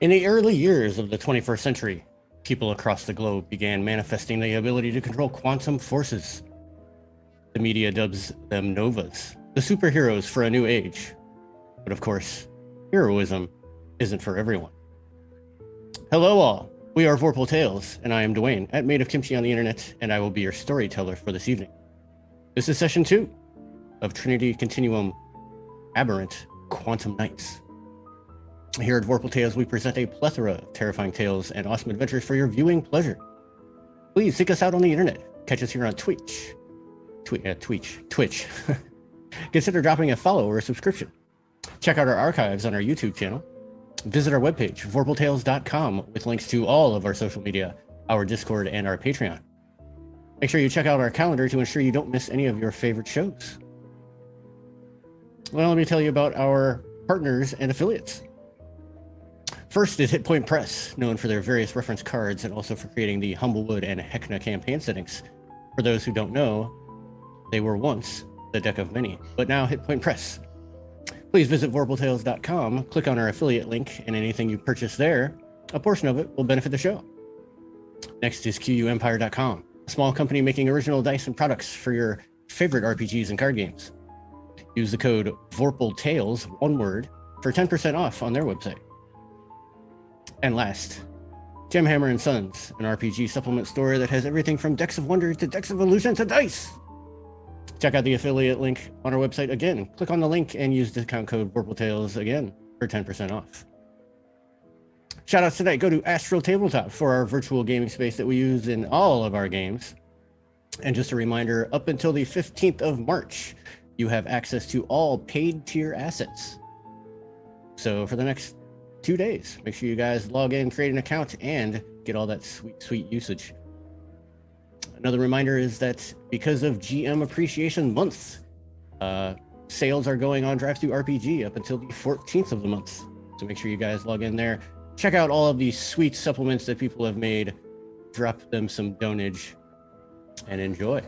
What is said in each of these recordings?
In the early years of the 21st century, people across the globe began manifesting the ability to control quantum forces. The media dubs them novas, the superheroes for a new age. But of course, heroism isn't for everyone. Hello all, we are Vorpal Tales, and I am Dwayne, at Made of Kimchi on the internet, and I will be your storyteller for this evening. This is session 2 of Trinity Continuum Aberrant Quantum Nights. Here at Vorpal Tales, we present a plethora of terrifying tales and awesome adventures for your viewing pleasure. Please seek us out on the internet. Catch us here on Twitch. Consider dropping a follow or a subscription. Check out our archives on our YouTube channel. Visit our webpage, vorpaltales.com, with links to all of our social media, our Discord, and our Patreon. Make sure you check out our calendar to ensure you don't miss any of your favorite shows. Well, let me tell you about our partners and affiliates. First is Hit Point Press, known for their various reference cards and also for creating the Humblewood and Heckna campaign settings. For those who don't know, they were once the Deck of Many, but now Hit Point Press. Please visit vorpaltales.com, click on our affiliate link, and anything you purchase there, a portion of it will benefit the show. Next is QUempire.com, a small company making original dice and products for your favorite RPGs and card games. Use the code VorpalTales, one word, for 10% off on their website. And last, Gemhammer & Sons, an RPG supplement store that has everything from Decks of Wonder to Decks of Illusion to dice. Check out the affiliate link on our website again. Click on the link and use discount code VorpalTales again for 10% off. Shoutouts tonight go to Astral Tabletop for our virtual gaming space that we use in all of our games. And just a reminder, up until the 15th of March, you have access to all paid tier assets. So for the next 2 days, make sure you guys log in, create an account, and get all that sweet usage. Another reminder is that because of GM Appreciation Month, sales are going on DriveThruRPG up until the 14th of the month. So make sure you guys log in there, check out all of these sweet supplements that people have made, drop them some donage, and enjoy.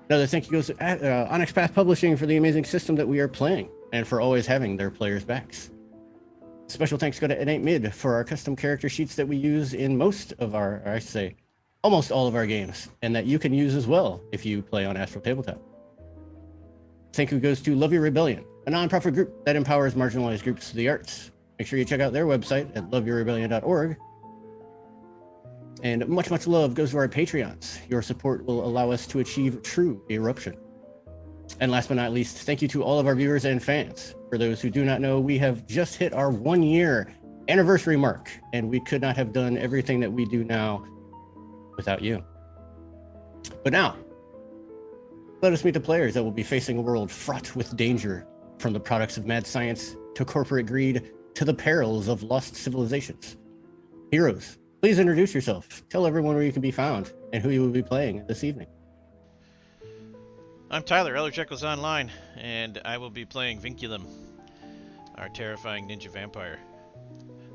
Another thank you goes to Onyx Path Publishing for the amazing system that we are playing and for always having their players' backs. Special thanks go to It Ain't Mid for our custom character sheets that we use in most of our, or I should say, almost all of our games, and that you can use as well if you play on Astral Tabletop. Thank you goes to Love Your Rebellion, a nonprofit group that empowers marginalized groups through the arts. Make sure you check out their website at loveyourrebellion.org. And much love goes to our Patreons. Your support will allow us to achieve true eruption. And last but not least, thank you to all of our viewers and fans. For those who do not know, we have just hit our 1-year anniversary mark, and we could not have done everything that we do now without you. But now, let us meet the players that will be facing a world fraught with danger, from the products of mad science to corporate greed to the perils of lost civilizations. Heroes, please introduce yourself. Tell everyone where you can be found and who you will be playing this evening. I'm Tyler, Elder Jekyll's Online, and I will be playing Vinculum, our terrifying ninja vampire.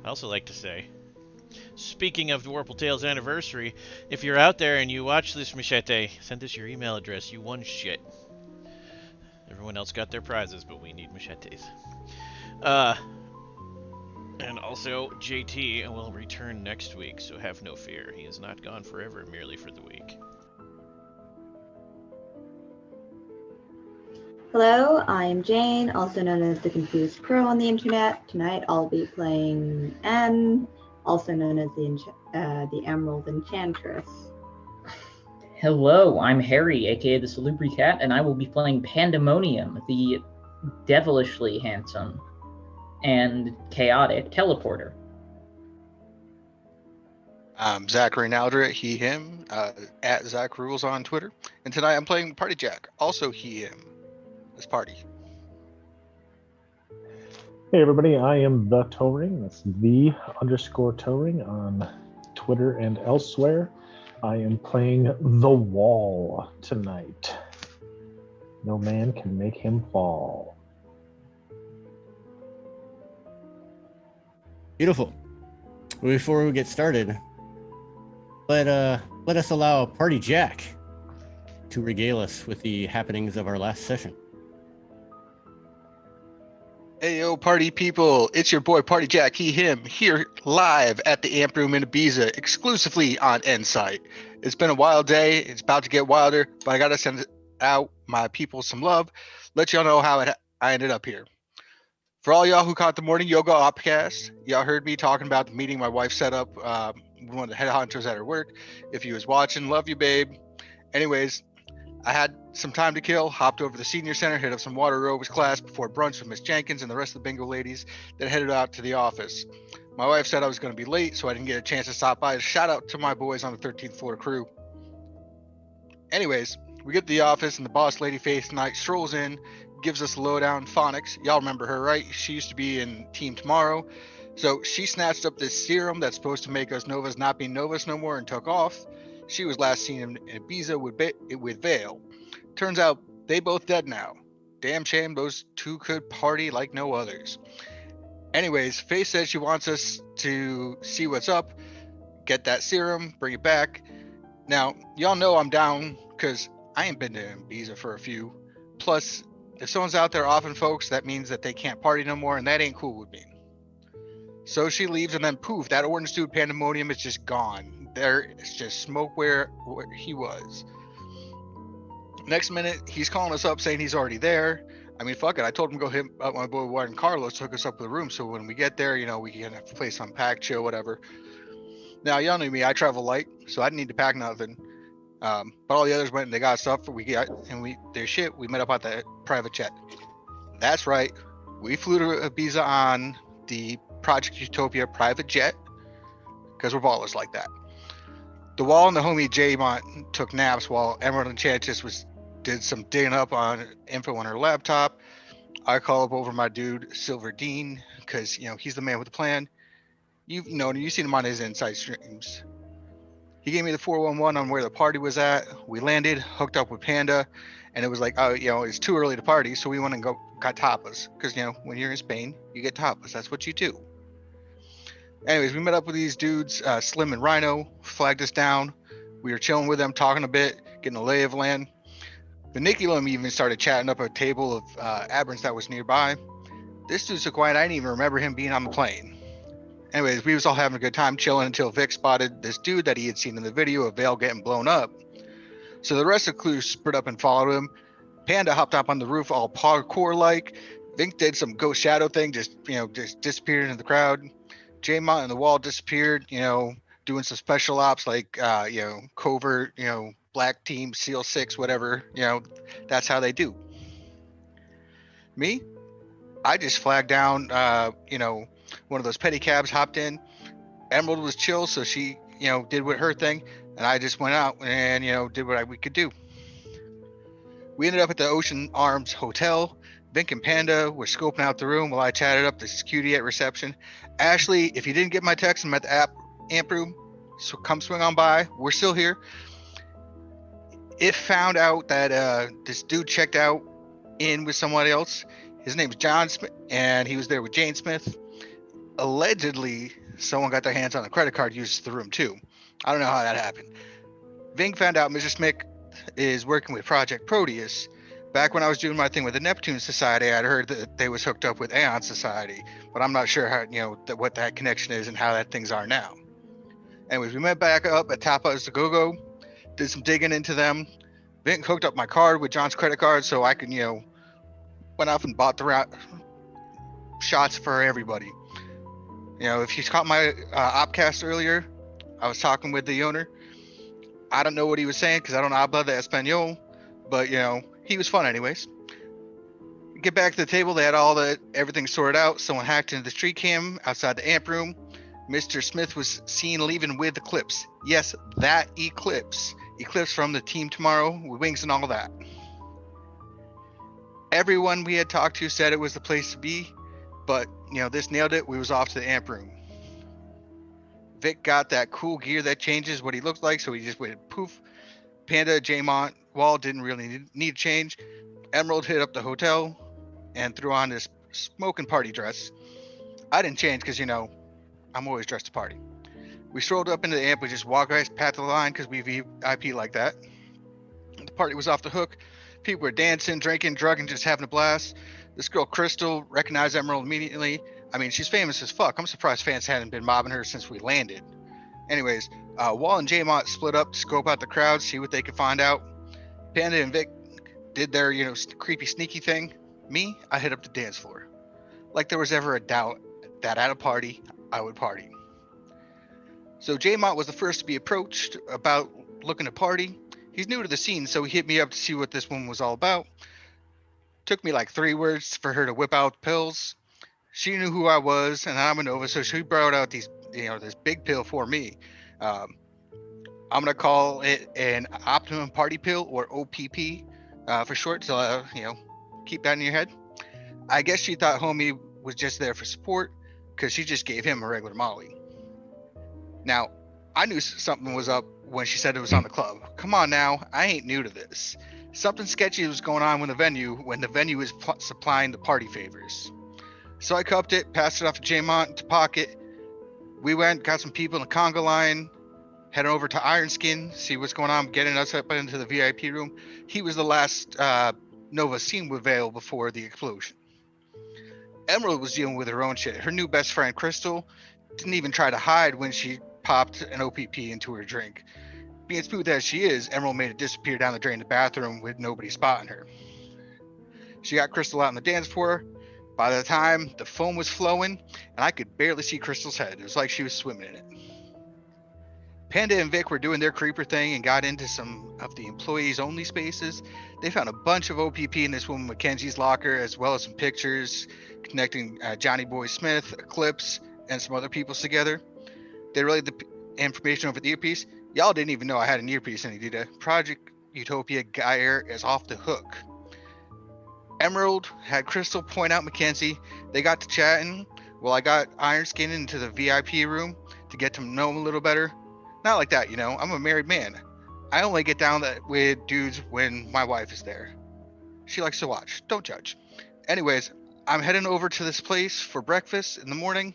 I also like to say, speaking of the Vorpal Tales anniversary, if you're out there and you watch this machete, send us your email address. You won shit. Everyone else got their prizes, but we need machetes. And also, JT will return next week, so have no fear. He is not gone forever, merely for the week. Hello, I'm Jane, also known as the Confused Crow on the internet. Tonight I'll be playing M, also known as the Emerald Enchantress. Hello, I'm Harry, aka the Salubri Cat, and I will be playing Pandemonium, the devilishly handsome and chaotic teleporter. I'm Zachary Naldra, he, him, at Zach Rules on Twitter. And tonight I'm playing Party Jack, also he, him. This party. Hey everybody, I am the Towring. That's the_Towring on Twitter and elsewhere. I am playing The Wall tonight. No man can make him fall. Beautiful. Before we get started, let us allow Party Jack to regale us with the happenings of our last session. Hey, yo, party people. It's your boy, Party Jack, he, him, here live at the Amp Room in Ibiza, exclusively on Insight. It's been a wild day. It's about to get wilder, but I got to send out my people some love. Let y'all know how I ended up here. For all y'all who caught the Morning Yoga Opcast, y'all heard me talking about the meeting my wife set up with one of the headhunters at her work. If you was watching, love you, babe. Anyways, I had some time to kill, hopped over to the senior center, hit up some water aerobics class before brunch with Miss Jenkins and the rest of the bingo ladies, then headed out to the office. My wife said I was going to be late, so I didn't get a chance to stop by. Shout out to my boys on the 13th floor crew. Anyways, we get to the office and the boss lady face tonight strolls in, gives us a lowdown phonics. Y'all remember her, right? She used to be in Team Tomorrow. So she snatched up this serum that's supposed to make us Novas not be Novas no more and took off. She was last seen in Ibiza with Vale. Turns out they both dead now. Damn shame those two could party like no others. Anyways, Faye says she wants us to see what's up, get that serum, bring it back. Now, y'all know I'm down because I ain't been to Ibiza for a few. Plus, if someone's out there offing folks, that means that they can't party no more, and that ain't cool with me. So she leaves, and then poof, that orange dude Pandemonium is just gone. There is just smoke where he was. Next minute, he's calling us up saying he's already there. I mean, fuck it. I told him to go hit up my boy Juan Carlos, hook us up with a room. So when we get there, we can have a place unpack, chill, whatever. Now, y'all know me. I travel light, so I didn't need to pack nothing. But all the others went and they got stuff. Their shit. We met up at the private jet. That's right. We flew to Ibiza on the Project Utopia private jet because we're ballers like that. The Wall and the homie J-Mont took naps while Emerald and Chantis did some digging up on info on her laptop. I call up over my dude Silver Dean because he's the man with the plan. You've seen him on his inside streams. He gave me the 411 on where the party was at. We landed, hooked up with Panda, and it was like, it's too early to party, so we went and got tapas because when you're in Spain, you get tapas. That's what you do. Anyways, we met up with these dudes, Slim and Rhino, flagged us down. We were chilling with them, talking a bit, getting a lay of land. Viniculum even started chatting up a table of Aberrants that was nearby. This dude's so quiet, I didn't even remember him being on the plane. Anyways, we was all having a good time chilling until Vic spotted this dude that he had seen in the video of Vale getting blown up. So the rest of the crew split up and followed him. Panda hopped up on the roof all parkour-like. Vink did some ghost shadow thing, just disappeared into the crowd. J-Mont and the Wall disappeared, doing some special ops like, covert, black team, SEAL 6, whatever, that's how they do. Me? I just flagged down, one of those pedicabs, hopped in. Emerald was chill, so she, did what her thing, and I just went out and, did what we could do. We ended up at the Ocean Arms Hotel. Vink and Panda were scoping out the room while I chatted up this cutie at reception. Ashley, if you didn't get my text, I'm at the amp room, so come swing on by. We're still here. It found out that this dude checked out in with someone else. His name's John Smith, and he was there with Jane Smith. Allegedly, someone got their hands on a credit card used to the room too. I don't know how that happened. Vink found out Mr. Smith is working with Project Proteus. Back when I was doing my thing with the Neptune Society, I'd heard that they was hooked up with Aeon Society, but I'm not sure how, what that connection is and how that things are now. Anyways, we met back up at Tapas to Go-Go, did some digging into them. Vink hooked up my card with John's credit card so I can, went off and bought the shots for everybody. If you caught my opcast earlier, I was talking with the owner. I don't know what he was saying because I don't habla de español, but he was fun anyways. Get back to the table, they had everything sorted out. Someone hacked into the street cam outside the amp room. Mr. Smith was seen leaving with Eclipse. Yes, that Eclipse. Eclipse from the Team Tomorrow with wings and all that. Everyone we had talked to said it was the place to be, but this nailed it. We was off to the amp room. Vic got that cool gear that changes what he looked like, so he just went poof. Panda, J-Mont, Wall didn't really need change. Emerald hit up the hotel and threw on this smoking party dress. I didn't change because, I'm always dressed to party. We strolled up into the amp. We just walked right past the line because we VIP like that. The party was off the hook. People were dancing, drinking, drugging, just having a blast. This girl, Crystal, recognized Emerald immediately. I mean, she's famous as fuck. I'm surprised fans hadn't been mobbing her since we landed. Anyways, Wall and J-Mont split up to scope out the crowd, see what they could find out. Panda and Vic did their, creepy, sneaky thing. Me, I hit up the dance floor. Like there was ever a doubt that at a party, I would party. So J-Mont was the first to be approached about looking to party. He's new to the scene, so he hit me up to see what this woman was all about. Took me like 3 words for her to whip out pills. She knew who I was, and I'm a Nova, so she brought out these, this big pill for me. I'm gonna call it an Optimum Party Pill, or OPP, for short. So keep that in your head. I guess she thought homie was just there for support, because she just gave him a regular Molly. Now, I knew something was up when she said it was on the club. Come on now, I ain't new to this. Something sketchy was going on when the venue was supplying the party favors. So I cupped it, passed it off to J-Mont to pocket. We went, got some people in the conga line, heading over to Iron Skin, see what's going on, getting us up into the VIP room. He was the last Nova seen with Vale before the explosion. Emerald was dealing with her own shit. Her new best friend, Crystal, didn't even try to hide when she popped an OPP into her drink. Being smooth as she is, Emerald made it disappear down the drain in the bathroom with nobody spotting her. She got Crystal out on the dance floor. By the time the foam was flowing, and I could barely see Crystal's head. It was like she was swimming in it. Panda and Vic were doing their creeper thing and got into some of the employees only spaces. They found a bunch of OPP in this woman Mackenzie's locker, as well as some pictures connecting Johnny Boy Smith, Eclipse, and some other peoples together. They relayed the information over the earpiece. Y'all didn't even know I had an earpiece in it. Project Utopia Geyer is off the hook. Emerald had Crystal point out Mackenzie. They got to chatting. Well, I got Iron Skin into the VIP room to get to know him a little better. Not like that, I'm a married man. I only get down with dudes when my wife is there. She likes to watch. Don't judge. Anyways, I'm heading over to this place for breakfast in the morning.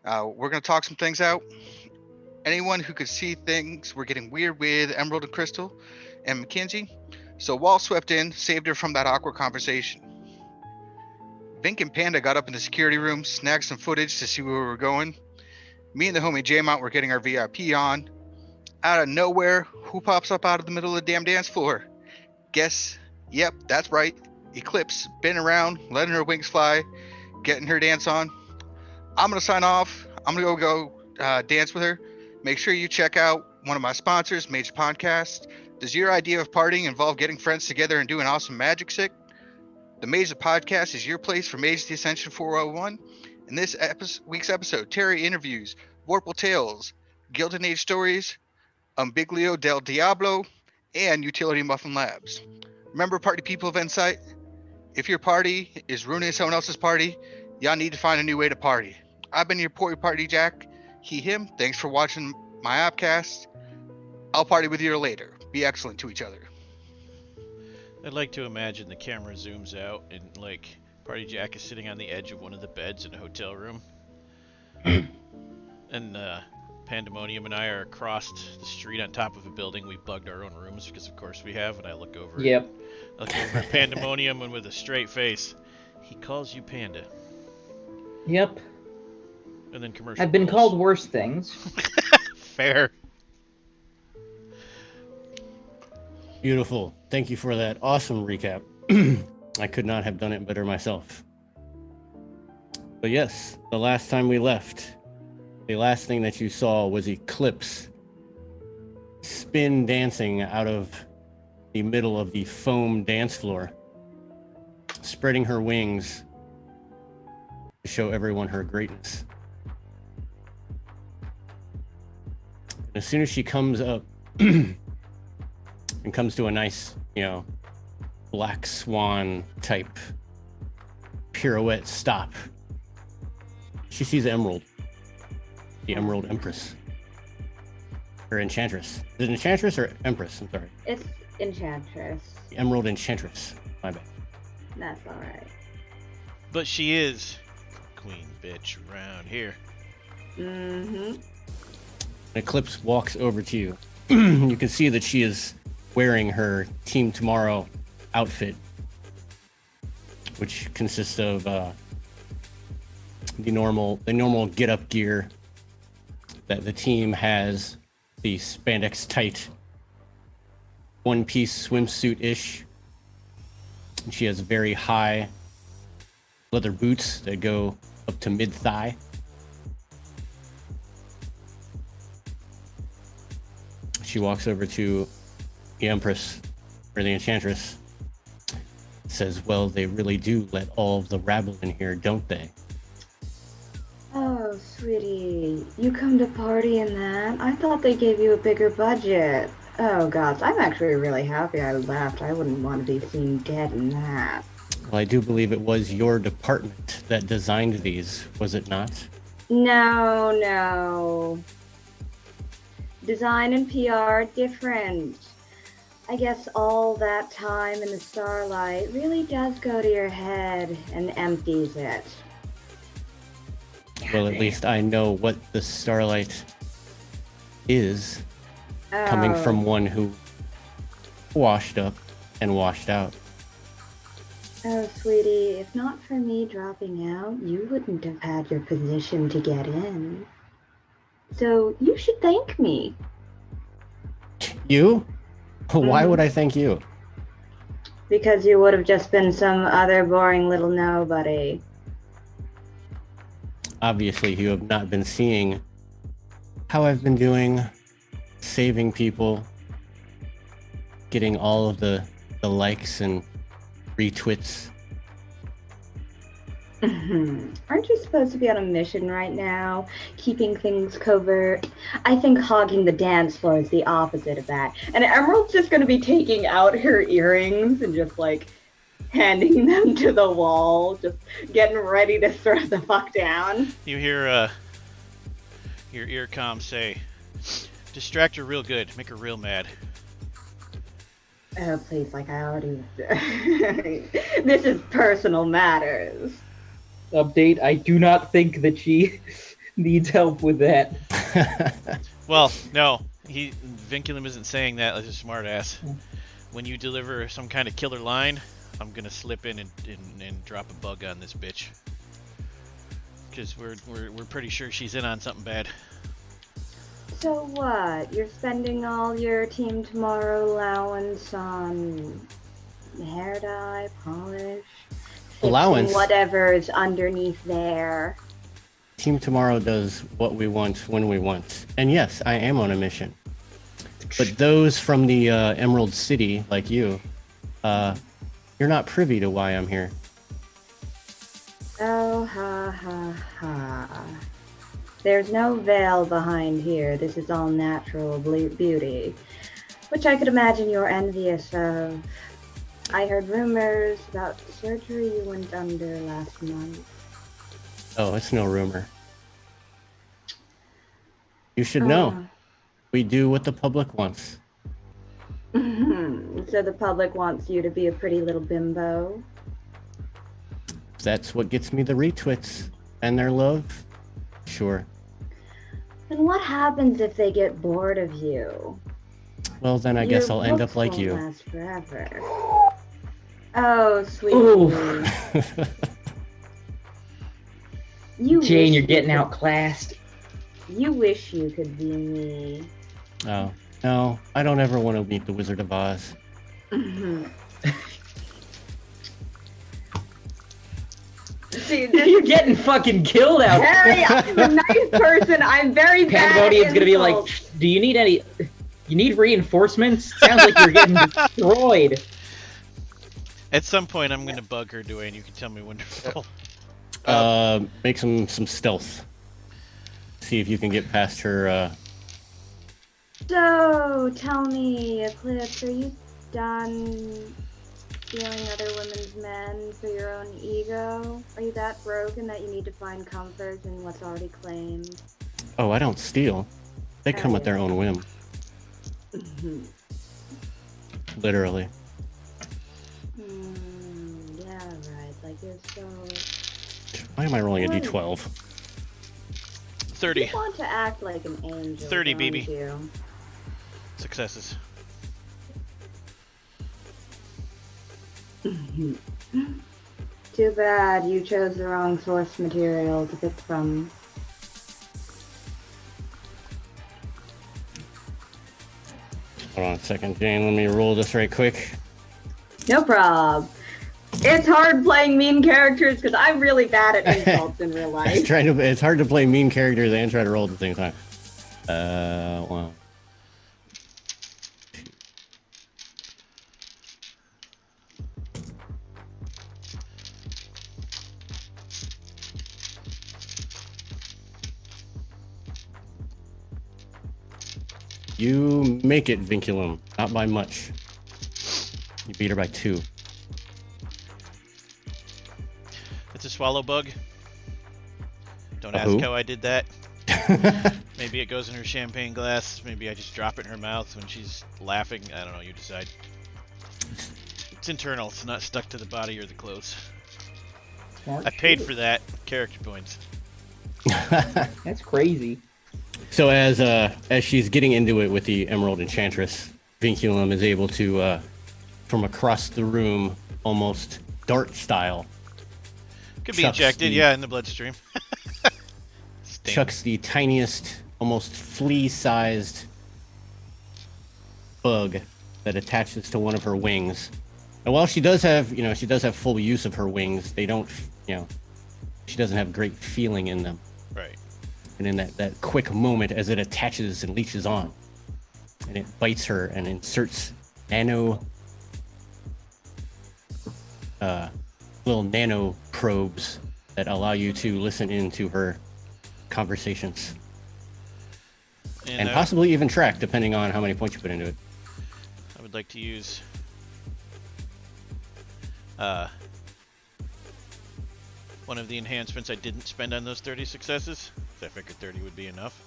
We're going to talk some things out. Anyone who could see things were getting weird with Emerald and Crystal and Mackenzie. So Wall swept in, saved her from that awkward conversation. Vink and Panda got up in the security room, snagged some footage to see where we were going. Me and the homie J-Mont were getting our VIP on. Out of nowhere, who pops up out of the middle of the damn dance floor? Guess, yep, that's right. Eclipse, been around, letting her wings fly, getting her dance on. I'm going to sign off. I'm going to go dance with her. Make sure you check out one of my sponsors, Mage Podcast. Does your idea of partying involve getting friends together and doing awesome magic shit? The Mage Podcast is your place for Mage the Ascension 401. In this week's episode, Terry interviews Vorpal Tales, Gilded Age Stories, Umbiglio del Diablo, and Utility Muffin Labs. Remember, party people of Insight? If your party is ruining someone else's party, y'all need to find a new way to party. I've been your Party Jack. He, him. Thanks for watching my Appcast. I'll party with you later. Be excellent to each other. I'd like to imagine the camera zooms out and Party Jack is sitting on the edge of one of the beds in a hotel room. And Pandemonium and I are across the street on top of a building. We bugged our own rooms because of course we have, and I look over Yep. at Pandemonium and with a straight face, he calls you Panda. Yep. And then commercial. I've been rolls. called worse things. Fair. Beautiful. Thank you for that awesome recap. I could not have done it better myself. But yes, the last time we left, the last thing that you saw was Eclipse spin dancing out of the middle of the foam dance floor, spreading her wings to show everyone her greatness. As soon as she comes up and comes to a nice, black swan type pirouette stop, she sees Emerald, the Emerald Empress, or Enchantress. Is it Enchantress or Empress? I'm sorry. It's Enchantress. The Emerald Enchantress. My bad. That's alright. But she is queen bitch around here. Mm-hmm. Eclipse walks over to you. You can see that she is wearing her Team Tomorrow outfit which consists of the normal get up gear that the team has, the spandex tight one-piece swimsuit-ish. She has very high leather boots that go up to mid-thigh. She walks over to the Empress, or the Enchantress, says, well, they really do let all of the rabble in here, don't they? Oh, sweetie, you come to party in that? I thought they gave you a bigger budget. Oh, gosh, I'm actually really happy I left. I wouldn't want to be seen dead in that. Well, I do believe it was your department that designed these, was it not? No. Design and PR different. I guess all that time in the starlight really does go to your head and empties it. Well, at least I know what the starlight is, coming Oh. from one who washed up and washed out. Oh, sweetie, if not for me dropping out, you wouldn't have had your position to get in. So you should thank me. You? Why Mhm. would I thank you? Because you would have just been some other boring little nobody. Obviously, you have not been seeing how I've been doing, saving people, getting all of the likes and retweets. Aren't you supposed to be on a mission right now, keeping things covert? I think hogging the dance floor is the opposite of that. And Emerald's just going to be taking out her earrings and just like handing them to the wall, just getting ready to throw the fuck down. You hear your ear comm say, distract her real good, make her real mad. Oh, please, like I already... This is personal matters. Update, I do not think that she needs help with that. Well, no, Vinculum isn't saying that like a smartass. When you deliver some kind of killer line, I'm gonna slip in and drop a bug on this bitch. Because we're pretty sure she's in on something bad. So what? You're spending all your Team Tomorrow allowance on hair dye, polish, fixing Allowance? whatever's underneath there. Team Tomorrow does what we want when we want. And yes, I am on a mission. But those from the Emerald City, like you, you're not privy to why I'm here. Oh, ha. There's no veil behind here. This is all natural beauty, which I could imagine you're envious of. I heard rumors about the surgery you went under last month. Oh, it's no rumor. You should know. We do what the public wants. So the public wants you to be a pretty little bimbo? That's what gets me the retweets and their love. Sure. And what happens if they get bored of you? Well, then I guess Your I'll end looks up like won't you. last forever. Oh, sweet. Ooh. You Jane, wish you're you getting could- outclassed. You wish you could be me. Oh, no, I don't ever want to meet the Wizard of Oz. See, You're getting fucking killed out there. Harry, I'm a nice person. I'm very bad. Pandemonium's gonna be like, insults. do you need any? You need reinforcements? Sounds like you're getting destroyed. At some point, I'm gonna bug her, Dwayne. You can tell me when to roll. Make some stealth. See if you can get past her. So, tell me, Eclipse, are you done stealing other women's men for your own ego? Are you that broken that you need to find comfort in what's already claimed? Oh, I don't steal. They come at their own whim. Literally. Yeah, right. Like you're so... Why am I rolling a Right. d12? 30 You want to act like an angel, 30, don't baby. you? successes. Too bad you chose the wrong source material to pick from. Hold on a second, Jane. Let me roll this right quick. No prob. It's hard playing mean characters because I'm really bad at insults in real life. It's hard to play mean characters and try to roll at the same time. Wow. You make it, Vinculum. Not by much. You beat her by 2. It's a swallow bug. Don't ask who? how I did that. Maybe it goes in her champagne glass. Maybe I just drop it in her mouth when she's laughing. I don't know. You decide. It's internal. It's not stuck to the body or the clothes. Smart I paid shit. for that. Character points. That's crazy. So as she's getting into it with the Emerald Enchantress, Vinculum is able to, from across the room, almost dart style, Could be Chucks injected, the- yeah, in the bloodstream. Sting. chucks the tiniest, almost flea-sized bug that attaches to one of her wings. And while she does have full use of her wings, they don't, she doesn't have great feeling in them. Right. And in that quick moment as it attaches and leeches on, and it bites her and inserts little nano probes that allow you to listen into her conversations and possibly even track, depending on how many points you put into it. I would like to use one of the enhancements I didn't spend on those 30 successes. I figured 30 would be enough.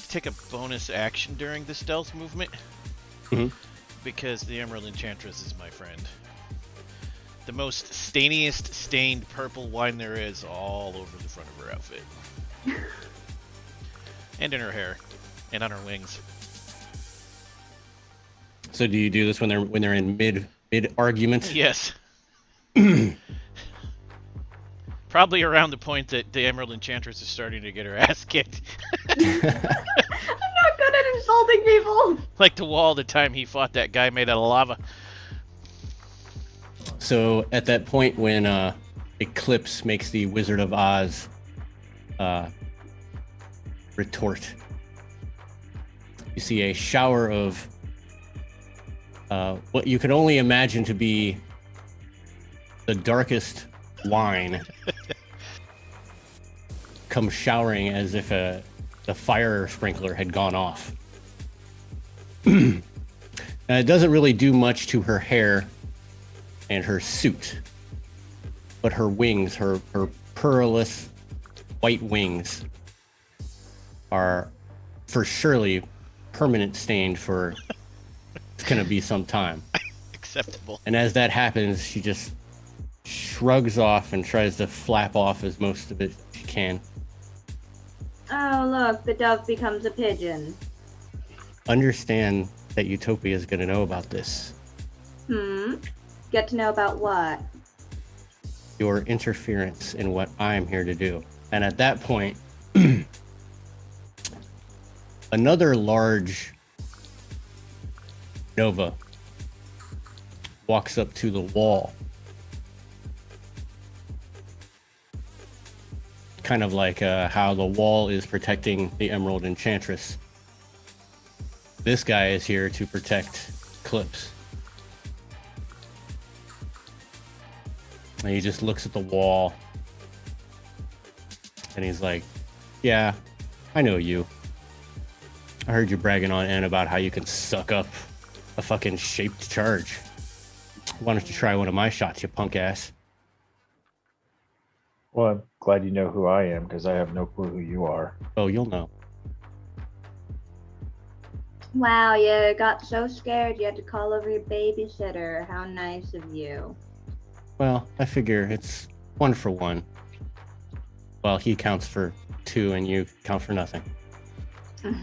To take a bonus action during the stealth movement, because the Emerald Enchantress is my friend. The most stainiest stained purple wine there is all over the front of her outfit. And in her hair. And on her wings. So do you do this when they're in mid argument? Yes. Probably around the point that the Emerald Enchantress is starting to get her ass kicked. I'm not good at insulting people. Like the wall the time he fought that guy made out of lava. So at that point when Eclipse makes the Wizard of Oz retort, you see a shower of what you can only imagine to be the darkest wine come showering as if the fire sprinkler had gone off. And it doesn't really do much to her hair and her suit, but her wings, her pearlous white wings, are for surely permanent stained for it's gonna be some time. Acceptable. And as that happens, she just shrugs off and tries to flap off as most of it she can. Oh, look, the dove becomes a pigeon. Understand that Utopia is gonna know about this. Get to know about what? Your interference in what I'm here to do. And at that point, another large Nova walks up to the wall. Kind of like how the wall is protecting the Emerald Enchantress. This guy is here to protect Eclipse. And he just looks at the wall. And he's like, yeah, I know you. I heard you bragging on N about how you can suck up a fucking shaped charge. Why don't you try one of my shots, you punk ass? Well, I'm glad you know who I am because I have no clue who you are. Oh, you'll know. Wow, you got so scared you had to call over your babysitter. How nice of you. Well, I figure it's 1 for 1. Well, he counts for 2 and you count for nothing. Okay,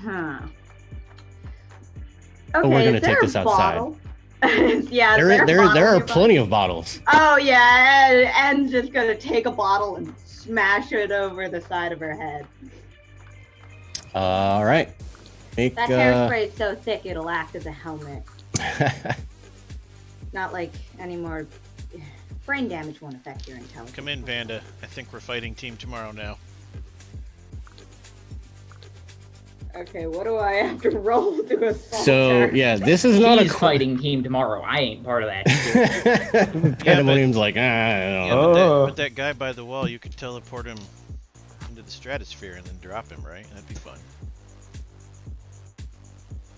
But we're gonna is there take this a outside. bottle? Yeah, There are plenty of bottles. Oh yeah, and just gonna take a bottle and smash it over the side of her head. All right. Make, That hairspray is so thick it'll act as a helmet. Not like any more. Brain damage won't affect your intelligence. Come in, Vanda. I think we're fighting team tomorrow now. Okay, what do I have to roll to assault So her? yeah, this is not He's a fighting team tomorrow. I ain't part of that shit. Pandemonium's like, I don't Yeah, know. but that guy by the wall, you could teleport him into the stratosphere and then drop him, right? That'd be fun.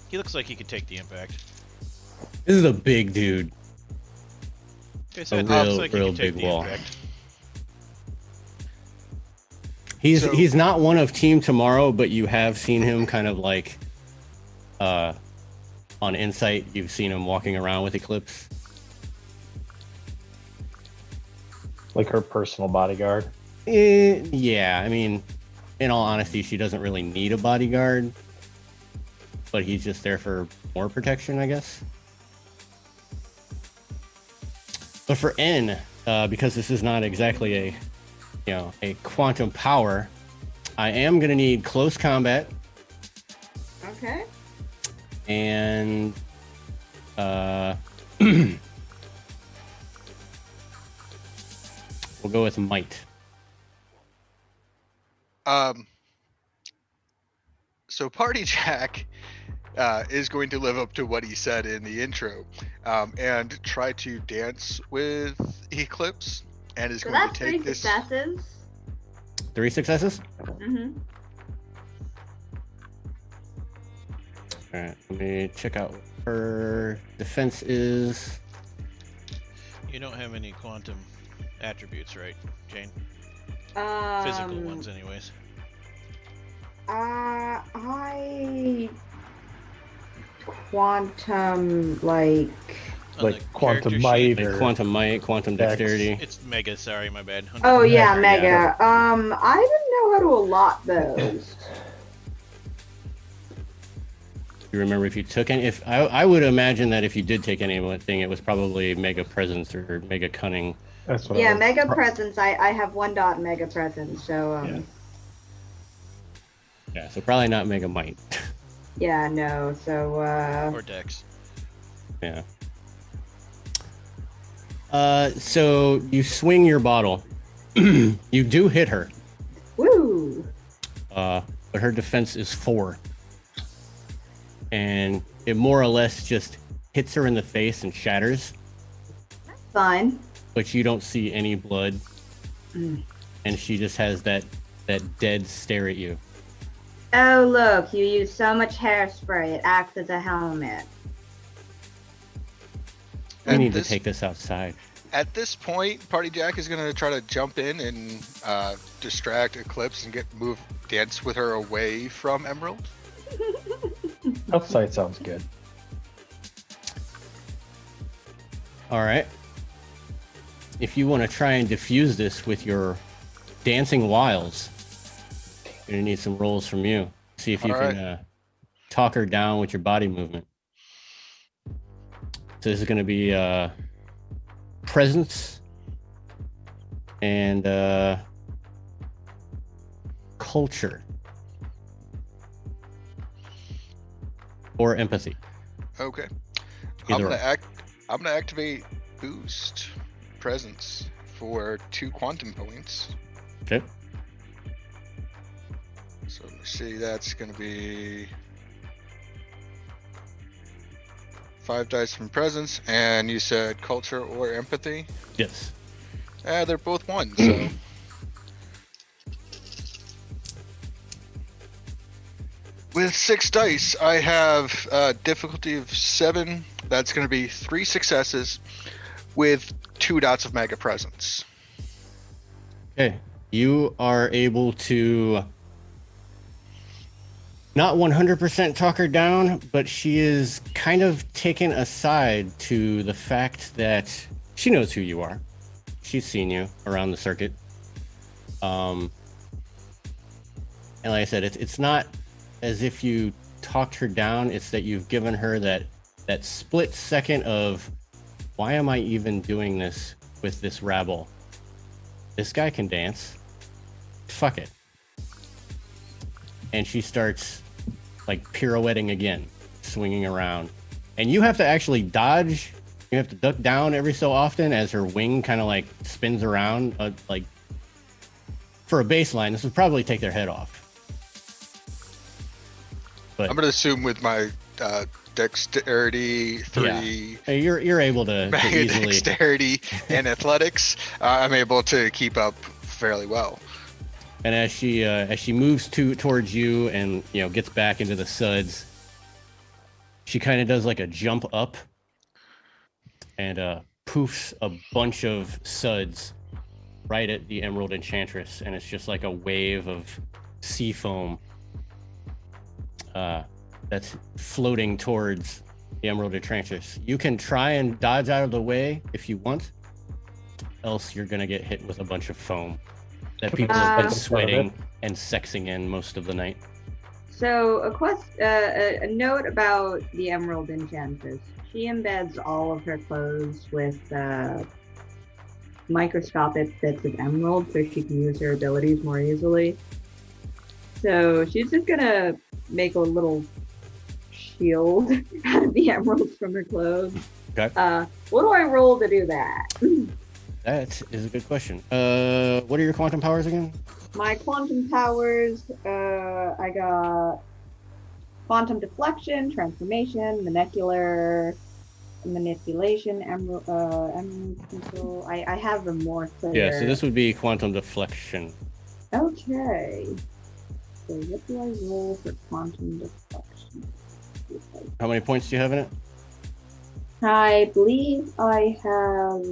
He looks like he could take the impact. This is a big dude. Okay, so it real- looks like he real could take big the wall. impact. He's not one of Team Tomorrow, but you have seen him kind of like on Insight. You've seen him walking around with Eclipse. Like her personal bodyguard. Yeah, I mean, in all honesty, she doesn't really need a bodyguard, but he's just there for more protection, I guess. But for N, because this is not exactly a quantum power, I am gonna need close combat Okay. and we'll go with might. So Party Jack is going to live up to what he said in the intro, and try to dance with Eclipse, and is So going that's to 3 take this. successes. 3 successes. Mm-hmm. All right, let me check out what her defense is. You don't have any quantum attributes, right, Jane? Um, Physical ones, anyways. I quantum like. On Like the quantum character might sheet, Like quantum might, quantum Dex. dexterity. It's mega. Sorry, my bad. Oh yeah, Mega. mega. I didn't know how to allot those. You remember if you took any? If I would imagine that if you did take anything, it was probably mega presence or mega cunning. That's what Yeah, I was mega presence. I have 1 dot mega presence, so Yeah. Yeah, so probably not mega might. yeah, no. So Or Dex. Yeah. So you swing your bottle. You do hit her, woo. but her defense is 4, and it more or less just hits her in the face and shatters. Fine. But you don't see any blood, and she just has that dead stare at you. Oh look, you use so much hairspray, it acts as a helmet. We At need to this- take this outside. At this point, Party Jack is going to try to jump in and distract Eclipse and dance with her away from Emerald. outside sounds good. All right. If you want to try and diffuse this with your dancing wiles, you're gonna need some rolls from you. See if you All can talk her down with your body movement. So this is gonna be presence and culture or empathy. Okay. Either or. I'm gonna activate boost presence for 2 quantum points. Okay. So let me see, that's gonna be 5 dice from presence, and you said culture or empathy. Yes. They're both 1, so. With 6 dice, I have a difficulty of 7. That's going to be 3 successes with 2 dots of mega presence. Okay. You are able to not 100% talk her down, but she is kind of taken aside to the fact that she knows who you are. She's seen you around the circuit. And like I said, it's not as if you talked her down, it's that you've given her that that split second of, why am I even doing this with this rabble? This guy can dance. Fuck it. And she starts like pirouetting again, swinging around. And you have to actually dodge. You have to duck down every so often as her wing kind of like spins around. Like for a baseline, this would probably take their head off. But I'm gonna assume with my dexterity 3, hey, you're able to easily. dexterity and athletics, I'm able to keep up fairly well. And as she moves towards you and gets back into the suds, she kind of does like a jump up and poofs a bunch of suds right at the Emerald Enchantress, and it's just like a wave of sea foam that's floating towards the Emerald Enchantress. You can try and dodge out of the way if you want, else you're gonna get hit with a bunch of foam that people have been sweating and sexing in most of the night. So a note about the Emerald Enchantress. She embeds all of her clothes with microscopic bits of emerald so she can use her abilities more easily. So she's just gonna make a little shield out of the emeralds from her clothes. Okay. What do I roll to do that? That is a good question. What are your quantum powers again? My quantum powers, I got quantum deflection, transformation, manipulation, emerald control. I have them more clear. Yeah, so this would be quantum deflection. Okay. So what do I roll for quantum deflection? How many points do you have in it? I believe I have.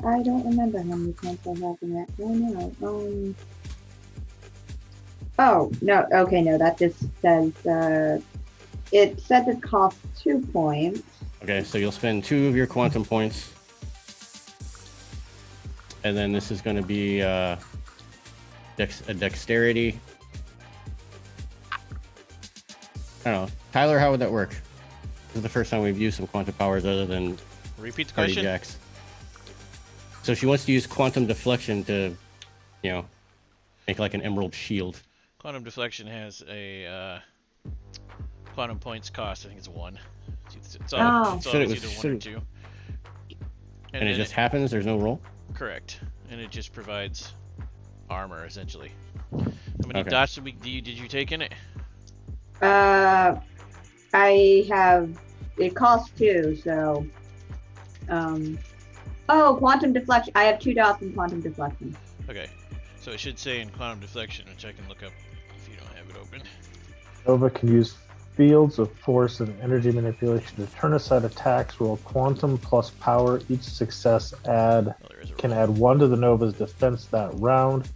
I don't remember how many points I have in it. Oh no. Okay, no. That just says it says it costs 2 points. Okay, so you'll spend 2 of your quantum points, and then this is going to be a dexterity. I don't know, Tyler. How would that work? This is the first time we've used some quantum powers other than Repeat the Party question. Jacks. So she wants to use quantum deflection to, make like an emerald shield. Quantum deflection has a quantum points cost. I think it's 1. It's always either 1 or 2. And it just happens. There's no roll. Correct, and it just provides armor essentially. How many Okay. dots did you take in it? I have. It costs 2, so. Oh, quantum deflection. I have 2 dots in quantum deflection. Okay, so it should say in quantum deflection, which I can look up if you don't have it open. Nova can use fields of force and energy manipulation to turn aside attacks. Roll quantum plus power. Each success There is a can roll. add 1 to the Nova's defense that round.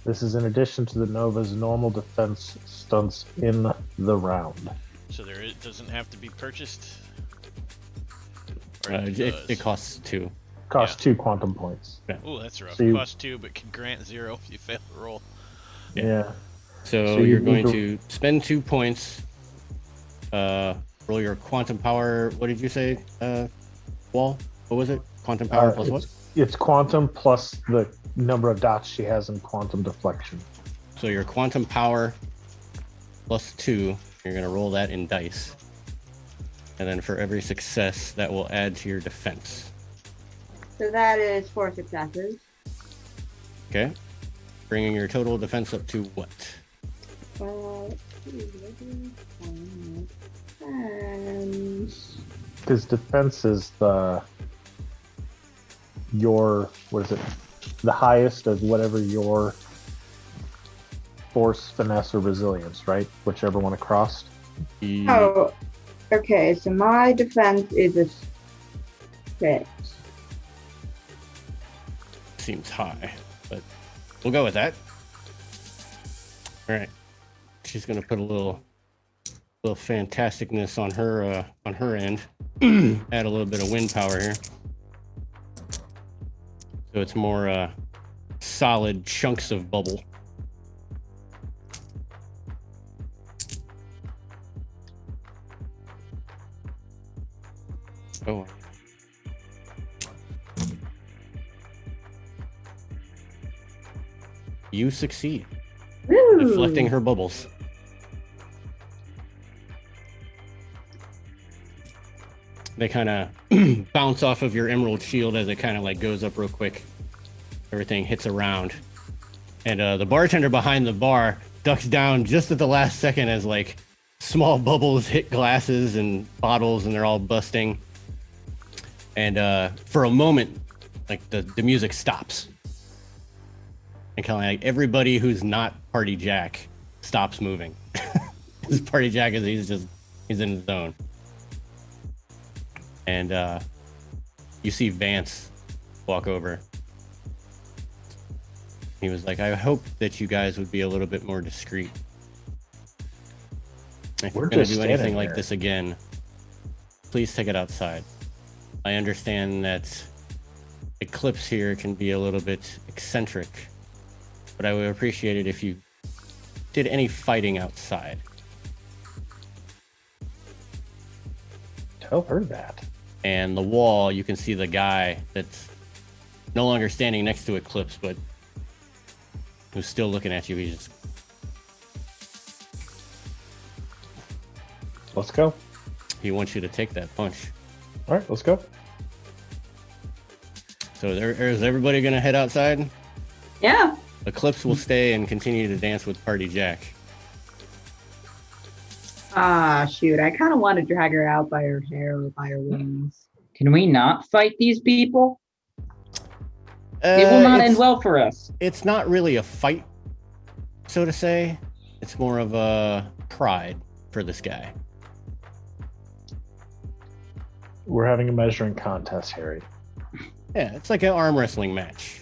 This is in addition to the Nova's normal defense stunts in the round. So it doesn't have to be purchased. Or It does? costs 2. Costs 2 quantum points. Ooh, that's rough. So you- Costs 2, but can grant 0 if you fail the roll. Yeah. So So you're you going need to spend 2 points. Roll your quantum power. What did you say? Wall. What was it? Quantum power plus what? It's quantum plus the number of dots she has in quantum deflection. So your quantum power plus 2. You're going to roll that in dice. And then for every success, that will add to your defense. So that is 4 successes. Okay? Bringing your total defense up to what? And Because defense is the highest of whatever your force, finesse, or resilience, right? Whichever one across. oh, okay. So my defense is a 6. Seems high, but we'll go with that. All right. She's gonna put a little fantasticness on her end. Add a little bit of wind power here. So it's more solid chunks of bubble. Oh. You succeed, Woo! deflecting her bubbles. They kind of bounce off of your emerald shield as it kind of like goes up real quick. Everything hits around. And the bartender behind the bar ducks down just at the last second as like small bubbles hit glasses and bottles and they're all busting. And for a moment, like the music stops. And kind of like everybody who's not Party Jack stops moving. Because Party Jack he's in his zone. And you see Vance walk over. He was like, I hope that you guys would be a little bit more discreet. If you're going to do anything like this again, please take it outside. I understand that Eclipse here can be a little bit eccentric, but I would appreciate it if you did any fighting outside. Tell her that. And the wall, you can see the guy that's no longer standing next to Eclipse, but who's still looking at you. He's just... Let's go. He wants you to take that punch. All right, let's go. So is everybody going to head outside? Yeah. Eclipse will stay and continue to dance with Party Jack. Ah, shoot. I kind of want to drag her out by her hair or by her wings. Can we not fight these people? It will not end well for us. It's not really a fight, so to say. It's more of a pride for this guy. We're having a measuring contest, Harry. Yeah, it's like an arm wrestling match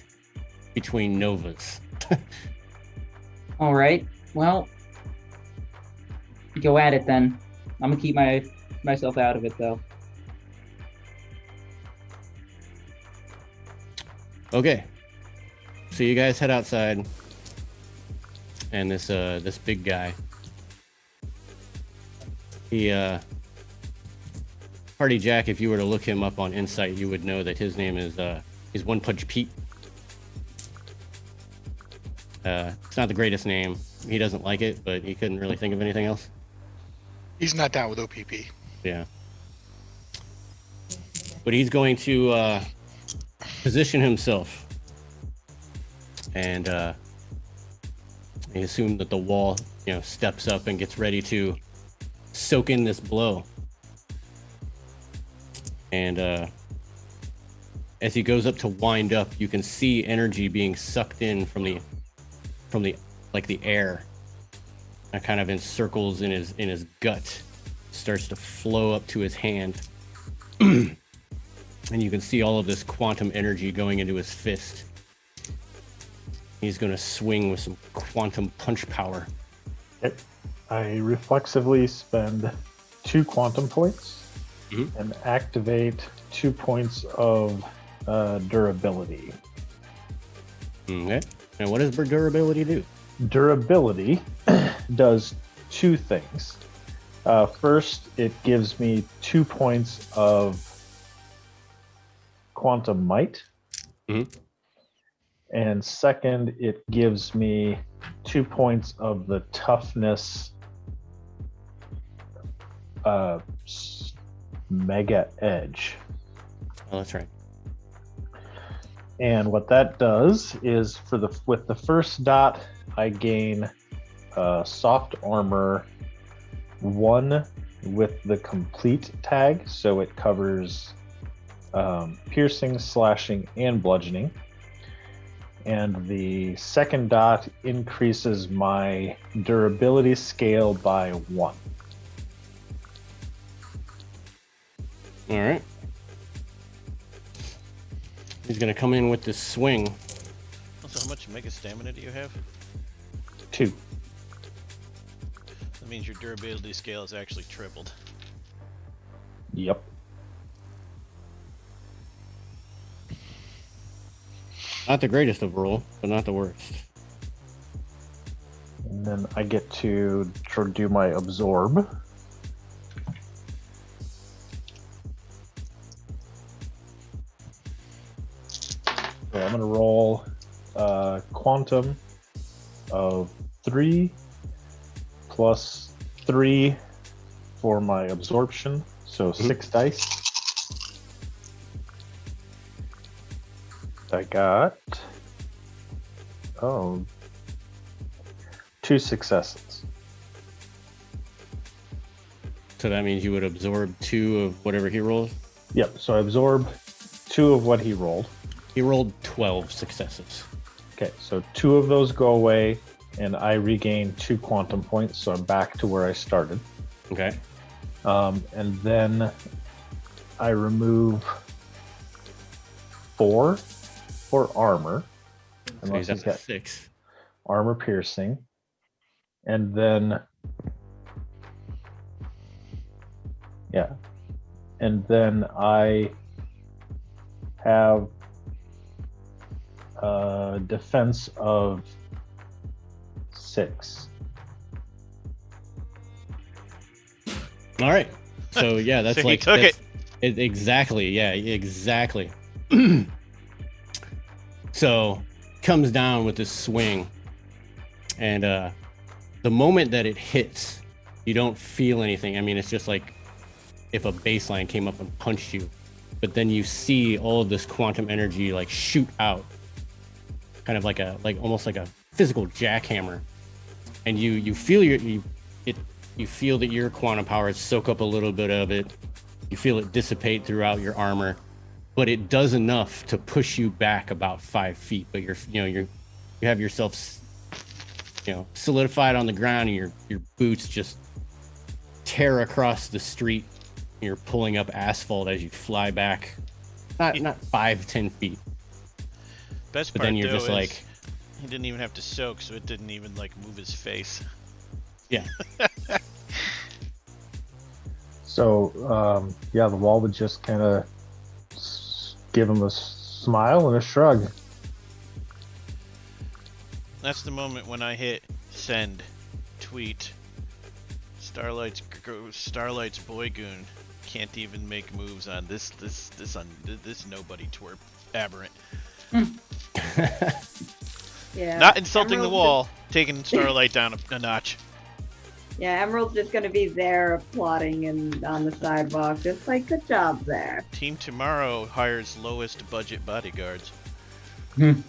between Novas. All right. Well, go at it then. I'm gonna keep myself out of it though. Okay. So you guys head outside, and this big guy, he Party Jack, if you were to look him up on Insight, you would know that his name is One Punch Pete. It's not the greatest name. He doesn't like it, but he couldn't really think of anything else. He's not down with OPP. Yeah. But he's going to position himself. And he assumed that the wall, steps up and gets ready to soak in this blow. And as he goes up to wind up, you can see energy being sucked in from the air. That kind of encircles in his gut, starts to flow up to his hand. And you can see all of this quantum energy going into his fist. He's going to swing with some quantum punch power. Okay. I reflexively spend 2 quantum points and activate 2 points of durability. Okay. And what does durability do? Durability does 2 things. First, it gives me 2 points of quantum might. And second, it gives me 2 points of the toughness mega edge. Oh, that's right. And what that does is with the first dot, I gain soft armor 1 with the complete tag, so it covers piercing, slashing, and bludgeoning. And the second dot increases my durability scale by 1. All right. He's going to come in with this swing. Also, how much mega stamina do you have? 2. That means your durability scale is actually tripled. Yep. Not the greatest overall, but not the worst. And then I get to do my absorb. So I'm going to roll quantum of 3 plus 3 for my absorption. So 6 dice. I got 2 successes. So that means you would absorb 2 of whatever he rolls. Yep, so I absorb 2 of what he rolled. He rolled 12 successes. Okay, so 2 of those go away, and I regain 2 quantum points, so I'm back to where I started. Okay. And then I remove 4 for armor, So unless he's he's at got 6. armor piercing. And then, yeah. And then I have defense of 6. All right. So yeah, that's So he like took that's, exactly. Yeah, exactly. So comes down with this swing, and the moment that it hits, you don't feel anything. I mean, it's just like if a baseline came up and punched you, but then you see all of this quantum energy like shoot out, kind of like almost like a physical jackhammer, and you feel you feel that your quantum powers soak up a little bit of it. You feel it dissipate throughout your armor, but it does enough to push you back about 5 feet. But you have yourself solidified on the ground, and your boots just tear across the street. You're pulling up asphalt as you fly back, not 5-10 feet. Best But part then you're though just is like, he didn't even have to soak, so it didn't even like move his face. yeah. So, the wall would just kind of give him a smile and a shrug. That's the moment when I hit send, tweet. Starlight's boy goon can't even make moves on this nobody twerp Aberrant. Yeah. Not insulting the Emerald's wall, taking Starlight down a notch. Yeah, Emerald's just gonna be there applauding and on the sidewalk, just like, good job there. Team Tomorrow hires lowest budget bodyguards. And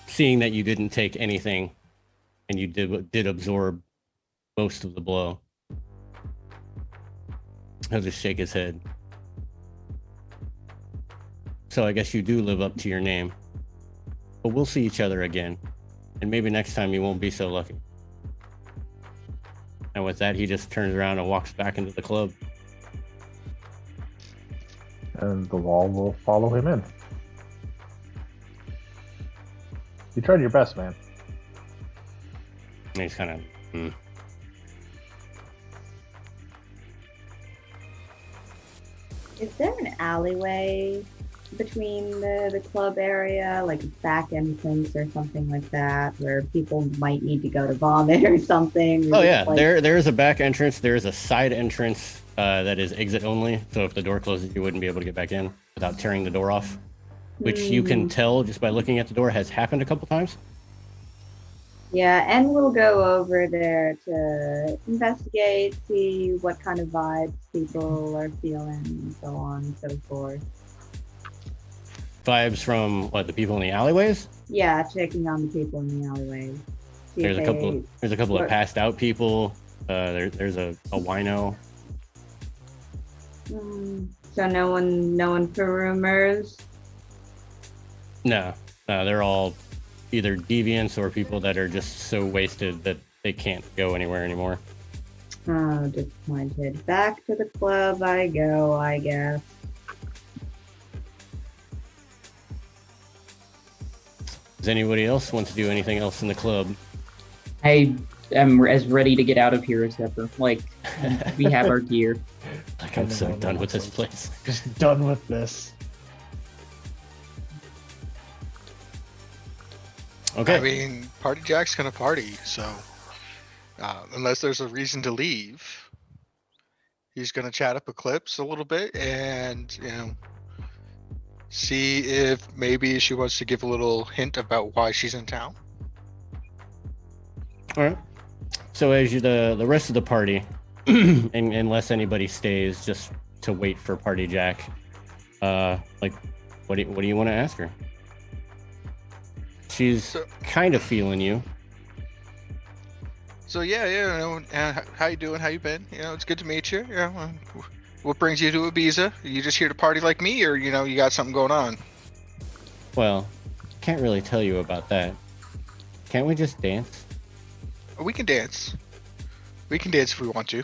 seeing that you didn't take anything, and you did absorb most of the blow, he'll just shake his head. So I guess you do live up to your name, but we'll see each other again, and maybe next time you won't be so lucky. And with that, he just turns around and walks back into the club. And the wall will follow him in. You tried your best, man. And he's kind of, Is there an alleyway between the club area, like a back entrance or something like that, where people might need to go to vomit or something? Oh yeah, Like, there is a back entrance. There is a side entrance that is exit only. So if the door closes, you wouldn't be able to get back in without tearing the door off, which you can tell just by looking at the door has happened a couple times. Yeah, and we'll go over there to investigate, see what kind of vibes people are feeling, and so on and so forth. Vibes from what, the people in the alleyways? Yeah, checking on the people in the alleyways. See There's if a couple. There's a couple of look. passed out people. There's a wino. So no one for rumors. No, they're all either deviants or people that are just so wasted that they can't go anywhere anymore. Oh, disappointed. Back to the club I go, I guess. Does anybody else want to do anything else in the club? I am as ready to get out of here as ever. Like, we have our gear. Like, I'm so done with this place. Just done with this. Okay. I mean, Party Jack's gonna party, so unless there's a reason to leave, he's gonna chat up Eclipse a little bit and see if maybe she wants to give a little hint about why she's in town. All right. So as you the rest of the party, and unless anybody stays, just to wait for Party Jack, like, what do you want to ask her? She's kind of feeling you. So how you doing? How you been? It's good to meet you. What brings you to Ibiza? Are you just here to party like me, or you got something going on? Well, can't really tell you about that. Can't we just dance? We can dance. We can dance if we want to.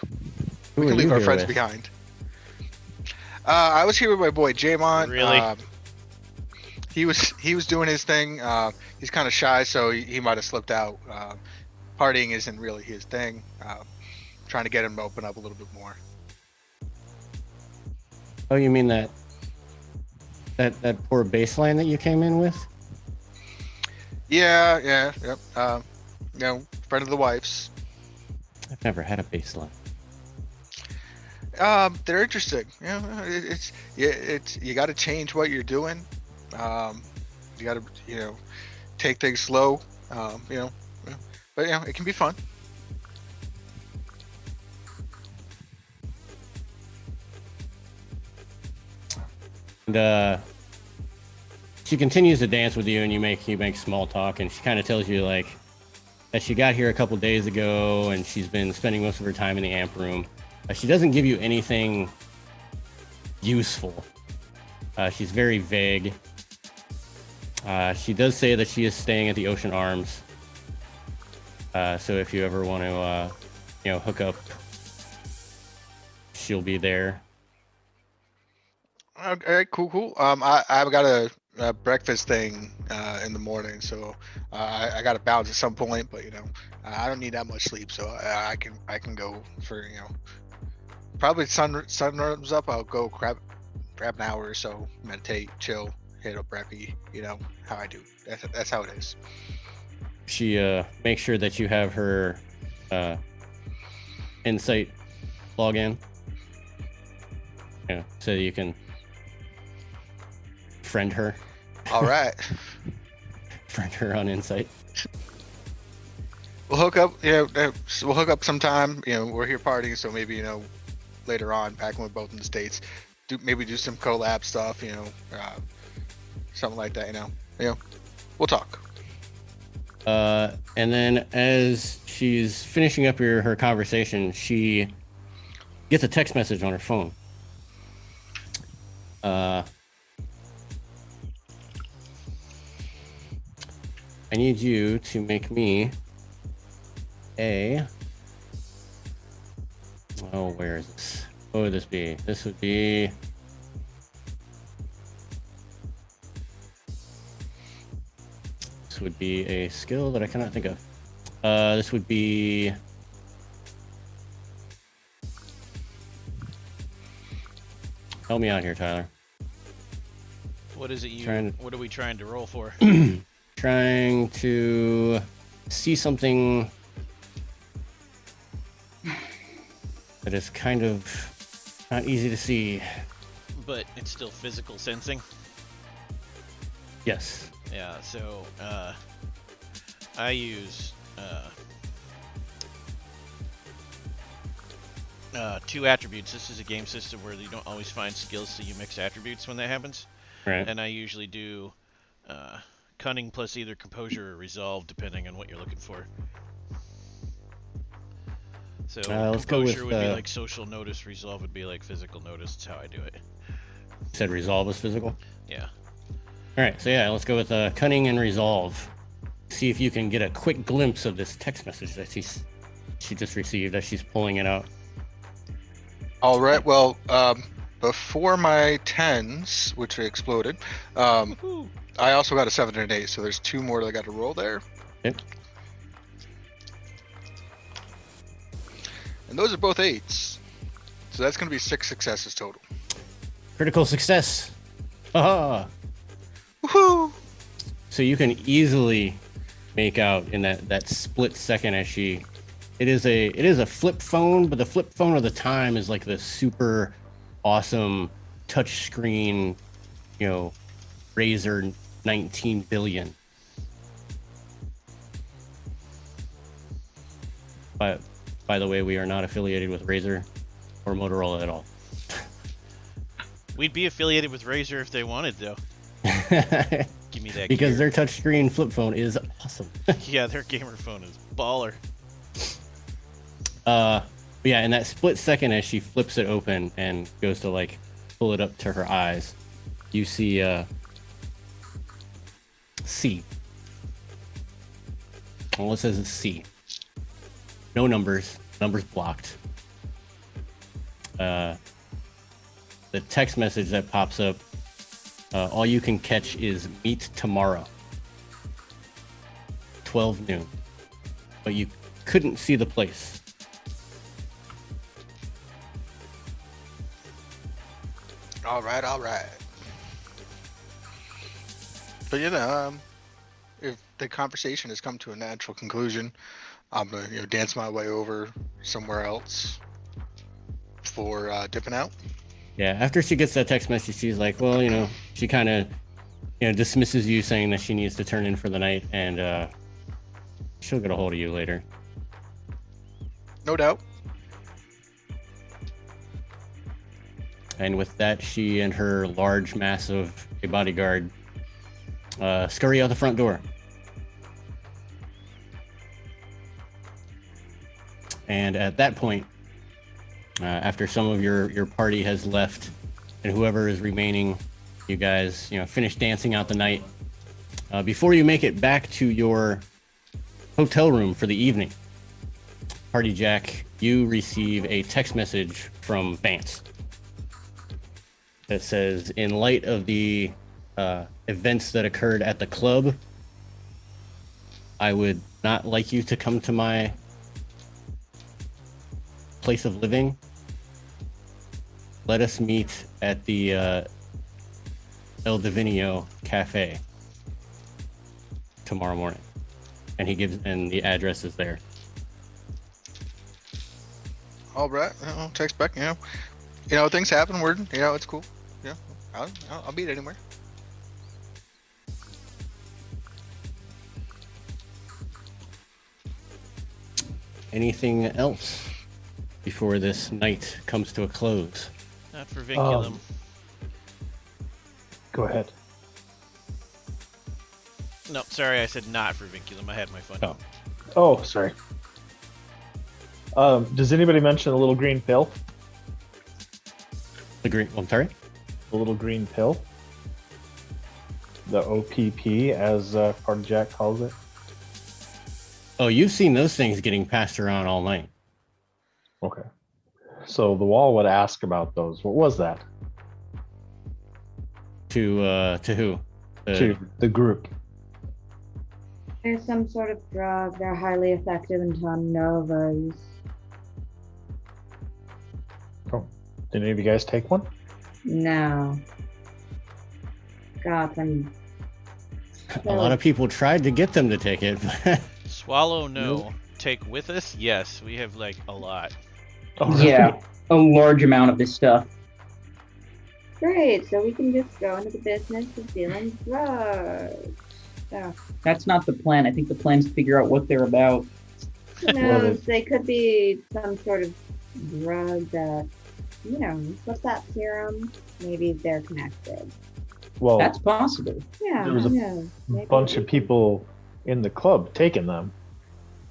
Who We are can leave you our here friends with? behind. I was here with my boy Jamon. Really? He was doing his thing. He's kind of shy, so he might have slipped out. Partying isn't really his thing. Trying to get him to open up a little bit more. Oh, you mean that poor baseline that you came in with? Yeah. Friend of the wife's. I've never had a baseline. They're interesting. It's you got to change what you're doing. You got to take things slow. But it can be fun. And she continues to dance with you, and you make small talk, and she kind of tells you like that she got here a couple days ago, and she's been spending most of her time in the amp room. She doesn't give you anything useful. She's very vague. She does say that she is staying at the Ocean Arms. So if you ever want to, hook up, she'll be there. Okay, cool. I've got a breakfast thing in the morning, so I got to bounce at some point. But I don't need that much sleep, so I can go for probably sun runs up. I'll go grab an hour or so, meditate, chill, hit up breppy. How I do. That's how it is. She makes sure that you have her Insight login, so you can friend her. All right. Friend her on Insight. We'll hook up. We'll hook up sometime. We're here partying, so maybe later on, back when we're both in the States, do some collab stuff. Something like that. We'll talk. And then as she's finishing up her conversation, she gets a text message on her phone. I need you to make me where is this? What would this be? This would be a skill that I cannot think of. This would be help me out here, Tyler. What is it what are we trying to roll for? Trying to see something that is kind of not easy to see. But it's still physical sensing. Yes. Yeah, so I use two attributes. This is a game system where you don't always find skills, so you mix attributes when that happens. Right. And I usually do cunning plus either composure or resolve, depending on what you're looking for. So let's go composure with, would be like social notice, resolve would be like physical notice. That's how I do it. You said resolve is physical? Yeah. All right, so let's go with cunning and resolve. See if you can get a quick glimpse of this text message that she just received as she's pulling it out. All right. Well, before my 10s, which exploded, I also got a 7 and an 8, so there's 2 more that I got to roll there. Yep. And those are both 8s. So that's going to be 6 successes total. Critical success. Haha. Woohoo! So you can easily make out in that split second as she. It is a flip phone, but the flip phone of the time is like the super awesome touch screen, Razer 19 billion. But by the way, we are not affiliated with Razer or Motorola at all. We'd be affiliated with Razer if they wanted, though. Give me that. Because gear. their touchscreen flip phone is awesome. Yeah, their gamer phone is baller. Yeah, in that split second as she flips it open and goes to like pull it up to her eyes, you see C. All it says is C. No numbers. Numbers blocked. The text message that pops up, all you can catch is meet tomorrow. 12 noon. But you couldn't see the place. All right. But if the conversation has come to a natural conclusion, I'm gonna dance my way over somewhere else for dipping out. Yeah, after she gets that text message, she's like, well, she kind of, dismisses you, saying that she needs to turn in for the night, and she'll get a hold of you later. No doubt. And with that, she and her large mass of a bodyguard scurry out the front door. And at that point, after some of your party has left, and whoever is remaining, you guys, finish dancing out the night. Before you make it back to your hotel room for the evening, Party Jack, you receive a text message from Vance that says, in light of the events that occurred at the club, I would not like you to come to my place of living. Let us meet at the El Divino Cafe tomorrow morning. And and the address is there. All right. Text back. Things happen. It's cool. Yeah. I'll be anywhere. Anything else before this night comes to a close? Not for Vinculum. Go ahead. No, sorry, I said not for Vinculum. I had my fun. Oh, sorry. Does anybody mention the little green pill? I'm sorry? The little green pill? The OPP, as Party Jack calls it. Oh, you've seen those things getting passed around all night. Okay. So the wall would ask about those. What was that? To who? To the group. There's some sort of drug. They're highly effective in novas. Oh, did any of you guys take one? No. God, I'm... A lot of people tried to get them to take it. Swallow, no. Take with us? Yes, we have a lot. Oh, Yeah, a large amount of this stuff. Great, so we can just go into the business of dealing drugs. Yeah. That's not the plan. I think the plan's to figure out what they're about. Who knows? They could be some sort of drug that, what's that serum? Maybe they're connected. Well, That's possible. Yeah, There was who knows? Maybe bunch of people in the club taking them.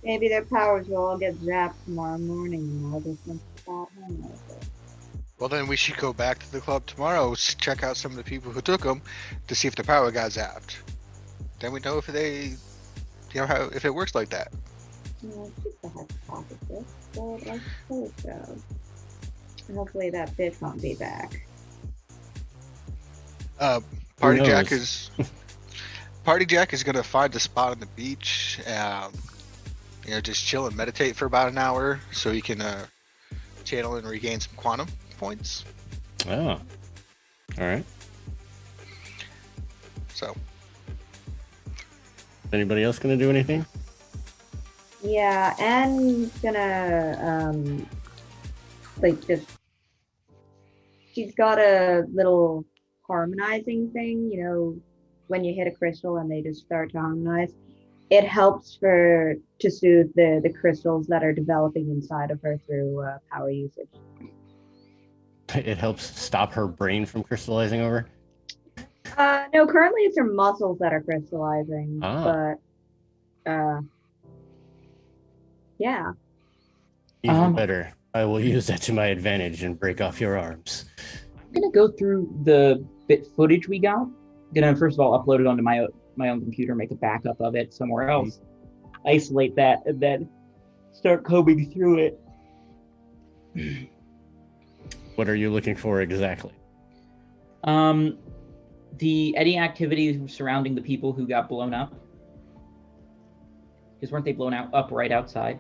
Maybe their powers will all get zapped tomorrow morning and all this and that home. Well, then we should go back to the club tomorrow, check out some of the people who took them to see if the power got zapped. Then we know if if it works like that. It's just a hypothesis, but I suppose so. And hopefully that bitch won't be back. Party knows? Jack is gonna find a spot on the beach, just chill and meditate for about an hour, so he can channel and regain some quantum points. Oh. All right. So, Anybody else gonna do anything? Yeah, Anne's gonna just she's got a little harmonizing thing, when you hit a crystal and they just start to harmonize. It helps to soothe the crystals that are developing inside of her through power usage. It helps stop her brain from crystallizing over. No, currently it's her muscles that are crystallizing, but yeah. Even better. I will use that to my advantage and break off your arms. I'm gonna go through the bit footage we got. I'm gonna first of all upload it onto my own computer, make a backup of it somewhere else, isolate that, and then start combing through it. What are you looking for exactly? Any activity surrounding the people who got blown up. Because weren't they blown up right outside?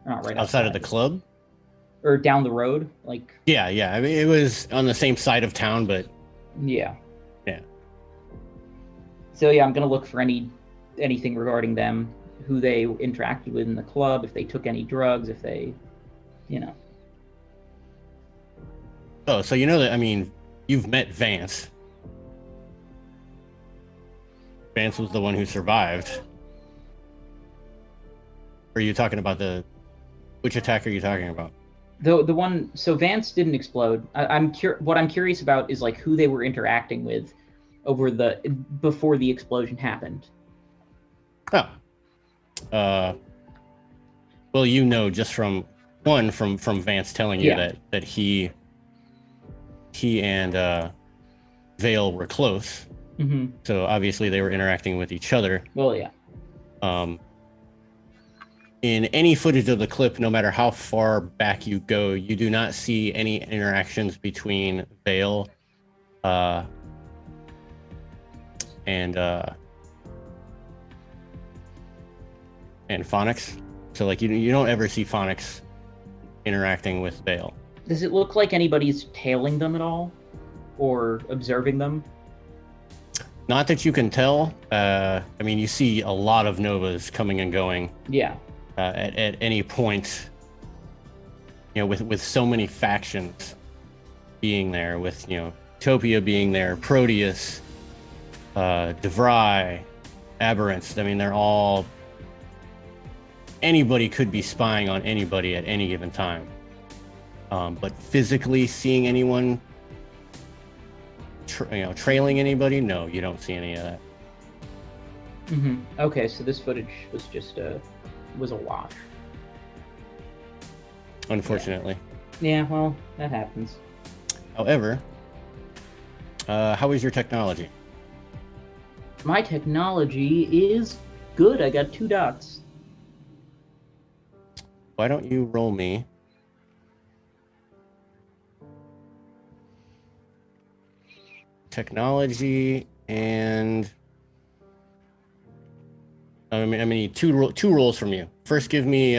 Not right outside of the club? Or down the road? Yeah. I mean, it was on the same side of town, but... Yeah. Yeah. So yeah, I'm going to look for anything regarding them, who they interacted with in the club, if they took any drugs, if they, Oh, so that, I mean, you've met Vance. Vance was the one who survived. Or are you talking about which attack are you talking about? The one, so Vance didn't explode. What I'm curious about is who they were interacting with before the explosion happened. Oh. Well, just from Vance telling you that he and Vale were close. Mm-hmm. So obviously they were interacting with each other. Well, yeah. In any footage of the clip, no matter how far back you go, you do not see any interactions between Vale and Phonics. So you don't ever see Phonics interacting with Vale. Does it look like anybody's tailing them at all, or observing them? Not that you can tell. I mean, you see a lot of Novas coming and going. Yeah. At any point, with so many factions being there, with Topia being there, Proteus, DeVry, Aberrant. I mean, they're all. Anybody could be spying on anybody at any given time. But physically seeing anyone, trailing anybody, no, you don't see any of that. Mm-hmm. Okay, so this footage was just was a wash. Unfortunately. Yeah, well, that happens. However, how is your technology? My technology is good. I got 2 dots. Why don't you roll me technology and I need two rolls from you. First, give me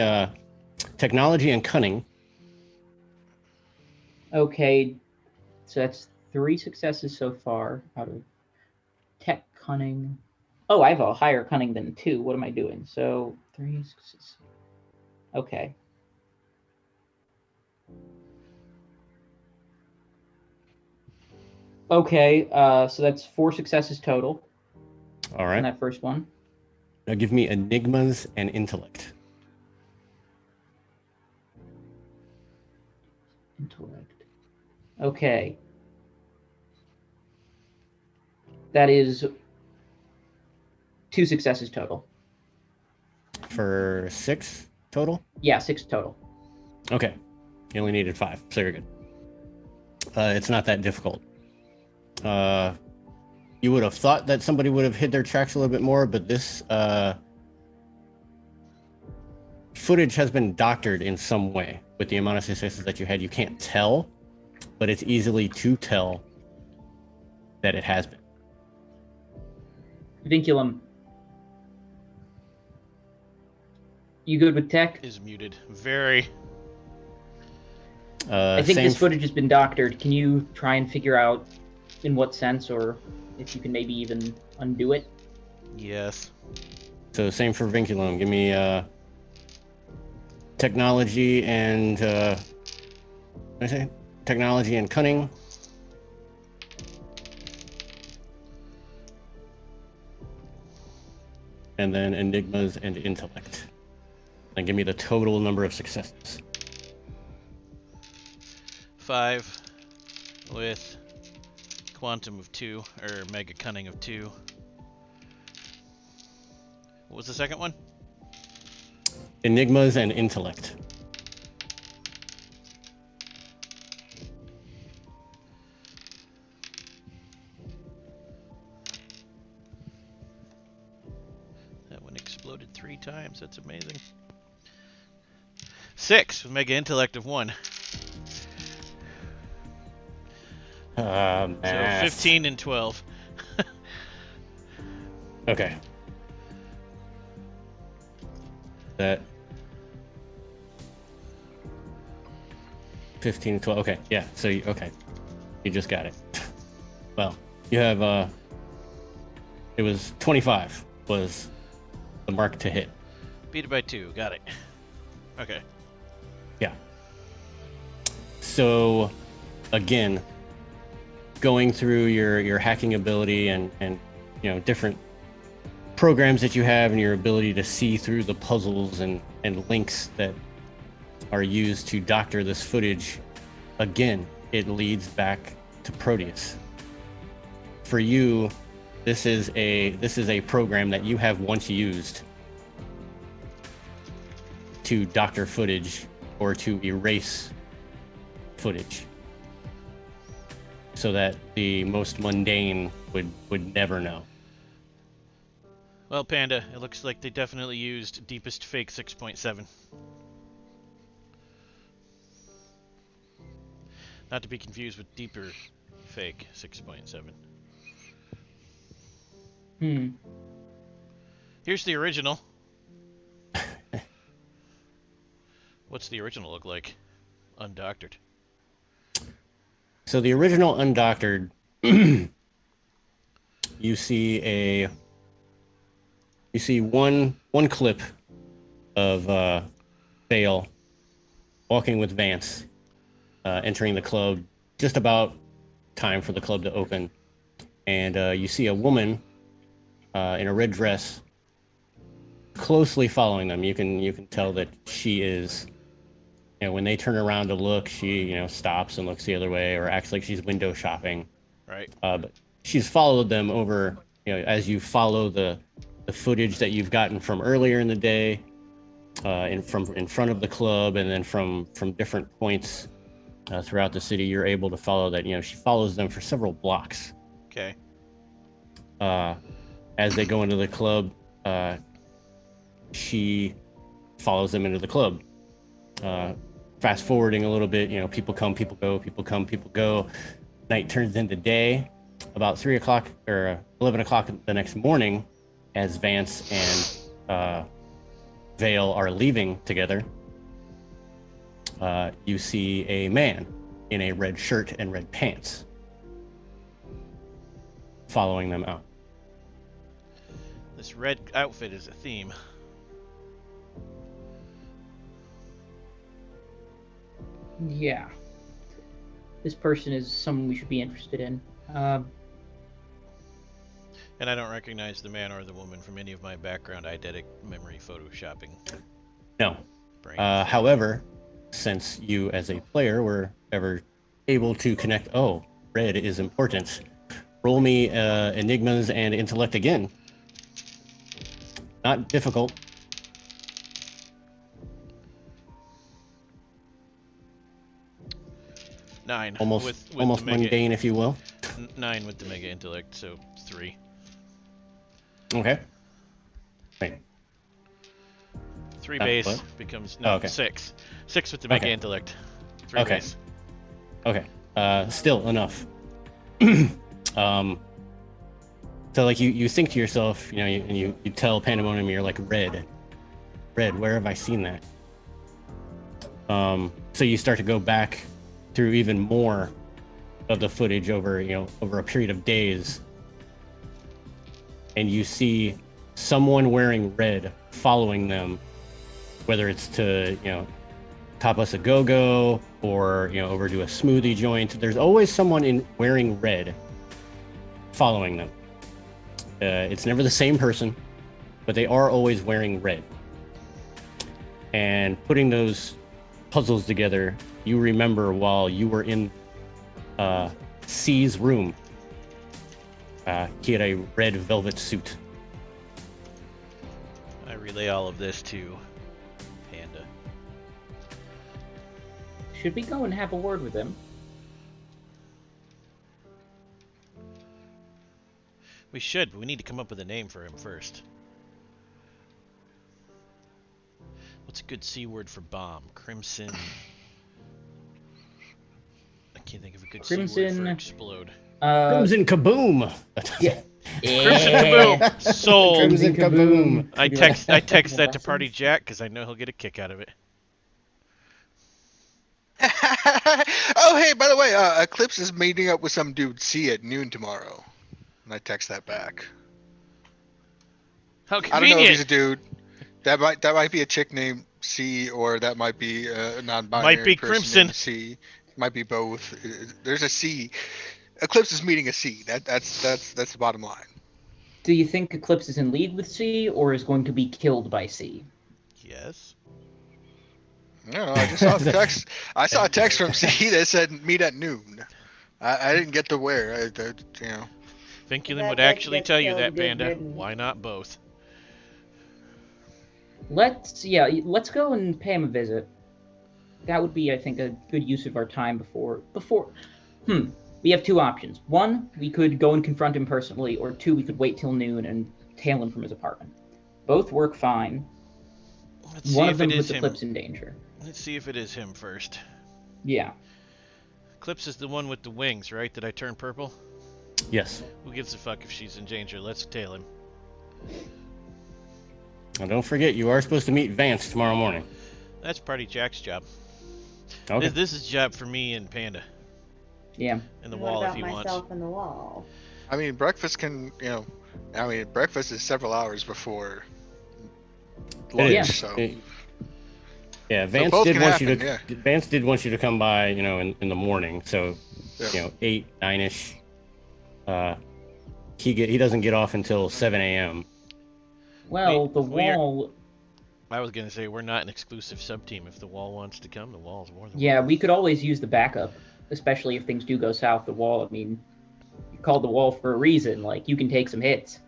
technology and cunning. Okay, so that's 3 successes so far out of tech cunning. Oh, I have a higher cunning than 2. What am I doing? So 3 successes. Okay. Okay, so that's 4 successes total. All right. On that first one. Now give me enigmas and intellect. Intellect. Okay. That is 2 successes total. For 6 total? Yeah, 6 total. Okay. You only needed 5, so you're good. It's not that difficult. You would have thought that somebody would have hid their tracks a little bit more, but this footage has been doctored in some way. With the amount of successes that you had, you can't tell, but it's easily to tell that it has been. Vinculum. You good with tech? Is muted. Very. I think this footage has been doctored. Can you try and figure out in what sense, or if you can maybe even undo it? Yes. So same for Vinculum. Give me technology and what did I say? Technology and cunning. And then enigmas and intellect. And give me the total number of successes. 5 with quantum of 2, or mega cunning of 2. What was the second one? Enigmas and intellect. That one exploded 3 times. That's amazing. 6 with mega intellect of 1. So Math. 15 and 12. Okay. That 15, 12. Okay, yeah. So okay, you just got it. Well, you have it was 25 was the mark to hit. Beat it by 2. Got it. Okay. Yeah. So again, going through your hacking ability and different programs that you have and your ability to see through the puzzles and links that are used to doctor this footage, again, it leads back to Proteus. For you, this is a program that you have once used to doctor footage or to erase footage, so that the most mundane would never know. Well, Panda, it looks like they definitely used Deepest Fake 6.7. Not to be confused with Deeper Fake 6.7. Here's the original. What's the original look like? Undoctored. So the original undoctored, you see one clip of Vale walking with Vance, entering the club just about time for the club to open, and you see a woman in a red dress closely following them. You can tell that she is. When they turn around to look, she stops and looks the other way, or acts like she's window shopping. Right. But she's followed them over. As you follow the footage that you've gotten from earlier in the day, in front of the club, and then from different points throughout the city, you're able to follow that. She follows them for several blocks. Okay. As they go into the club, she follows them into the club. Fast forwarding a little bit, people come, people go, people come, people go. Night turns into day. About 3 o'clock or 11 o'clock the next morning, as Vance and Vale are leaving together, you see a man in a red shirt and red pants following them out. This red outfit is a theme. Yeah. This person is someone we should be interested in. And I don't recognize the man or the woman from any of my background eidetic memory photoshopping. No. Brain. However, since you as a player were ever able to connect, red is important. Roll me enigmas and intellect again. Not difficult. 9. Almost with almost the mega, mundane, if you will. 9 with the mega intellect, so 3. Okay. Wait. 3 base what? becomes 6. 6 with the mega Okay. intellect. 3 Okay. base. Okay. Still enough. So like you think to yourself, and you tell Pandemonium, you're like, red, where have I seen that? So you start to go back through even more of the footage over a period of days, and you see someone wearing red following them, whether it's to, top us a go-go or, over to a smoothie joint. There's always someone wearing red following them. It's never the same person, but they are always wearing red. And putting those puzzles together, you remember while you were in C's room, he had a red velvet suit. I relay all of this to Panda. Should we go and have a word with him? We should, but we need to come up with a name for him first. What's a good C word for bomb? Crimson. I can't think of a good C word Crimson. for explode. Crimson Kaboom! Yeah. Crimson Kaboom! Sold! Crimson Kaboom! I text that to Party Jack because I know he'll get a kick out of it. Oh, hey, by the way, Eclipse is meeting up with some dude C at noon tomorrow. And I text that back. How I don't know if he's a convenient! dude. That might be a chick named C, or that might be a non-binary Might be person Crimson. named C. Might be both. There's a C. Eclipse is meeting a C. That's the bottom line. Do you think Eclipse is in league with C, or is going to be killed by C? Yes. No, I just saw the text. I saw a text from C that said meet at noon. I didn't get to where. Vinculum That would bitch actually gets tell you killed, that, good Panda. riddance. Why not both? Let's go and pay him a visit. That would be, I think, a good use of our time before. We have two options. One, we could go and confront him personally, or two, we could wait till noon and tail him from his apartment. Both work fine. Let's see One if of them it is puts him. Eclipse in danger. Let's see if it is him first. Yeah. Eclipse is the one with the wings, right? Did I turn purple? Yes. Who gives a fuck if she's in danger? Let's tail him. Now, don't forget, you are supposed to meet Vance tomorrow morning. That's Party Jack's job. Okay. This is a job for me and Panda. Yeah. And the What wall if about he wants. myself and the wall? I mean, breakfast breakfast is several hours before lunch. It is. So Yeah, Vance both did can want you happen, to. yeah. Vance did want you to come by, in the morning. So, Yeah. 8, 9ish. He doesn't get off until 7 a.m. Well, Wait, the we're- wall. I was gonna say we're not an exclusive sub-team. If the wall wants to come, the wall's more than Yeah, welcome. we could always use the backup, especially if things do go south. The wall. I mean, you called the wall for a reason. Like, you can take some hits.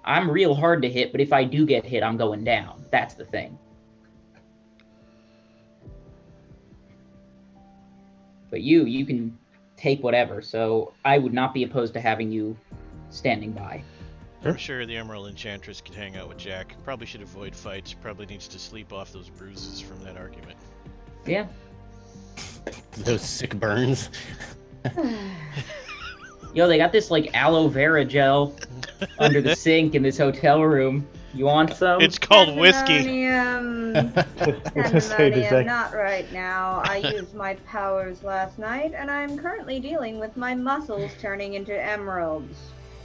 I'm real hard to hit, but if I do get hit, I'm going down. That's the thing. But you can take whatever, so I would not be opposed to having you standing by. I'm sure the Emerald Enchantress could hang out with Jack. Probably should avoid fights. Probably needs to sleep off those bruises from that argument. Yeah. Those sick burns. Yo, they got this, like, aloe vera gel under the sink in this hotel room. You want some? It's called whiskey. Pandemonium. Pandemonium, not right now. I used my powers last night, and I'm currently dealing with my muscles turning into emeralds.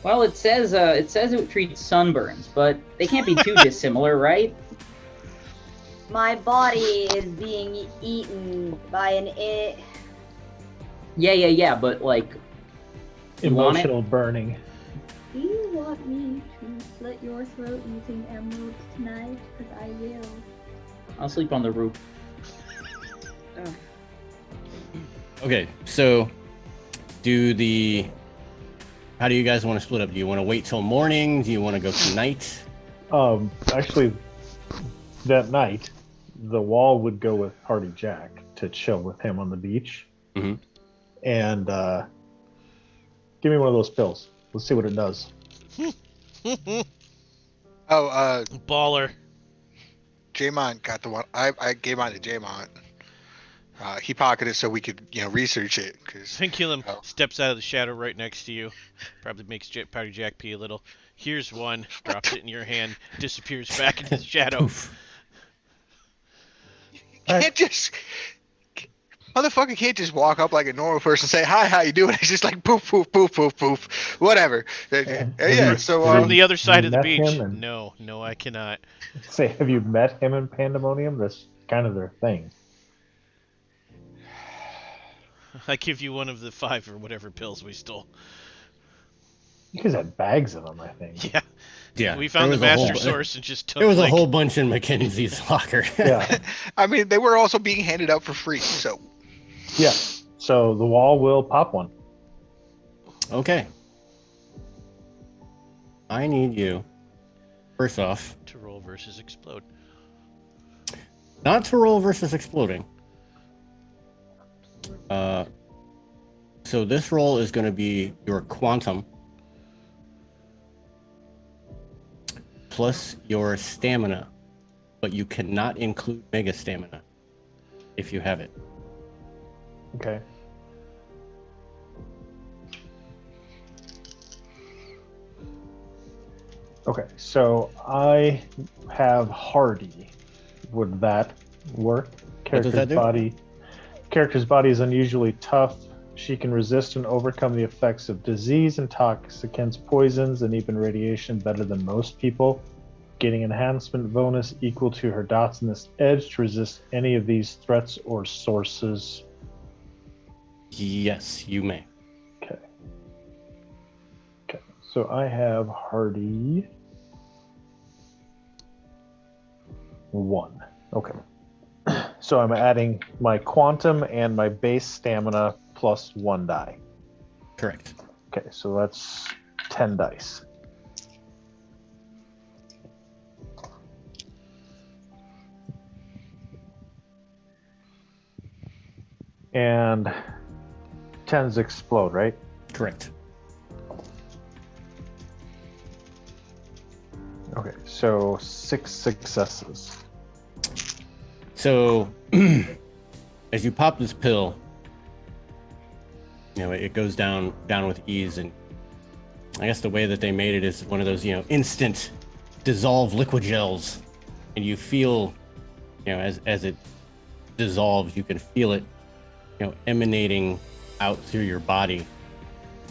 Well, it says it treats sunburns, but they can't be too dissimilar, right? My body is being eaten by an Yeah, but, like, you want it? Emotional burning. Do you want me to slit your throat using emeralds tonight? Because I will. I'll sleep on the roof. Ugh. Okay, so how do you guys want to split up? Do you want to wait till morning? Do you want to go tonight? Actually, that night, the wall would go with Party Jack to chill with him on the beach. Mhm. And give me one of those pills. Let's see what it does. Oh, Baller. Jaymont got the one. I gave mine to Jaymont. He pocketed so we could, research it. Cause Vinculum Oh. steps out of the shadow right next to you. Probably makes Party Jack pee a little. Here's one. Drops it in your hand. Disappears back into the shadow. Poof. you can't just. Motherfucker can't just walk up like a normal person and say, hi, how you doing? It's just like poof, poof, poof, poof, poof, whatever. Yeah, so, From the other side of the met beach. him and- No, I cannot. Say, have you met him in Pandemonium? That's kind of their thing. I give you one of the 5 or whatever pills we stole. You guys had bags of them, I think. Yeah. Yeah, We found the there was a master whole- source and just took There was like, a whole bunch in Mackenzie's locker. Yeah, I mean, they were also being handed out for free, so. yeah. So the wall will pop one. Okay. I need you, first off, to roll versus explode. not to roll versus exploding. So this roll is going to be your quantum plus your stamina, but you cannot include mega stamina if you have it. Okay. Okay, so I have Hardy. Would that work? What does that do? Character's body is unusually tough. She can resist and overcome the effects of disease, intoxicants, poisons, and even radiation better than most people. Getting enhancement bonus equal to her Dotsonist edge to resist any of these threats or sources. Yes, you may. Okay. Okay. So I have Hardy 1. Okay. So I'm adding my quantum and my base stamina plus 1 die. Correct. Okay, so that's 10 dice. And 10s explode, right? Correct. Okay, so 6 successes. So, as you pop this pill, you know, it goes down with ease, and I guess the way that they made it is one of those, you know, instant dissolve liquid gels, and you feel, you know, as it dissolves, you can feel it, you know, emanating out through your body,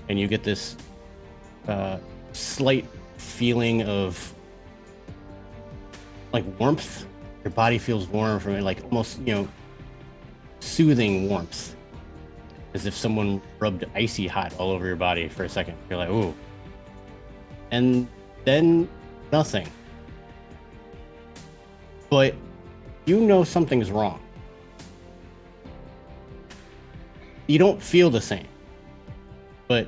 and you get this slight feeling of like warmth. Your body feels warm from it, like almost, you know, soothing warmth, as if someone rubbed icy hot all over your body for a second. You're like, ooh. And then nothing. But you know something's wrong. You don't feel the same, but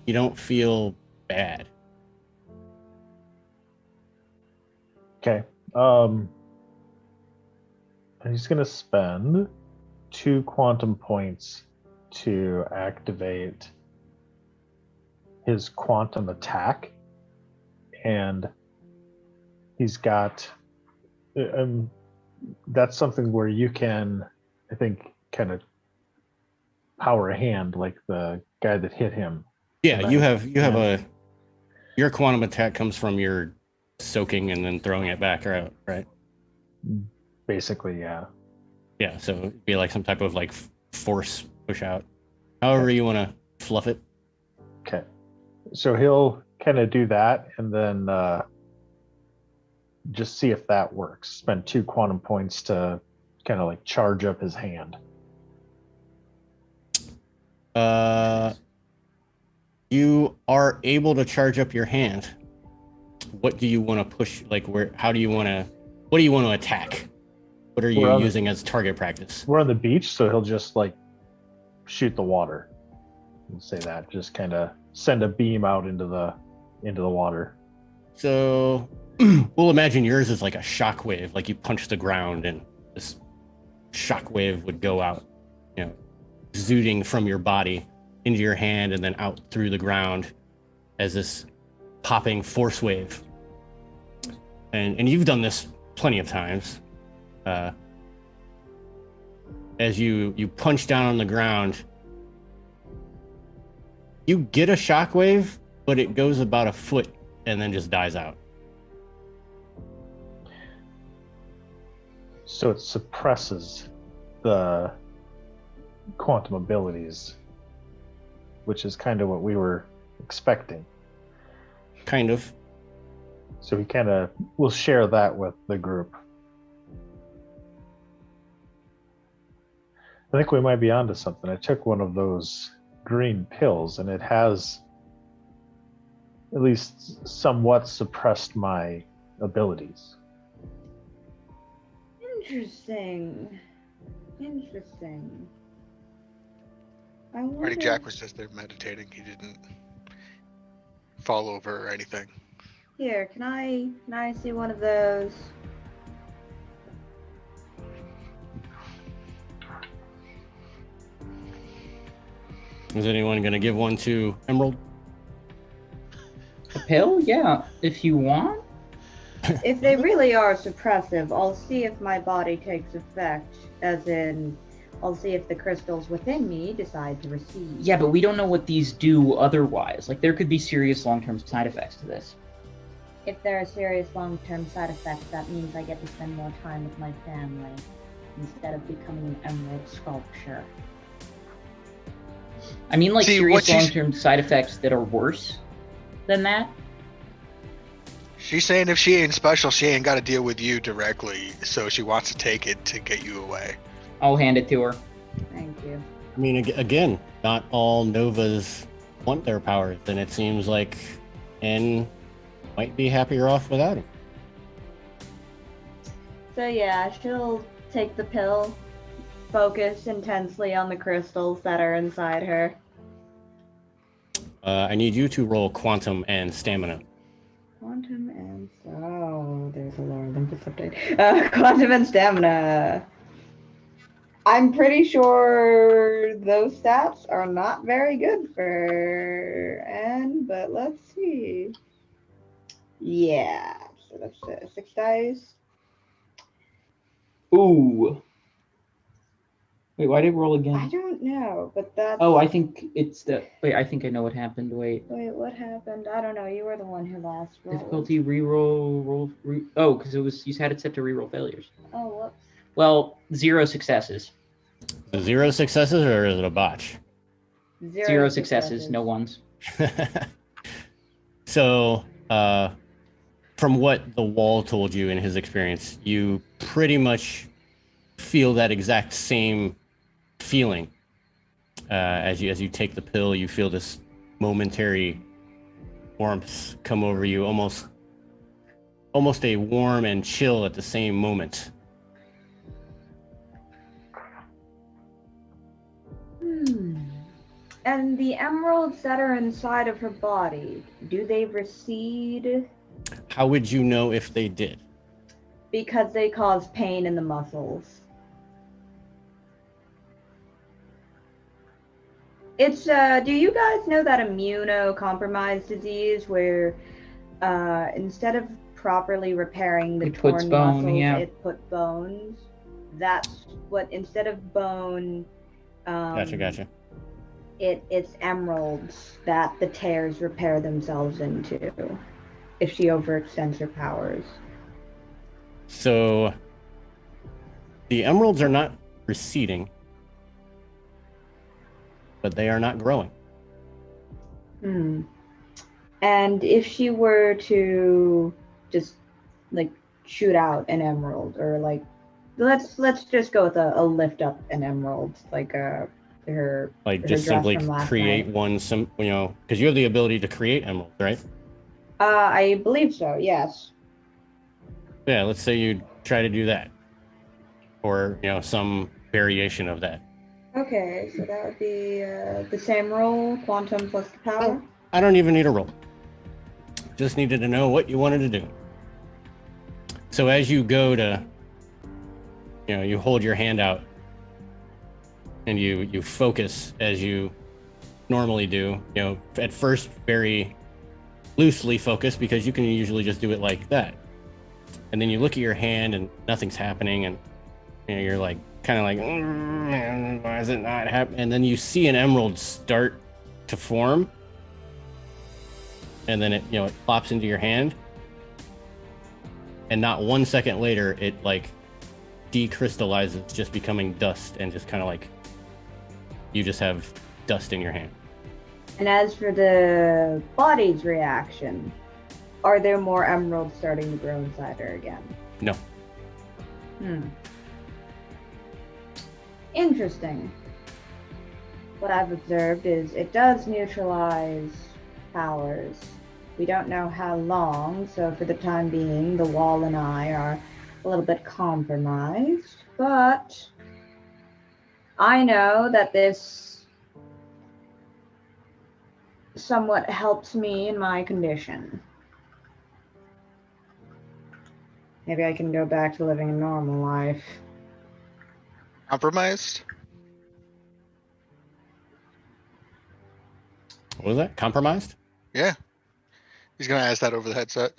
you don't feel bad. Okay. I'm just going to spend 2 quantum points to activate his quantum attack. And he's got... that's something where you can, I think, kind of power a hand like the guy that hit him. Yeah, Right. you have your quantum attack comes from your soaking and then throwing it back out, right? Basically, yeah. Yeah, so it'd be like some type of like force push out. However you want to fluff it. Okay. So he'll kind of do that and then just see if that works. Spend 2 quantum points to kind of like charge up his hand. You are able to charge up your hand. What do you want to push? Like, what do you want to attack? What are you using as target practice? We're on the beach, so he'll just like shoot the water. We'll say that. Just kind of send a beam out into the water. So we'll imagine yours is like a shockwave, like you punch the ground and this shockwave would go out, you know, zooting from your body into your hand and then out through the ground as this popping force wave. And you've done this plenty of times. As you punch down on the ground, you get a shockwave, but it goes about a foot and then just dies out. So it suppresses the quantum abilities, which is kind of what we were expecting. Kind of. So we kind of will share that with the group. I think we might be onto something. I took one of those green pills, and it has at least somewhat suppressed my abilities. Interesting. Interesting. I Marty wonder. Jack was just there meditating. He didn't fall over or anything. Here, can I see one of those? Is anyone going to give one to Emerald? A pill? Yeah, if you want. If they really are suppressive, I'll see if my body takes effect. As in, I'll see if the crystals within me decide to receive. Yeah, but we don't know what these do otherwise. Like, there could be serious long-term side effects to this. If there are serious long-term side effects, that means I get to spend more time with my family instead of becoming an emerald sculpture. I mean, like, See, serious what she's- long-term side effects that are worse than that. She's saying if she ain't special, she ain't got to deal with you directly. So she wants to take it to get you away. I'll hand it to her. Thank you. I mean, again, not all Novas want their powers, and it seems like N might be happier off without him. So yeah, she'll take the pill, focus intensely on the crystals that are inside her. I need you to roll quantum and stamina. Quantum and there's a lower Olympus update. Quantum and stamina. I'm pretty sure those stats are not very good for N, but let's see. Yeah, so that's 6 dice. Ooh. Wait, why did it roll again? I don't know, but that's. Oh, I think it's the. Wait, I think I know what happened. Wait. Wait, what happened? I don't know. You were the one who last rolled. Difficulty reroll. Oh, because it was you had it set to reroll failures. Oh, whoops. Well, 0 successes. 0 successes, or is it a botch? 0 successes, no ones. So, from what the wall told you in his experience, you pretty much feel that exact same feeling as you take the pill. You feel this momentary warmth come over you, almost a warm and chill at the same moment. And the emeralds that are inside of her body, do they recede? How would you know if they did? Because they cause pain in the muscles. It's, do you guys know that immunocompromised disease where instead of properly repairing the It puts torn bone, muscles, yeah. it put bones? That's what, instead of bone, Gotcha. It's emeralds that the tears repair themselves into if she overextends her powers. So the emeralds are not receding, but they are not growing. And if she were to just like shoot out an emerald, or like let's just go with a lift up an emerald, like her Like just dress simply from last create night. one, because you have the ability to create emeralds, right? I believe so, yes. Yeah, let's say you try to do that, or some variation of that. Okay, so that would be the same roll, quantum plus the power. I don't even need a roll. Just needed to know what you wanted to do. So as you go to, you hold your hand out and you focus as you normally do. At first very loosely focus, because you can usually just do it like that. And then you look at your hand and nothing's happening, and you're like kind of like, man, why is it not happening? And then you see an emerald start to form, and then it it plops into your hand, and not 1 second later it like decrystallizes, just becoming dust, and just kind of like you just have dust in your hand. And as for the body's reaction, are there more emeralds starting to grow inside her again? No. Interesting. What I've observed is it does neutralize powers. We don't know how long, so for the time being, the wall and I are a little bit compromised, but I know that this somewhat helps me in my condition. Maybe I can go back to living a normal life. Compromised? What was that? Compromised? Yeah. He's gonna ask that over the headset.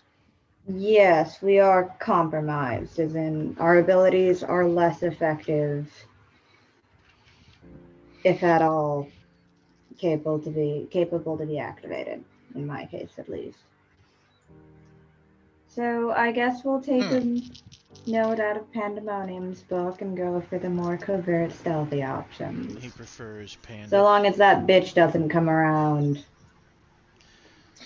Yes, we are compromised, as in our abilities are less effective, if at all, capable to be activated, in my case at least. So I guess we'll take a note out of Pandemonium's book and go for the more covert, stealthy options. He prefers panda. So long as that bitch doesn't come around.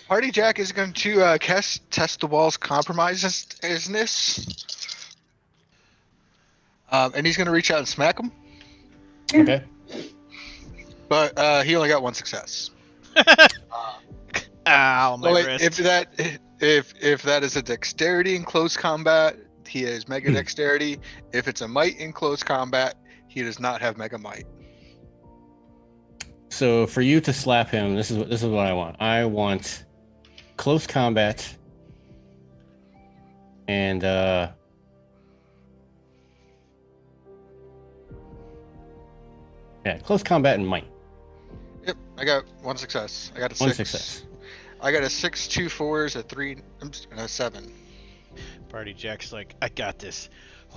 Party Jack is going to test the wall's compromisedness. And he's going to reach out and smack him. Okay. But he only got one success. Ow, my wrist. If that is a dexterity in close combat, he has mega dexterity. If it's a might in close combat, he does not have mega might. So for you to slap him, this is what I want. I want close combat and close combat and might. Yep, I got one success. I got a 6. One success. I got a 6, 2 4s, a 3, and a 7. Party Jack's like, I got this.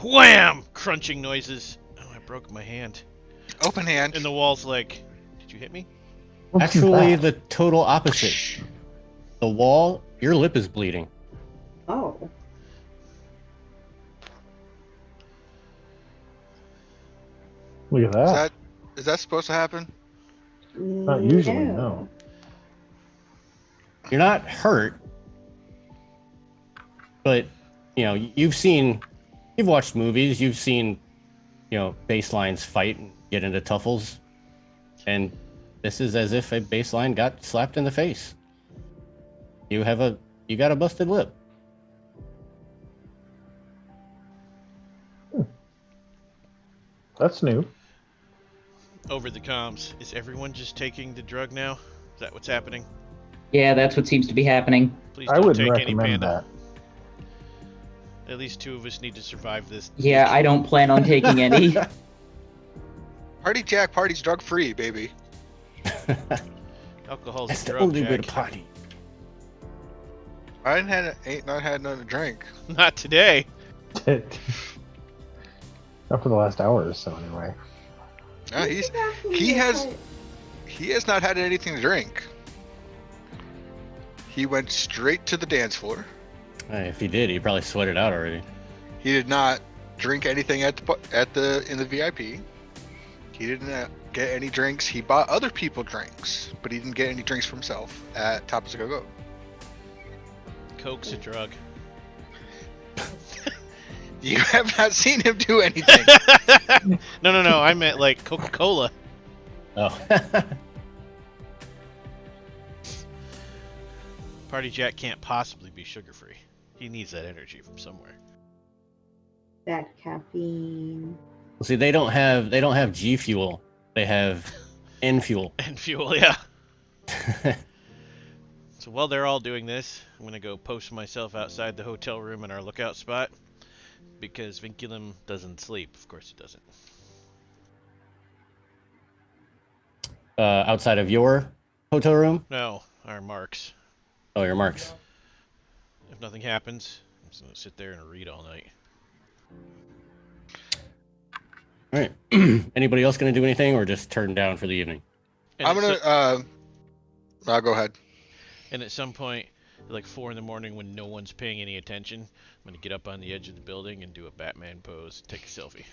Wham! Crunching noises. Oh, I broke my hand. Open hand. And the wall's like, did you hit me? Actually, the total opposite. The wall, your lip is bleeding. Oh. Look at that. Is that supposed to happen? Not usually, no. You're not hurt, but you've watched movies, you've seen, baselines fight and get into tuffles, and this is as if a baseline got slapped in the face. You got a busted lip. That's new. Over the comms. Is everyone just taking the drug now? Is that what's happening? Yeah, that's what seems to be happening. Please I don't wouldn't take any recommend panda. that. At least 2 of us need to survive this. Yeah, I don't plan on taking any. Party Jack, party's drug free, baby. Alcohol's That's a the drug, only way to Jack. party. I ain't not had nothing to drink. Not today. Not for the last hour or so, anyway. No, he has not had anything to drink. He went straight to the dance floor. Hey, if he did, he probably sweated out already. He did not drink anything in the VIP. He didn't get any drinks. He bought other people drinks, but he didn't get any drinks for himself at Tapas Go Go. Coke's a drug. You have not seen him do anything. No. I meant like Coca-Cola. Oh. Party Jack can't possibly be sugar-free. He needs that energy from somewhere. That caffeine. Well, see, they don't have G Fuel. They have N Fuel. And fuel, yeah. So while they're all doing this, I'm gonna go post myself outside the hotel room in our lookout spot. Because Vinculum doesn't sleep. Of course it doesn't. Outside of your hotel room? No, our marks. Oh, your marks. If nothing happens, I'm just gonna sit there and read all night. All right. Anybody else going to do anything, or just turn down for the evening? And I'm at gonna. I'll go ahead. And at some point, like 4 in the morning when no one's paying any attention. I'm gonna get up on the edge of the building and do a Batman pose, take a selfie.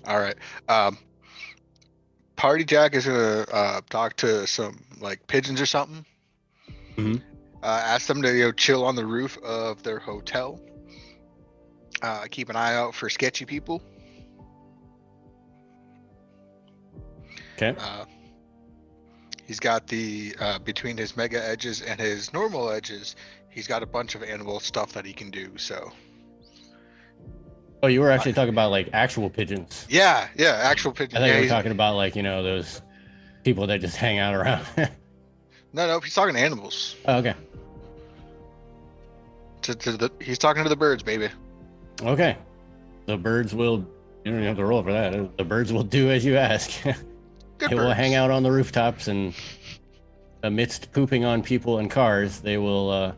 All right. Party Jack is gonna talk to some like pigeons or something. Mhm. Ask them to chill on the roof of their hotel. Keep an eye out for sketchy people. Okay. He's got the between his mega edges and his normal edges, he's got a bunch of animal stuff that he can do. So Oh, you were actually talking about like actual pigeons. yeah, actual I pigeons. thought Yeah, you were talking about like those people that just hang out around. no, he's talking to animals. Oh, okay. He's talking to the birds, baby. Okay. The birds will. You don't even have to roll for that. The birds will do as you ask. Good They will birds. hang out on the rooftops, and amidst pooping on people and cars, they will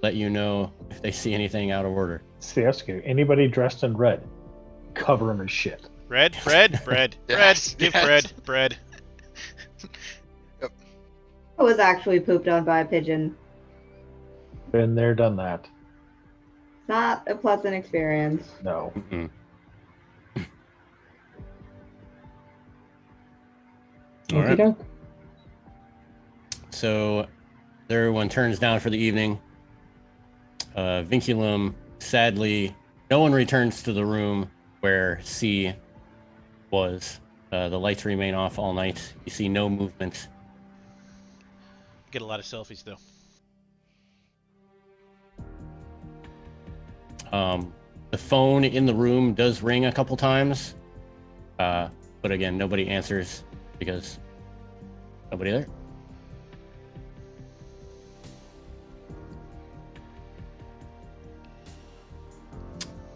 let you know if they see anything out of order. See, that's good. Anybody dressed in red, cover them in shit. Bread. Yes, Give yes. bread. I was actually pooped on by a pigeon. Been there, done that. Not a pleasant experience. No. Mm-mm. All right. Okey-doke. So everyone turns down for the evening. Vinculum, sadly, no one returns to the room where C was. The lights remain off all night. You see no movement. Get a lot of selfies though. The phone in the room does ring a couple times, but again, nobody answers because nobody there.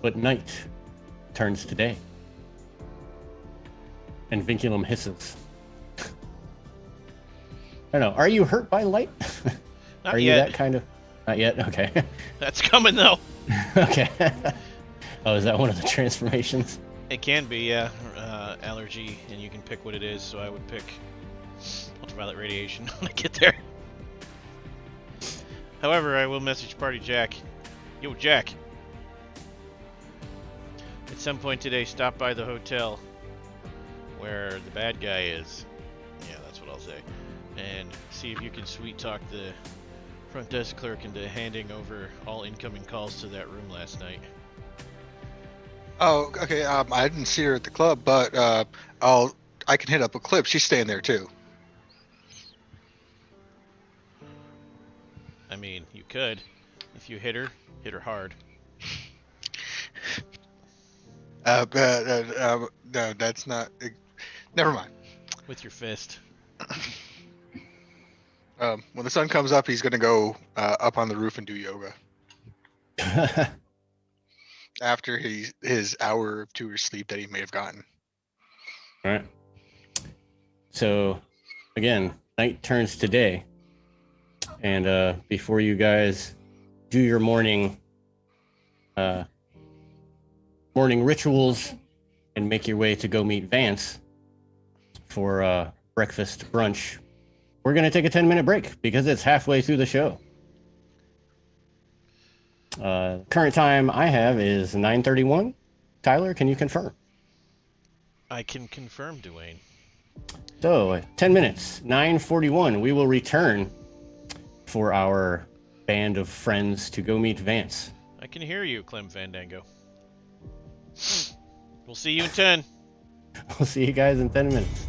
But night turns to day, and Vinculum hisses. I don't know. Are you hurt by light? Not Are yet. you that kind of? Not yet. Okay. That's coming though. Okay. Oh, is that one of the transformations? It can be, yeah. Allergy, and you can pick what it is. So I would pick ultraviolet radiation when I get there. However, I will message Party Jack. Yo, Jack. At some point today, stop by the hotel where the bad guy is. Yeah, that's what I'll say. And see if you can sweet talk the front desk clerk into handing over all incoming calls to that room last night. Oh, okay. I didn't see her at the club, but I can hit up Eclipse. She's staying there too. I mean, you could. If you hit her hard. No, that's not. Never mind. With your fist. When the sun comes up, he's gonna go up on the roof and do yoga after his hour or two of sleep that he may have gotten. All right. So, again, night turns to day, and before you guys do your morning rituals and make your way to go meet Vance for breakfast brunch, we're gonna take a 10-minute break because it's halfway through the show. Current time I have is 9:31. Tyler, can you confirm? I can confirm, Dwayne. So, 10 minutes, 9:41. We will return for our band of friends to go meet Vance. I can hear you, Clem Fandango. We'll see you in 10. We'll see you guys in 10 minutes.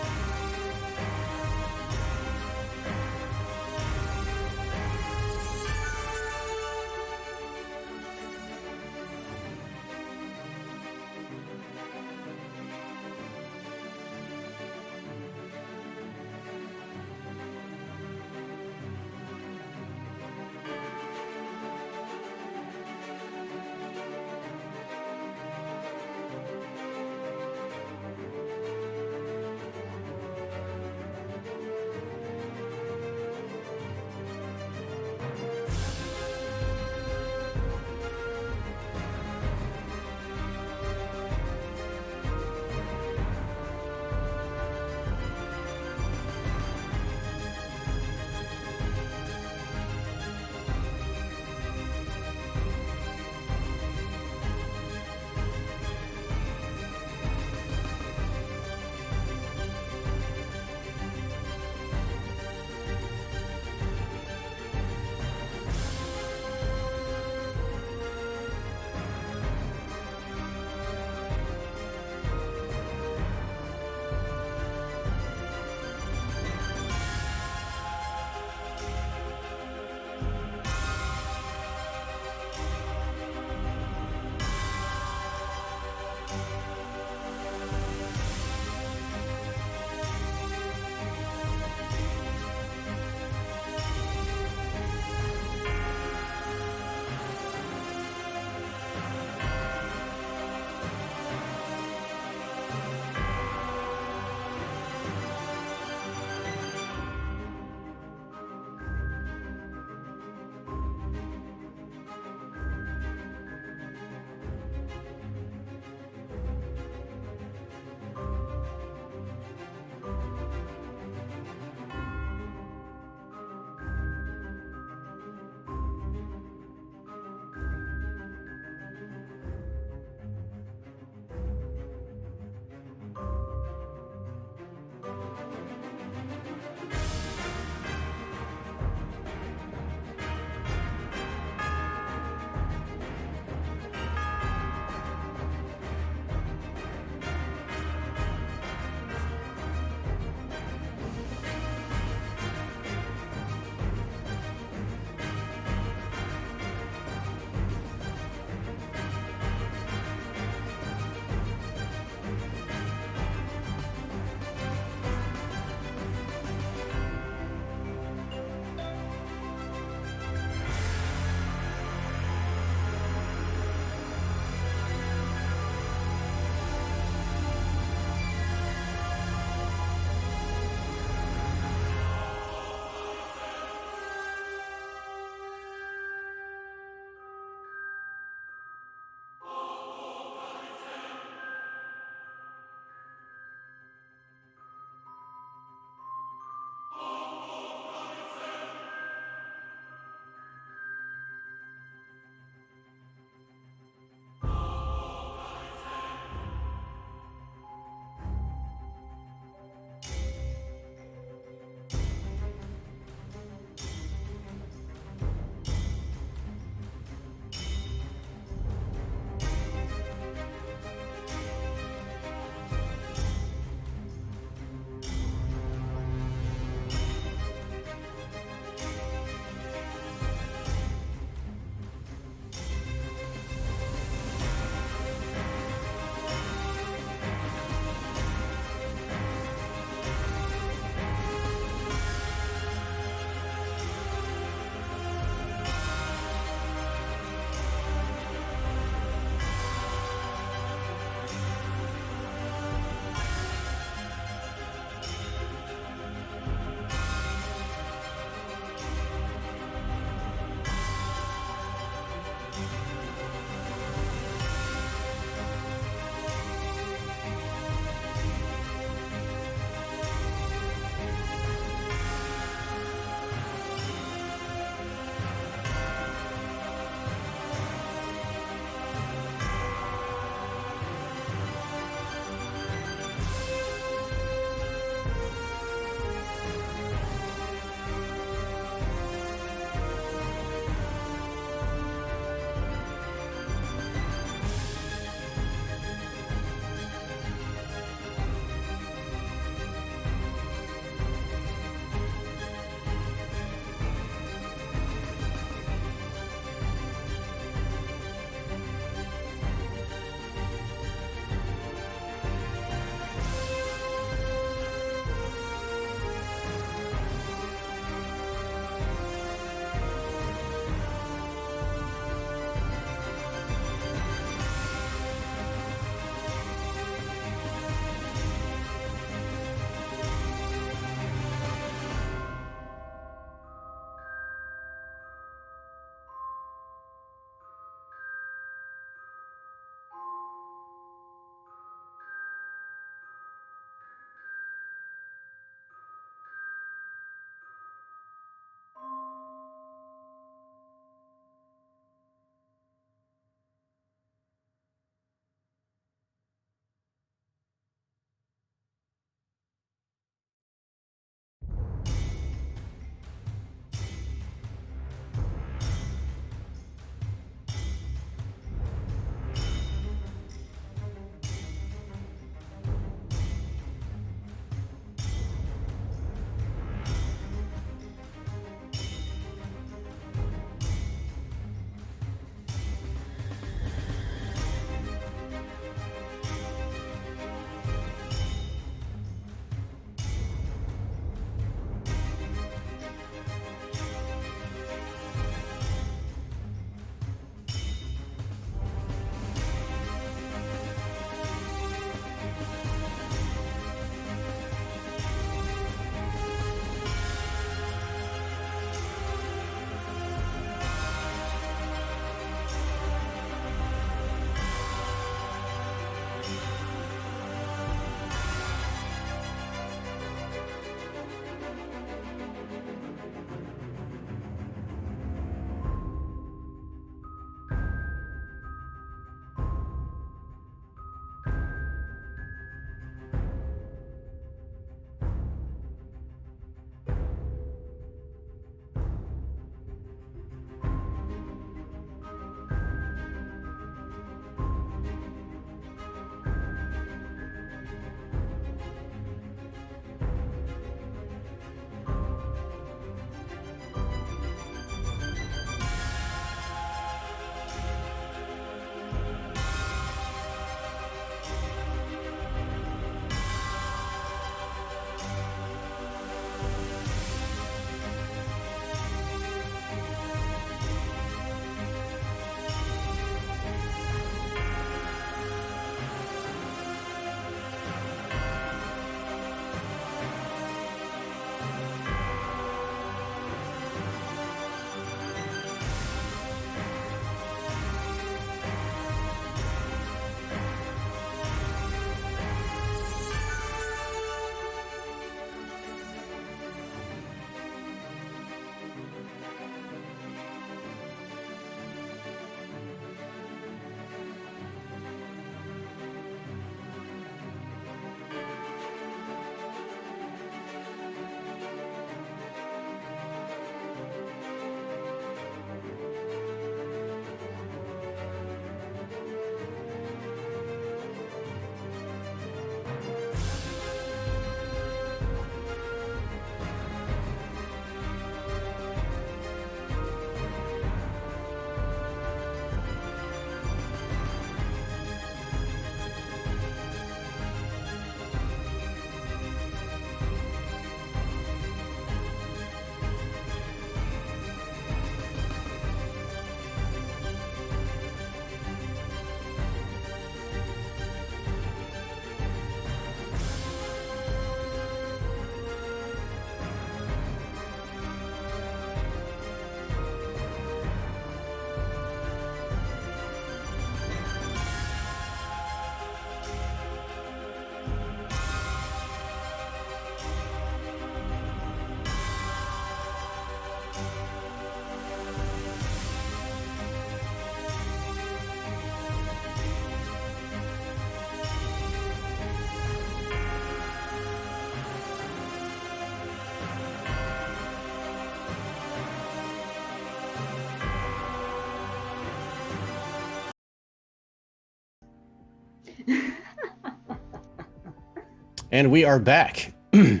And we are back from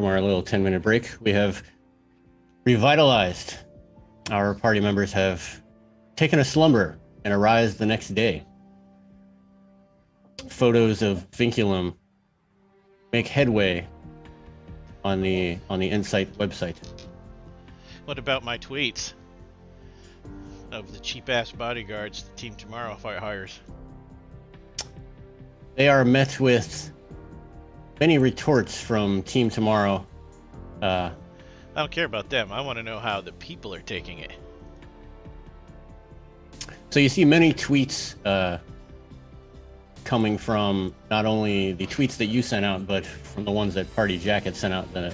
our little 10-minute break. We have revitalized. Our party members have taken a slumber and arise the next day. Photos of Vinculum make headway on the Insight website. What about my tweets of the cheap-ass bodyguards the Team Tomorrow hires? They are met with many retorts from Team Tomorrow. I don't care about them. I want to know how the people are taking it. So you see many tweets coming from not only the tweets that you sent out, but from the ones that Party Jack had sent out the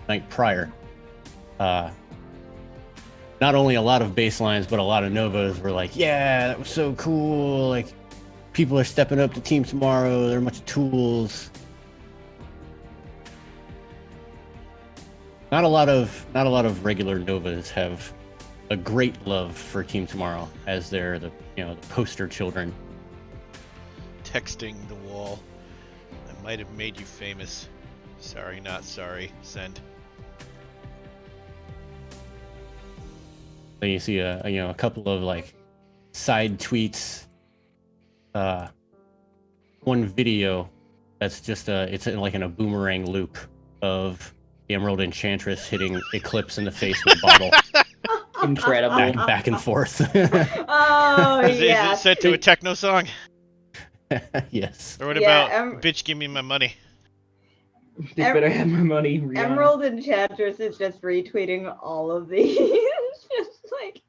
night prior. Not only a lot of baselines, but a lot of Novas were like, yeah, that was so cool. Like, people are stepping up to Team Tomorrow. They're a bunch of tools. Not a lot of regular Novas have a great love for Team Tomorrow, as they're the poster children. Texting the wall. I might have made you famous. Sorry, not sorry. Send. So you see a couple of like side tweets. One video that's just it's like in a boomerang loop of the Emerald Enchantress hitting Eclipse in the face with a bottle. Incredible. back and forth. Oh, Is yeah. it set to a techno song? Yes. Or what Yeah, about bitch give me my money? They better have my money. Rihanna. Emerald Enchantress is just retweeting all of these. Just like,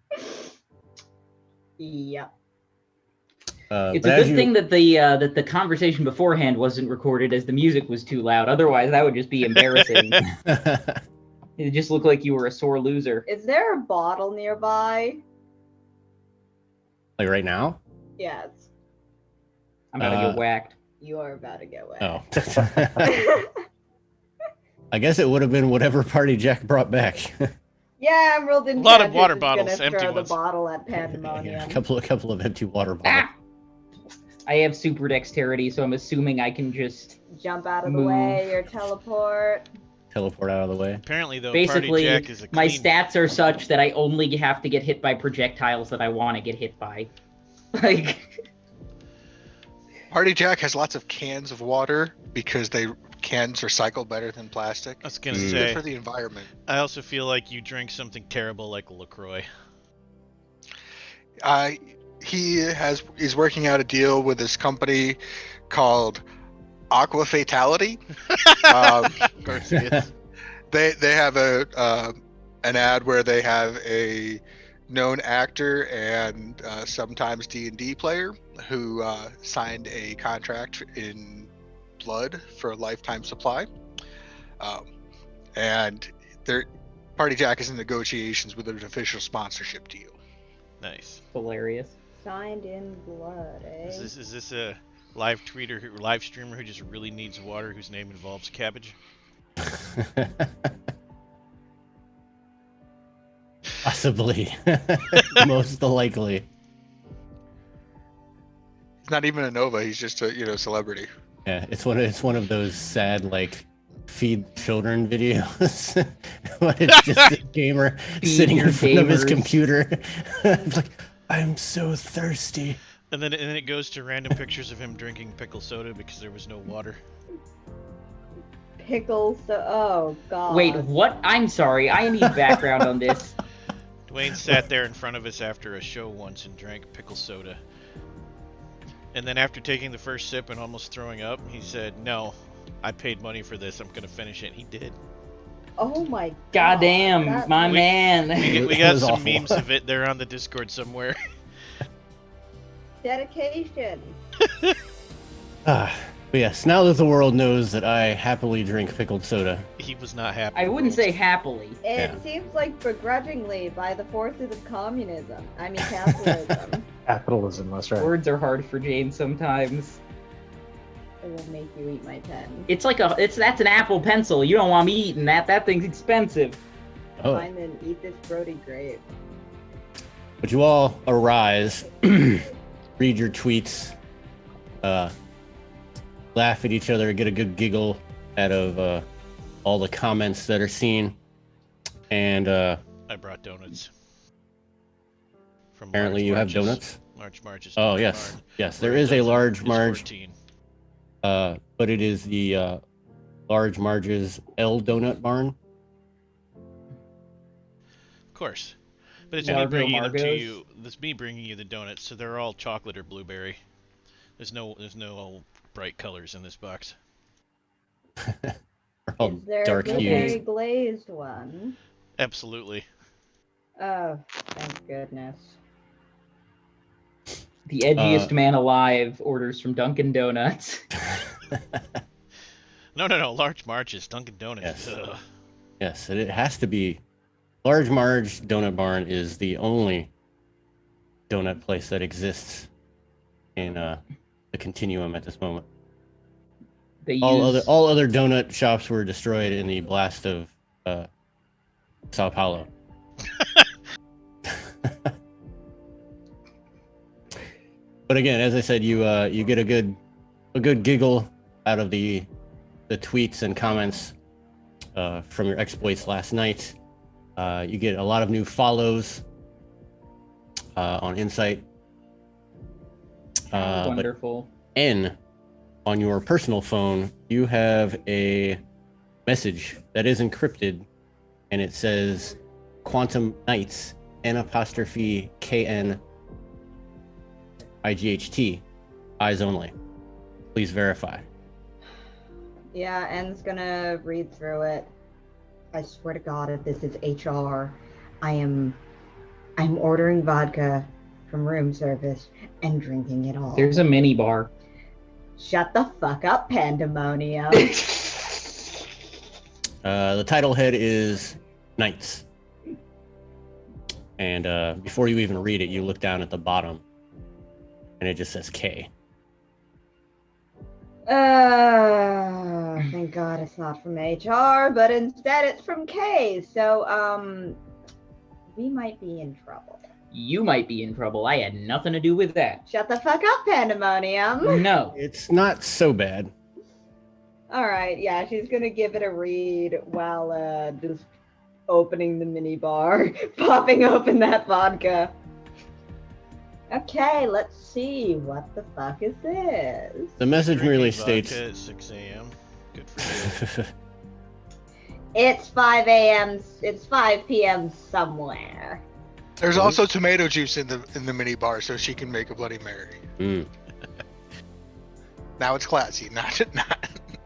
yep. It's a good thing that the conversation beforehand wasn't recorded, as the music was too loud. Otherwise, that would just be embarrassing. It just looked like you were a sore loser. Is there a bottle nearby? Like right now? Yes. I'm about to get whacked. You are about to get wet. Oh. I guess it would have been whatever Party Jack brought back. Yeah, Emerald Enchantress lot of water is bottles, gonna empty throw ones. the bottle at Pandemonium. A couple of empty water bottles. I have super dexterity, so I'm assuming I can just Jump out of the Move. way or teleport. Teleport out of the way. Apparently, though, basically Party Jack is a my clean... stats are such that I only have to get hit by projectiles that I want to get hit by. Like, Party Jack has lots of cans of water because cans recycle better than plastic. I was gonna It's say. good for the environment. I also feel like you drink something terrible like LaCroix. He's working out a deal with this company called Aqua Fatality. Of course he is. They have an ad where they have a known actor and sometimes D&D player who signed a contract in blood for a lifetime supply, and Party Jack is in negotiations with an official sponsorship deal. Nice. hilarious. Signed in blood, eh? Is this a live streamer who just really needs water, whose name involves cabbage? Possibly. Most likely. He's not even a Nova. He's just a celebrity. Yeah, it's one of those sad like feed children videos. When it's just a gamer Feed sitting your in front of his gamers. computer. It's like, I'm so thirsty. And then it goes to random pictures of him drinking pickle soda because there was no water. Pickles. Oh god. Wait, what? I'm sorry. I need background on this. Dwayne sat there in front of us after a show once and drank pickle soda. And then after taking the first sip and almost throwing up, he said, "No, I paid money for this. I'm gonna finish it." He did. Oh my god. Goddamn, that- my We- man. We It got was some awful. memes of it there on the Discord somewhere. Dedication. But yes, now that the world knows that I happily drink pickled soda. He was not happy. I wouldn't say happily. It Yeah. seems like begrudgingly by the forces of communism. I mean capitalism. Capitalism, that's right. Words are hard for Jane sometimes. It will make you eat my pen. It's like that's an Apple Pencil. You don't want me eating that. That thing's expensive. Oh, Fine then, eat this Brody grape. but you all arise, read your tweets, laugh at each other, get a good giggle out of all the comments that are seen. And I brought donuts. From apparently Large you have March's- donuts. Large March's Oh, Donut yes. Barn, Yes, where there a is a dozen large is Marge, 14. but it is the Large Marge's L Donut Barn. Of course. But it's Yeah. me Largo bringing them to Margos. you. It's me bringing you the donuts, so they're all chocolate or blueberry. There's no bright colors in this box. They're all Is there a dark blueberry hues. glazed one? Absolutely. Oh, thank goodness. The edgiest man alive orders from Dunkin' Donuts. No. Large March's Dunkin' Donuts. Yes. Ugh. Yes, it has to be. Large Marge Donut Barn is the only donut place that exists in the Continuum at this moment. They All use other donut shops were destroyed in the blast of Sao Paulo. But again, as I said, you get a good giggle out of the tweets and comments from your exploits last night. You get a lot of new follows on Insight. But wonderful. N, on your personal phone, you have a message that is encrypted, and it says Quantum Knights, N''KN IGHT, eyes only. Please verify. Yeah, N's gonna read through it. I swear to God, if this is HR, I'm ordering vodka from room service and drinking it all. There's a mini bar. Shut the fuck up, Pandemonium. The title head is Knights. And before you even read it, you look down at the bottom, and it just says K. Thank God it's not from HR, but instead it's from K. So, we might be in trouble. You might be in trouble. I had nothing to do with that. Shut the fuck up, Pandemonium. No. It's not so bad. All right, yeah, she's gonna give it a read while just opening the mini bar, popping open that vodka. Okay, let's see. What the fuck is this? The message merely Drinking states. vodka at 6 a.m. Good for you. It's 5 a.m. It's 5 p.m. somewhere. There's also tomato juice in the mini bar, so she can make a Bloody Mary. Mm, Now it's classy, not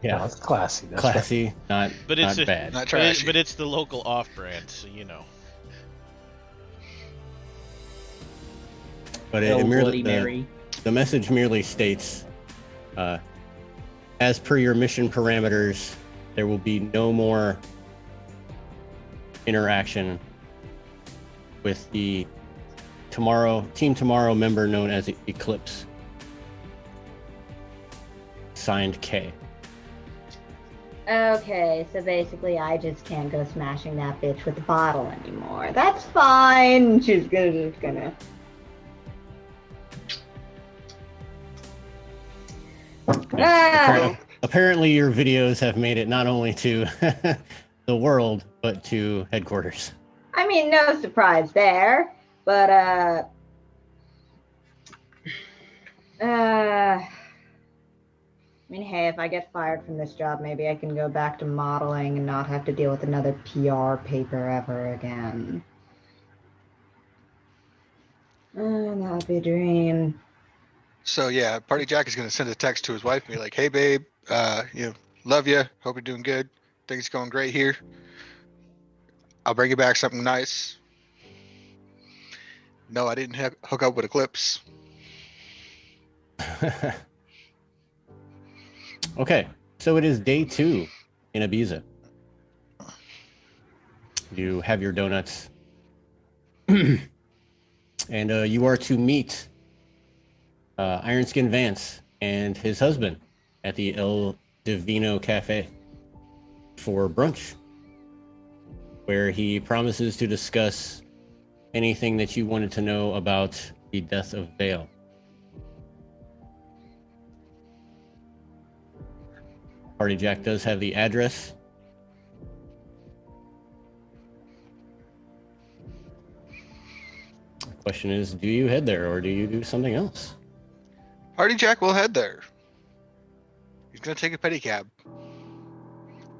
yeah, No, it's classy. That's classy, not But it's not bad. not trashy. but it's the local off-brand, so you know. But Oh, it merely Bloody Mary. the message merely states, as per your mission parameters, there will be no more interaction with the Team Tomorrow member known as Eclipse. Signed K. Okay, so basically I just can't go smashing that bitch with a bottle anymore. That's fine. She's just gonna. Ah, Apparently, your videos have made it not only to the world, but to headquarters. I mean, no surprise there, but I mean, hey, if I get fired from this job, maybe I can go back to modeling and not have to deal with another PR paper ever again. That would be a dream. So yeah, Party Jack is gonna send a text to his wife and be like, "Hey babe, love you. Hope you're doing good. Things going great here. I'll bring you back something nice. No, I didn't hook up with Eclipse." Okay, so it is day 2 in Ibiza. You have your donuts, and you are to meet Ironskin Vance and his husband at the El Divino Cafe for brunch, where he promises to discuss anything that you wanted to know about the death of Vale. Party Jack does have the address. The question is, do you head there or do you do something else? Party Jack will head there. He's gonna take a pedicab.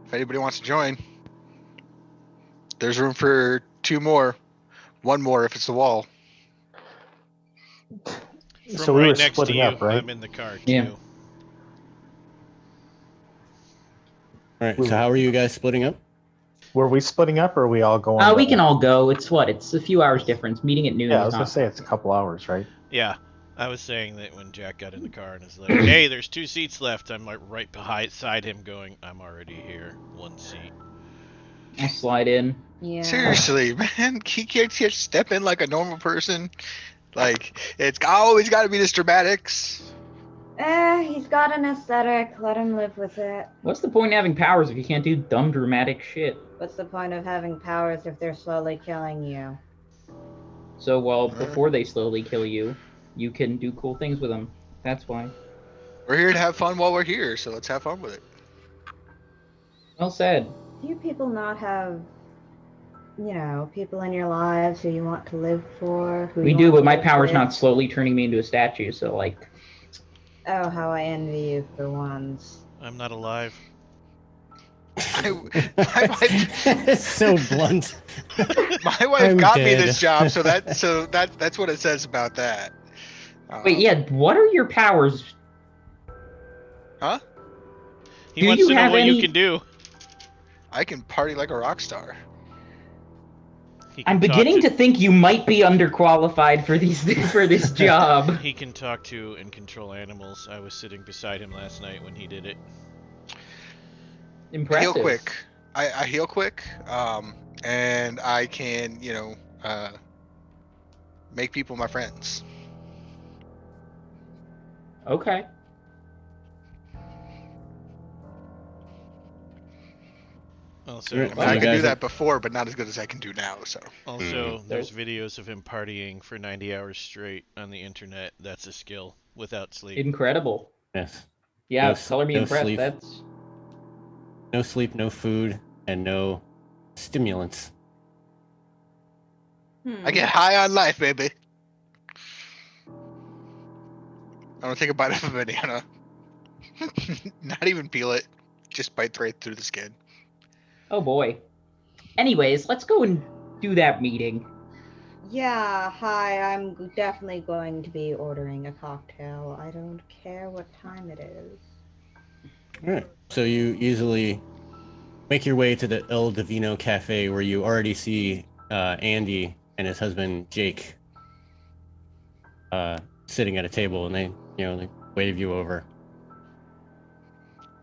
If anybody wants to join, there's room for 2 more. 1 more if it's the wall. From So we right were next to splitting you, up, right? I'm in the car too. Yeah. All right, so how are you guys splitting up? Were we splitting up, or are we all going? We can all go. It's what? It's a few hours difference. Meeting at noon Yeah, I is was gonna not. say it's a couple hours, right? Yeah, I was saying that when Jack got in the car and is like, "Hey, there's 2 seats left." I'm like right beside him, going, "I'm already here. 1 seat." I'll slide in. Yeah. Seriously, man, he can't just step in like a normal person. Like, it's always got to be this dramatics. He's got an aesthetic. Let him live with it. What's the point in having powers if you can't do dumb dramatic shit? What's the point of having powers if they're slowly killing you? So while before they slowly kill you, you can do cool things with them. That's why. We're here to have fun while we're here, so let's have fun with it. Well said. Do you people not have, people in your lives who you want to live for? Who We you do, want but to my live power's with? not slowly turning me into a statue, so like. Oh, how I envy you for once. I'm not alive. My wife, So blunt. my wife I'm got me dead. this job, so that's what it says about that. Wait, yeah. What are your powers? Huh? He Do wants you to know have what you any- can do. I can party like a rock star. He can I'm talk beginning to think you might be underqualified for this job. He can talk to and control animals. I was sitting beside him last night when he did it. Impressive. I heal quick. I heal quick, and I can, make people my friends. Okay. Also, Right, I mean, so I you could do guys- that before, but not as good as I can do now. So there's videos of him partying for 90 hours straight on the internet. That's a skill without sleep. Incredible. Yes. Yeah, No color me no impressed. sleep. That's No sleep, no food, and no stimulants. I get high on life, baby. I'm gonna take a bite of a banana. Not even peel it. Just bite right through the skin. oh boy. Anyways, let's go and do that meeting. Yeah, hi, I'm definitely going to be ordering a cocktail. I don't care what time it is. All right. So you easily make your way to the El Divino Cafe, where you already see Andy and his husband Jake sitting at a table, and they wave you over.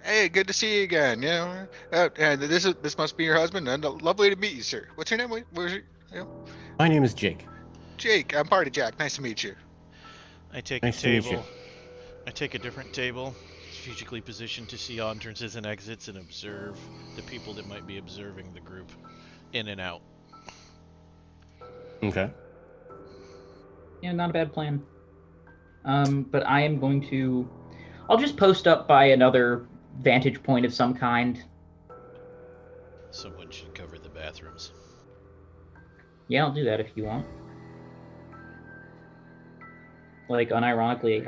Hey, good to see you again. And this must be your husband. And lovely to meet you, sir. What's your name? Where's your? My name is Jake. Jake. I'm Party Jack. Nice to meet you. I take Nice a to meet you. table. I take a different table, strategically positioned to see entrances and exits and observe the people that might be observing the group in and out. Okay. Yeah, not a bad plan. But I am going to. I'll just post up by another vantage point of some kind. Someone should cover the bathrooms. Yeah, I'll do that if you want. Like, unironically,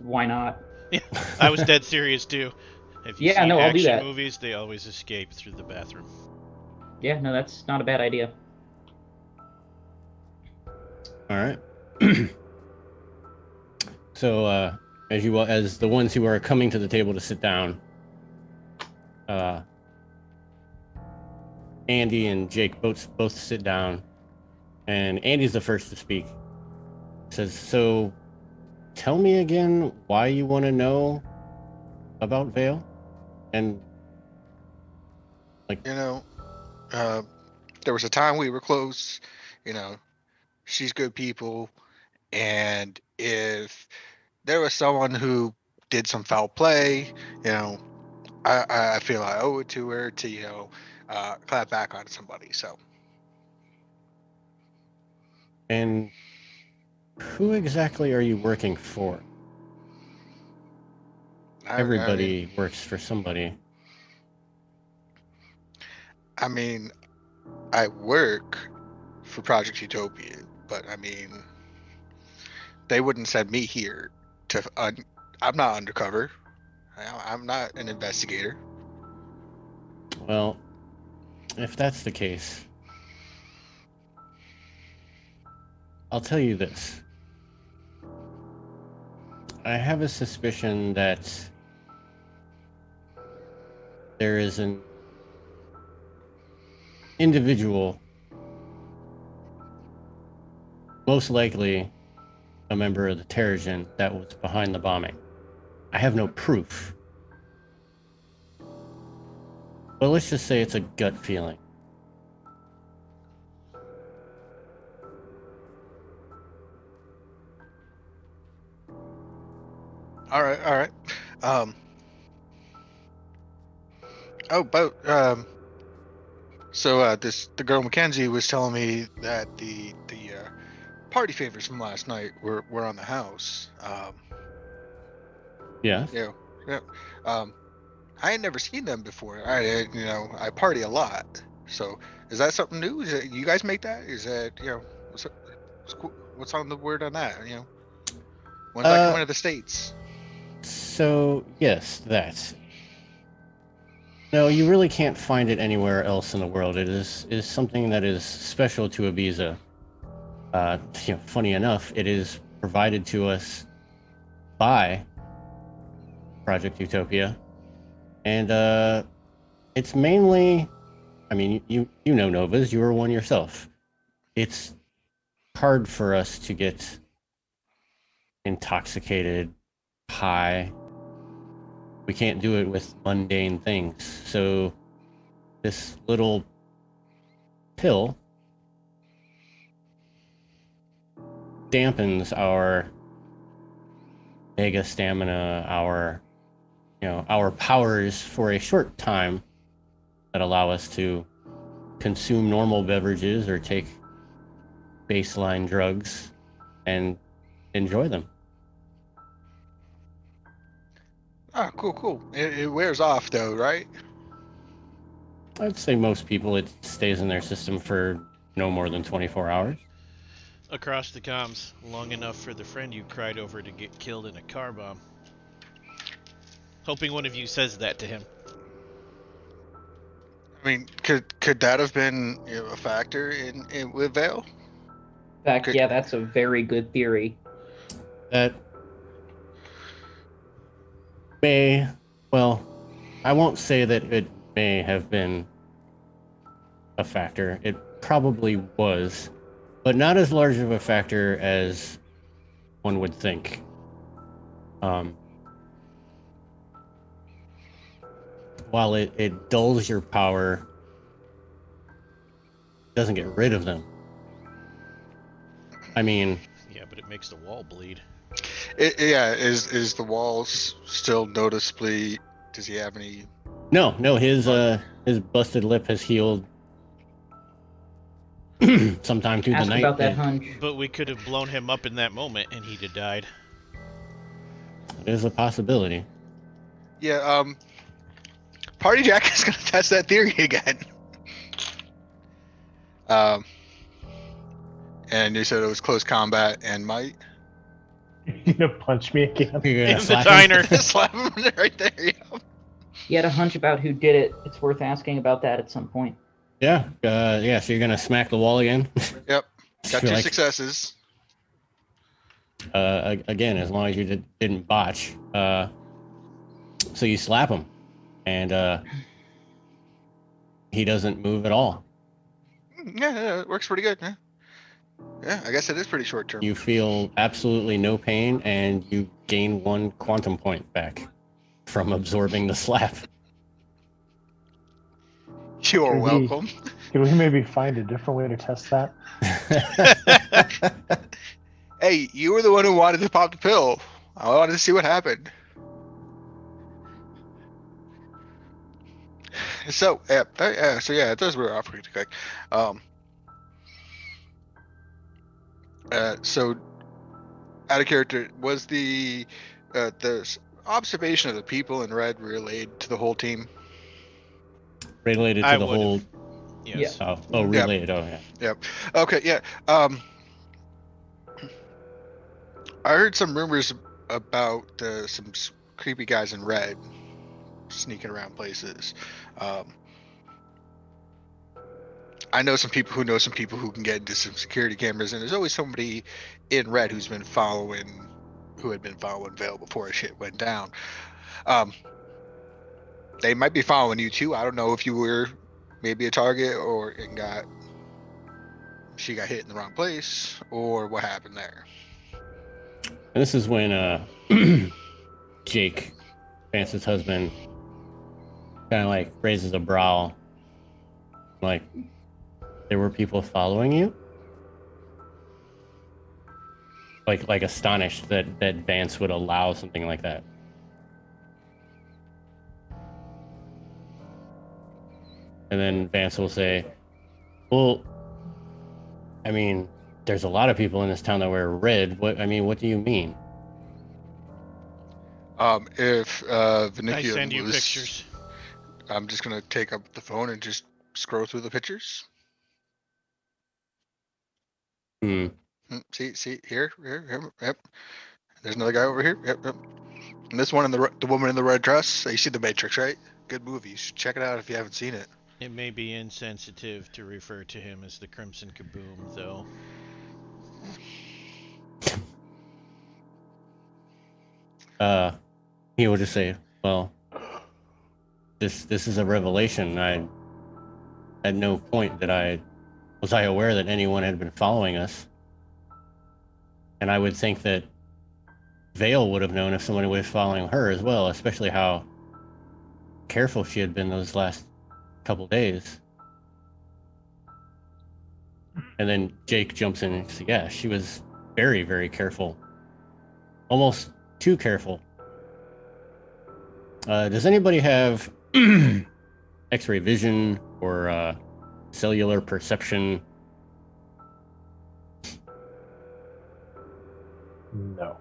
why not? Yeah, I was dead serious too. If you Yeah, see no, I'll do action that. movies, they always escape through the bathroom. Yeah, no, that's not a bad idea. All right. So as the ones who are coming to the table to sit down, Andy and Jake both sit down, and Andy's the first to speak. Says, "So, tell me again why you want to know about Vale, and There was a time we were close. She's good people, and if there was someone who did some foul play, I feel I owe it to her to clap back on somebody. So and who exactly are you working for? I mean, Everybody works for somebody." I mean, I work for Project Utopia, but I mean, they wouldn't send me here to. I'm not undercover. I'm not an investigator. Well, if that's the case, I'll tell you this. I have a suspicion that there is an individual, most likely a member of the Terrigen, that was behind the bombing. I have no proof. But let's just say it's a gut feeling. All right, all right. So the girl Mackenzie was telling me that the party favors from last night were on the house. Yeah. Yeah, yeah. I had never seen them before. I party a lot. So is that something new? Is that, you guys make that? Is that what's on the word on that? When's that coming to the States? So yes, that. No, you really can't find it anywhere else in the world. It is something that is special to Ibiza. Funny enough, it is provided to us by Project Utopia, and it's mainly. I mean, you know Novas. You were one yourself. It's hard for us to get intoxicated, high. We can't do it with mundane things. So this little pill dampens our mega stamina, our powers for a short time that allow us to consume normal beverages or take baseline drugs and enjoy them. Ah, cool. It wears off though, right? I'd say most people, it stays in their system for no more than 24 hours. Across the comms, long enough for the friend you cried over to get killed in a car bomb. Hoping one of you says that to him. I mean, could that have been a factor in with Vale? In fact, yeah, that's a very good theory. That may, well, I won't say that it may have been a factor. It probably was, but not as large of a factor as one would think. While it dulls your power, it doesn't get rid of them. I mean... Yeah, but it makes the wall bleed. Is the walls still noticeably... Does he have any... No, his busted lip has healed sometime through Ask the night. about that hunch. But we could have blown him up in that moment and he'd have died. It is a possibility. Yeah, Party Jack is gonna test that theory again. And you said it was close combat and might. You gonna punch me again? You're gonna In the slap diner. him? Slap him right there. Yeah. You had a hunch about who did it. It's worth asking about that at some point. Yeah. So you're gonna smack the wall again? Yep. Got You're two like, successes. Again, as long as you didn't botch. So you slap him, and he doesn't move at all. Yeah, it works pretty good. Yeah, I guess it is pretty short term. You feel absolutely no pain, and you gain 1 quantum point back from absorbing the slap. You are welcome. Can we maybe find a different way to test that? Hey, you were the one who wanted to pop the pill. I wanted to see what happened. So yeah, it does wear off pretty quick. So out of character, was the observation of the people in red relayed to the whole team? Related to I the would've. whole Yes. Oh, relayed. Oh, yeah. Yep. Okay. Yeah. I heard some rumors about some creepy guys in red sneaking around places. I know some people who know some people who can get into some security cameras, and there's always somebody in red who had been following Vale before shit went down. They might be following you too. I don't know if you were maybe a target she got hit in the wrong place or what happened there. And this is when Jake, Vance's husband, kind of like raises a brow, like, there were people following you? Like astonished that Vance would allow something like that. And then Vance will say, well, I mean, there's a lot of people in this town that wear red. What do you mean? If I Vinifium send you was, pictures. I'm just gonna take up the phone and just scroll through the pictures. Hmm. See here, yep. There's another guy over here. Yep. And this one in the woman in the red dress. You see The Matrix, right? Good movie. You should check it out if you haven't seen it. It may be insensitive to refer to him as the Crimson Kaboom, though. He will just say, well, this is a revelation. I at no point was I aware that anyone had been following us. And I would think that Vale would have known if somebody was following her as well, especially how careful she had been those last couple days. And then Jake jumps in and says, yeah, she was very, very careful. Almost too careful. Does anybody have X-ray vision or cellular perception? No.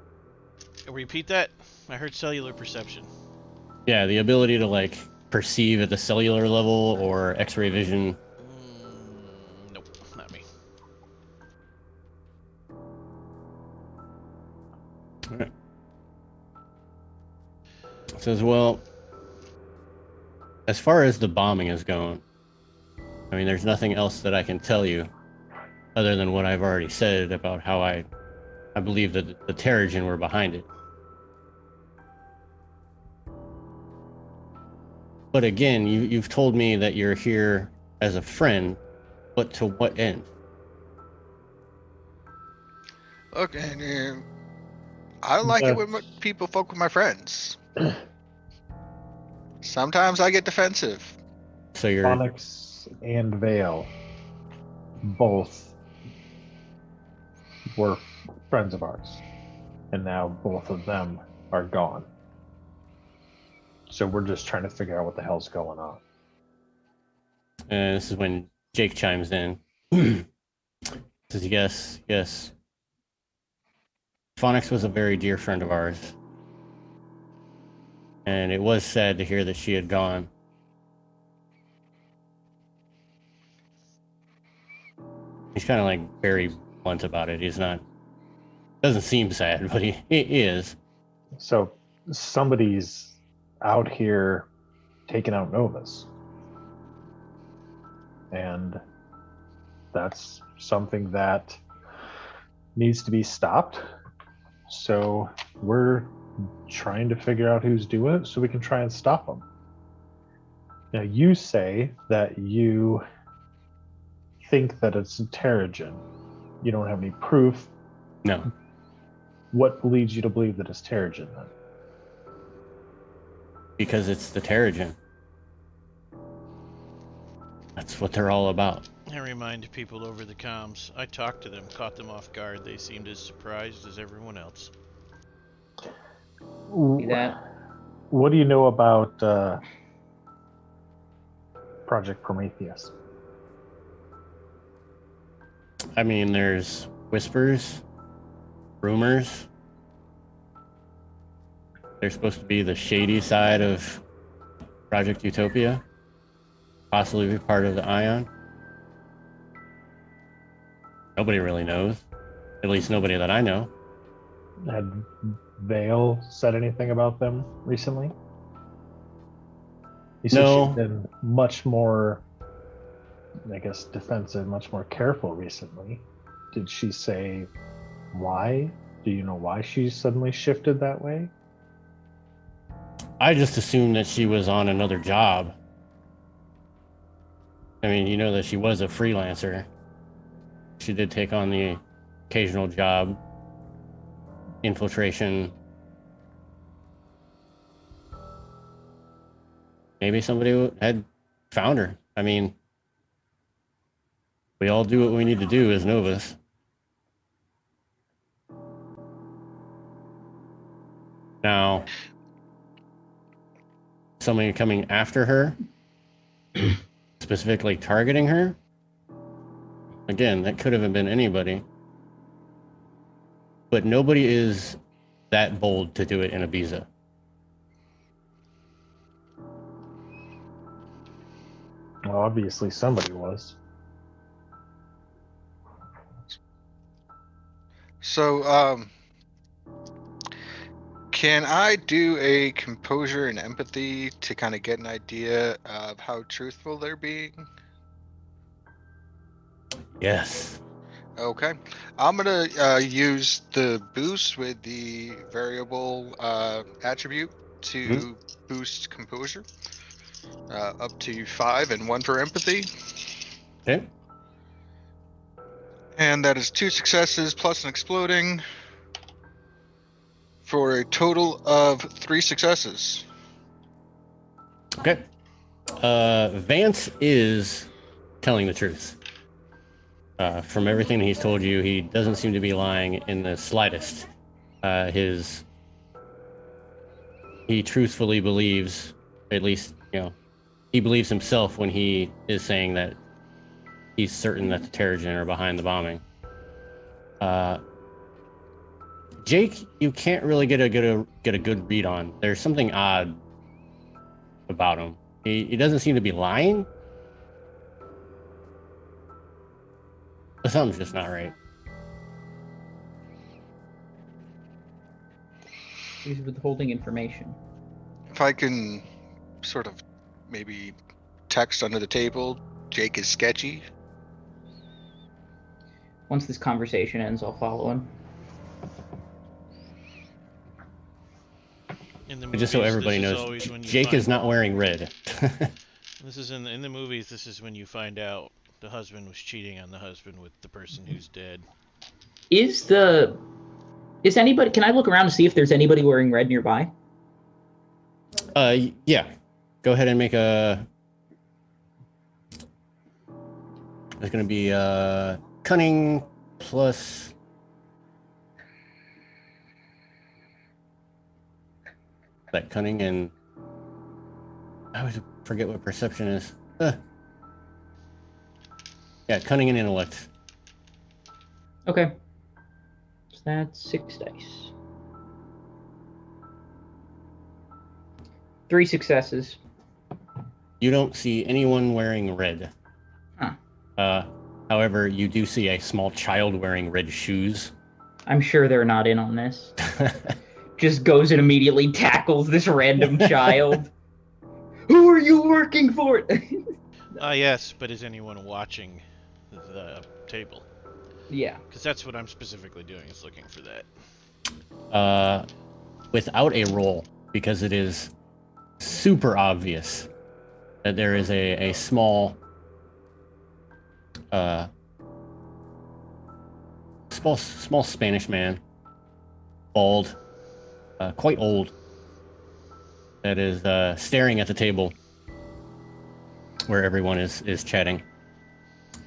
Repeat that. I heard cellular perception. Yeah, the ability to like perceive at the cellular level or X-ray vision. Nope, not me. All right. Says, well, as far as the bombing is going, I mean, there's nothing else that I can tell you other than what I've already said about how I believe that the Terrigen were behind it. But again, you've told me that you're here as a friend, but to what end? Look, and I like it when people fuck with my friends. Sometimes I get defensive. So you're Onyx and Vale both were friends of ours, and now both of them are gone. So we're just trying to figure out what the hell's going on. and this is when Jake chimes in. Says, yes. Phonix was a very dear friend of ours. And it was sad to hear that she had gone. He's kind of like very blunt about it. Doesn't seem sad, but he is. So somebody's out here taking out Novas. And that's something that needs to be stopped. So we're trying to figure out who's doing it so we can try and stop them. Now, you say that you think that it's a Terrigen. You don't have any proof. No. What leads you to believe that it's Terrigen then? Because it's the Terrigen. That's what they're all about. I remind people over the comms. I talked to them, caught them off guard. They seemed as surprised as everyone else. See that? What do you know about Project Prometheus? I mean, there's whispers, rumors. They're supposed to be the shady side of Project Utopia, possibly be part of the Ion. Nobody really knows. At least nobody that I know. Had Vale said anything about them recently? He said No. she's been much more, I guess, defensive, much more careful recently. Did she say why? Do you know why she suddenly shifted that way? I just assumed that she was on another job. I mean, you know that she was a freelancer. She did take on the occasional job, infiltration. Maybe somebody had found her. I mean, we all do what we need to do as Novas. Now, somebody coming after her, specifically targeting her, again, that could have been anybody. But nobody is that bold to do it in Ibiza. Well, obviously somebody was. So, can I do a composure and empathy to kind of get an idea of how truthful they're being? Yes. Okay. I'm going to use the boost with the variable attribute to boost composure up to 5 and 1 for empathy. Okay. And that is 2 successes plus an exploding for a total of 3 successes. Okay. Vance is telling the truth. From everything he's told you, he doesn't seem to be lying in the slightest. He truthfully believes, at least, he believes himself when he is saying that he's certain that the Terrigen are behind the bombing. Jake, you can't really get a good read on. There's something odd about him. He doesn't seem to be lying. But something's just not right. He's withholding information. If I can sort of maybe text under the table, Jake is sketchy. Once this conversation ends, I'll follow him. In the But movies, just so everybody this is knows, always when you Jake find, is not wearing red. This is in the movies. This is when you find out the husband was cheating on the husband with the person who's dead. Is anybody? Can I look around to see if there's anybody wearing red nearby? Yeah. Go ahead and make a. It's going to be cunning plus. That cunning and. I always forget what perception is. Yeah, cunning and intellect. Okay. So that's 6 dice. 3 successes. You don't see anyone wearing red. Huh. However, you do see a small child wearing red shoes. I'm sure they're not in on this. Just goes and immediately tackles this random child. Who are you working for? Yes, but is anyone watching the table? Yeah. Because that's what I'm specifically doing, is looking for that. Without a roll, because it is super obvious that there is a small Spanish man, bald, quite old, that is staring at the table where everyone is chatting,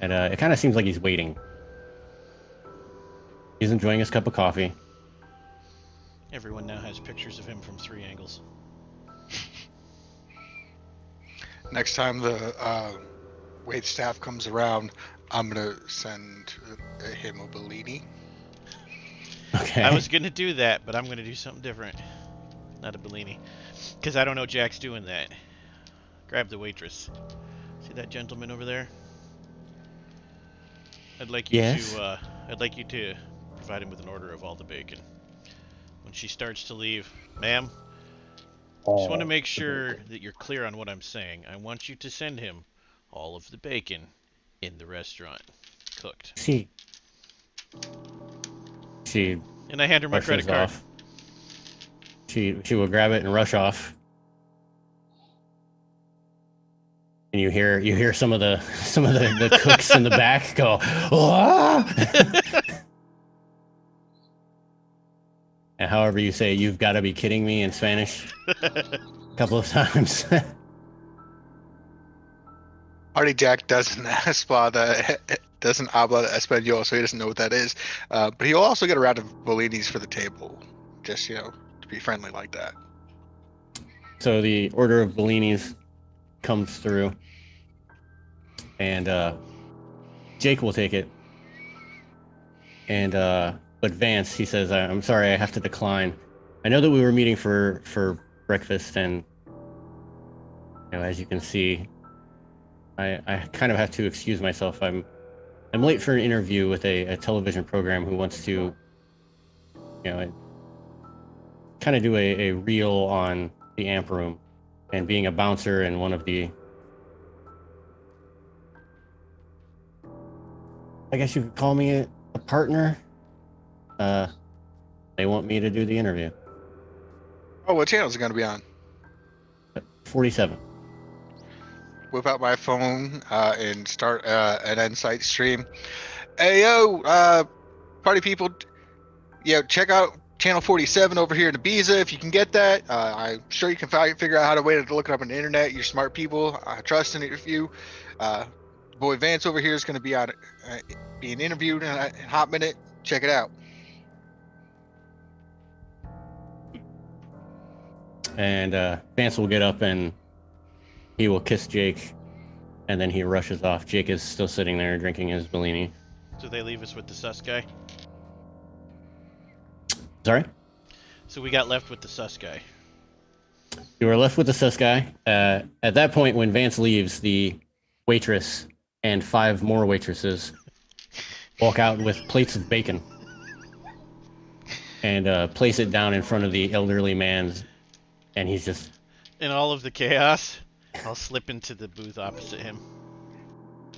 and it kind of seems like he's waiting. He's enjoying his cup of coffee. Everyone now has pictures of him from 3 angles. Next time the wait staff comes around, I'm gonna send him a Bellini. Okay. I was gonna do that, but I'm gonna do something different. Not a Bellini, because I don't know Jack's doing that. Grab the waitress. See that gentleman over there? I'd like you Yes? to provide him with an order of all the bacon. When she starts to leave, ma'am, just want to make sure that you're clear on what I'm saying. I want you to send him all of the bacon in the restaurant, cooked. She And I hand her my credit rushes card. off. She will grab it and rush off. And you hear some of the cooks in the back go, "Ah!" And however you say "you've got to be kidding me" in Spanish a couple of times. Hardy Jack doesn't doesn't habla español, so he doesn't know what that is. But he'll also get a round of bellinis for the table, just to be friendly like that. So the order of bellinis comes through, and Jake will take it. And but Vance, he says, "I'm sorry, I have to decline. I know that we were meeting for breakfast, and as you can see, I kind of have to excuse myself. I'm late for an interview with a television program who wants to, kind of do a reel on the amp room, and being a bouncer and one of the, I guess you could call me a partner. They want me to do the interview. Oh, what channel is it going to be on? 47. Whip out my phone and start an Insight stream. Hey, yo, party people, check out channel 47 over here in Ibiza if you can get that. I'm sure you can figure out how to look it up on the internet. You're smart people. I trust in you. Boy Vance over here is going to be on being interviewed in a hot minute. Check it out. And Vance will get up and he will kiss Jake, and then he rushes off. Jake is still sitting there drinking his Bellini. So they leave us with the sus guy? Sorry? So we got left with the sus guy. You were left with the sus guy. At that point, when Vance leaves, the waitress and 5 more waitresses walk out with plates of bacon and place it down in front of the elderly man, and he's just... In all of the chaos, I'll slip into the booth opposite him,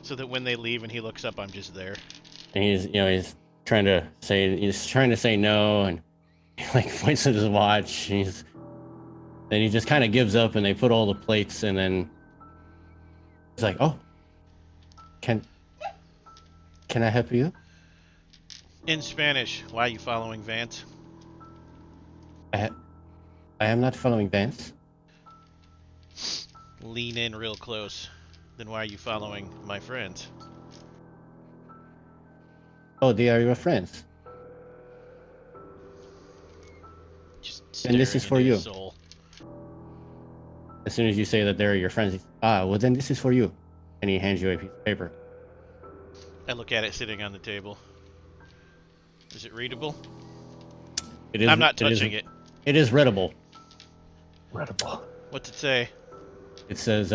so that when they leave and he looks up, I'm just there. And he's trying to say no, and he points at his watch. And then he just kind of gives up, and they put all the plates, and then he's like, "Oh, can I help you?" In Spanish, why are you following Vance? I am not following Vance. Lean in real close. Then why are you following my friends? Oh, they are your friends. Just And this is staring for into you. his soul. As soon as you say that they're your friends, well then this is for you. And he hands you a piece of paper. I look at it sitting on the table. Is it readable? It is. I'm not touching it. It is readable. Incredible. What's it say? It says,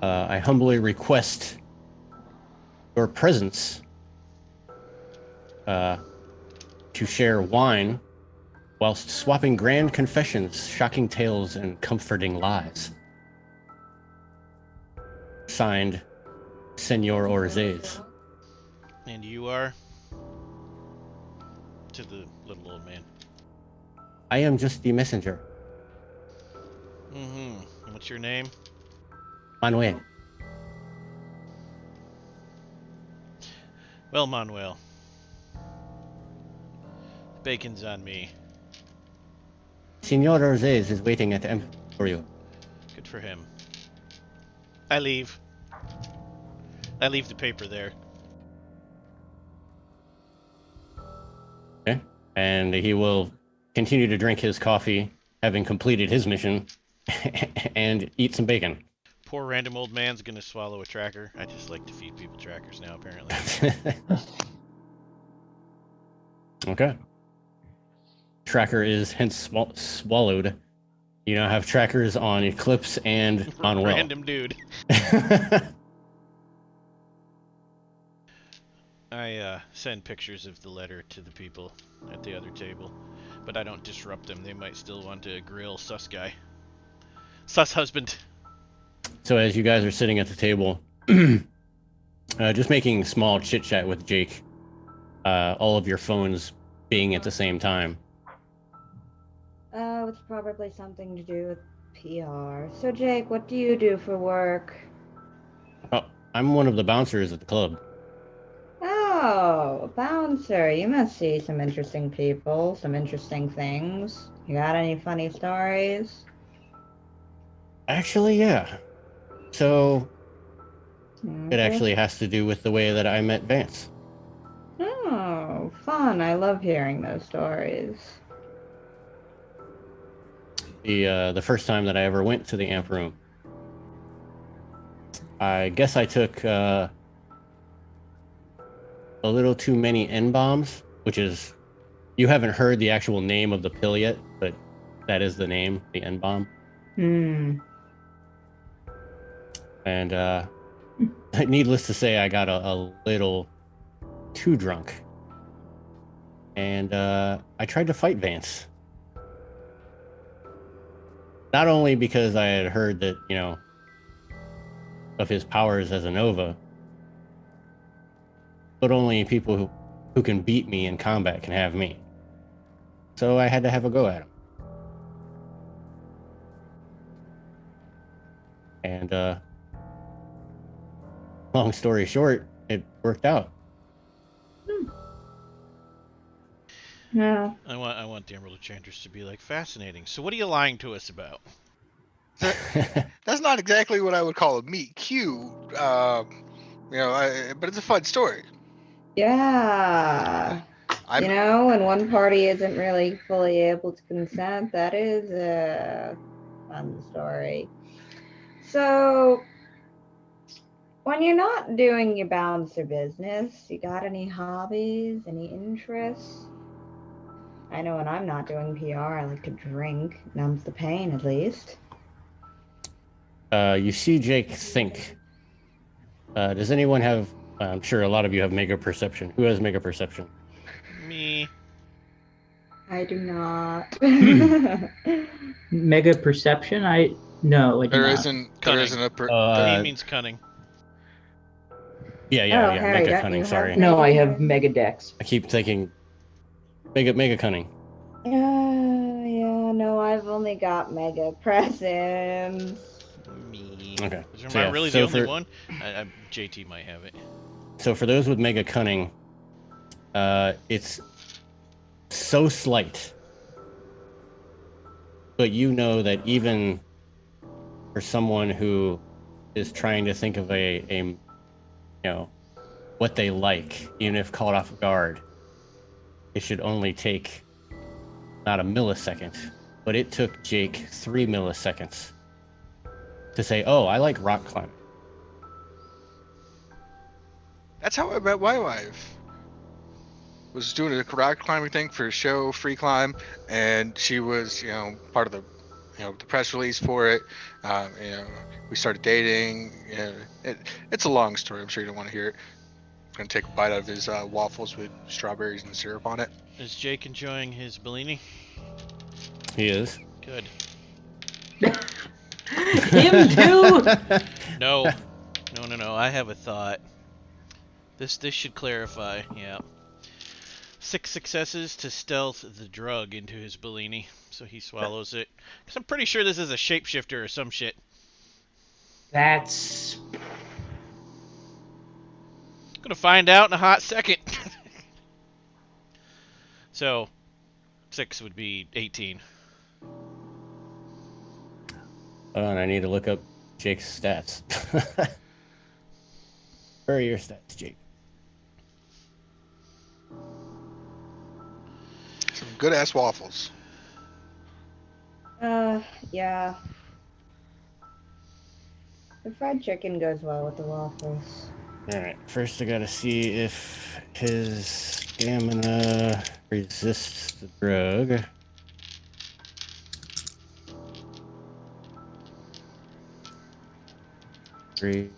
I humbly request your presence to share wine whilst swapping grand confessions, shocking tales, and comforting lies. Signed, Senor Orzez. And you are? To the little old man. I am just the messenger, Mm-hmm. What's your name? Manuel. Well, Manuel. Bacon's on me. Senor Orzez is waiting at the embassy for you. Good for him. I leave. I leave the paper there. Okay. And he will continue to drink his coffee, having completed his mission, and eat some bacon. Poor random old man's gonna swallow a tracker. I just like to feed people trackers now, apparently. Okay. Tracker is hence swallowed. You now have trackers on Eclipse and on Will. Random dude. I send pictures of the letter to the people at the other table, but I don't disrupt them. They might still want to grill sus guy. Sus husband. So as you guys are sitting at the table, just making small chit chat with Jake, all of your phones being at the same time. It's probably something to do with PR. So, Jake, what do you do for work? Oh, I'm one of the bouncers at the club. Oh, a bouncer. You must see some interesting people, some interesting things. You got any funny stories? Actually, yeah. So it Okay. actually has to do with the way that I met Vance. Oh, fun. I love hearing those stories. The first time that I ever went to the amp room, I guess I took a little too many N-bombs, which is, you haven't heard the actual name of the pill yet, but that is the name, the N-bomb. And needless to say, I got a little too drunk. And I tried to fight Vance. Not only because I had heard that, of his powers as a Nova, but only people who can beat me in combat can have me. So I had to have a go at him. And long story short, it worked out. Yeah. I want the Emerald Enchanters to be like fascinating. So what are you lying to us about? That's not exactly what I would call a meet cute. But it's a fun story. Yeah. I'm When one party isn't really fully able to consent, that is a fun story. So, when you're not doing your bouncer business, you got any hobbies, any interests? I know when I'm not doing PR, I like to drink. Numbs the pain, at least. You see Jake think. Does anyone have, I'm sure a lot of you have mega perception. Who has mega perception? Me. I do not. Mega perception? No, I do there not. isn't Cunning. a He means cunning. Yeah, Harry, mega don't cunning, you sorry. have No, I mega have cunning? mega dex. I keep thinking mega cunning. Yeah, no, I've only got mega presence. Me. Okay. Am So I yeah, really the only one? JT might have it. So for those with mega cunning, it's so slight, but you know that even for someone who is trying to think of a what they like, even if caught off guard, it should only take not a millisecond, but it took Jake 3 milliseconds to say, "Oh, I like rock climbing." That's how I met my wife. Was doing a rock climbing thing for a show, free climb, and she was, part of the, the press release for it. We started dating. It's a long story. I'm sure you don't want to hear it. I'm gonna take a bite out of his waffles with strawberries and syrup on it. Is Jake enjoying his Bellini? He is. Good. Him too? No. No. I have a thought. This should clarify. Yeah. 6 successes to stealth the drug into his Bellini, so he swallows it. Because I'm pretty sure this is a shapeshifter or some shit. That's... Gonna find out in a hot second. So, 6 would be 18. Oh, and I need to look up Jake's stats. Where are your stats, Jake? Some good ass waffles. Yeah. The fried chicken goes well with the waffles. Alright, first I gotta see if his stamina resists the drug. Three.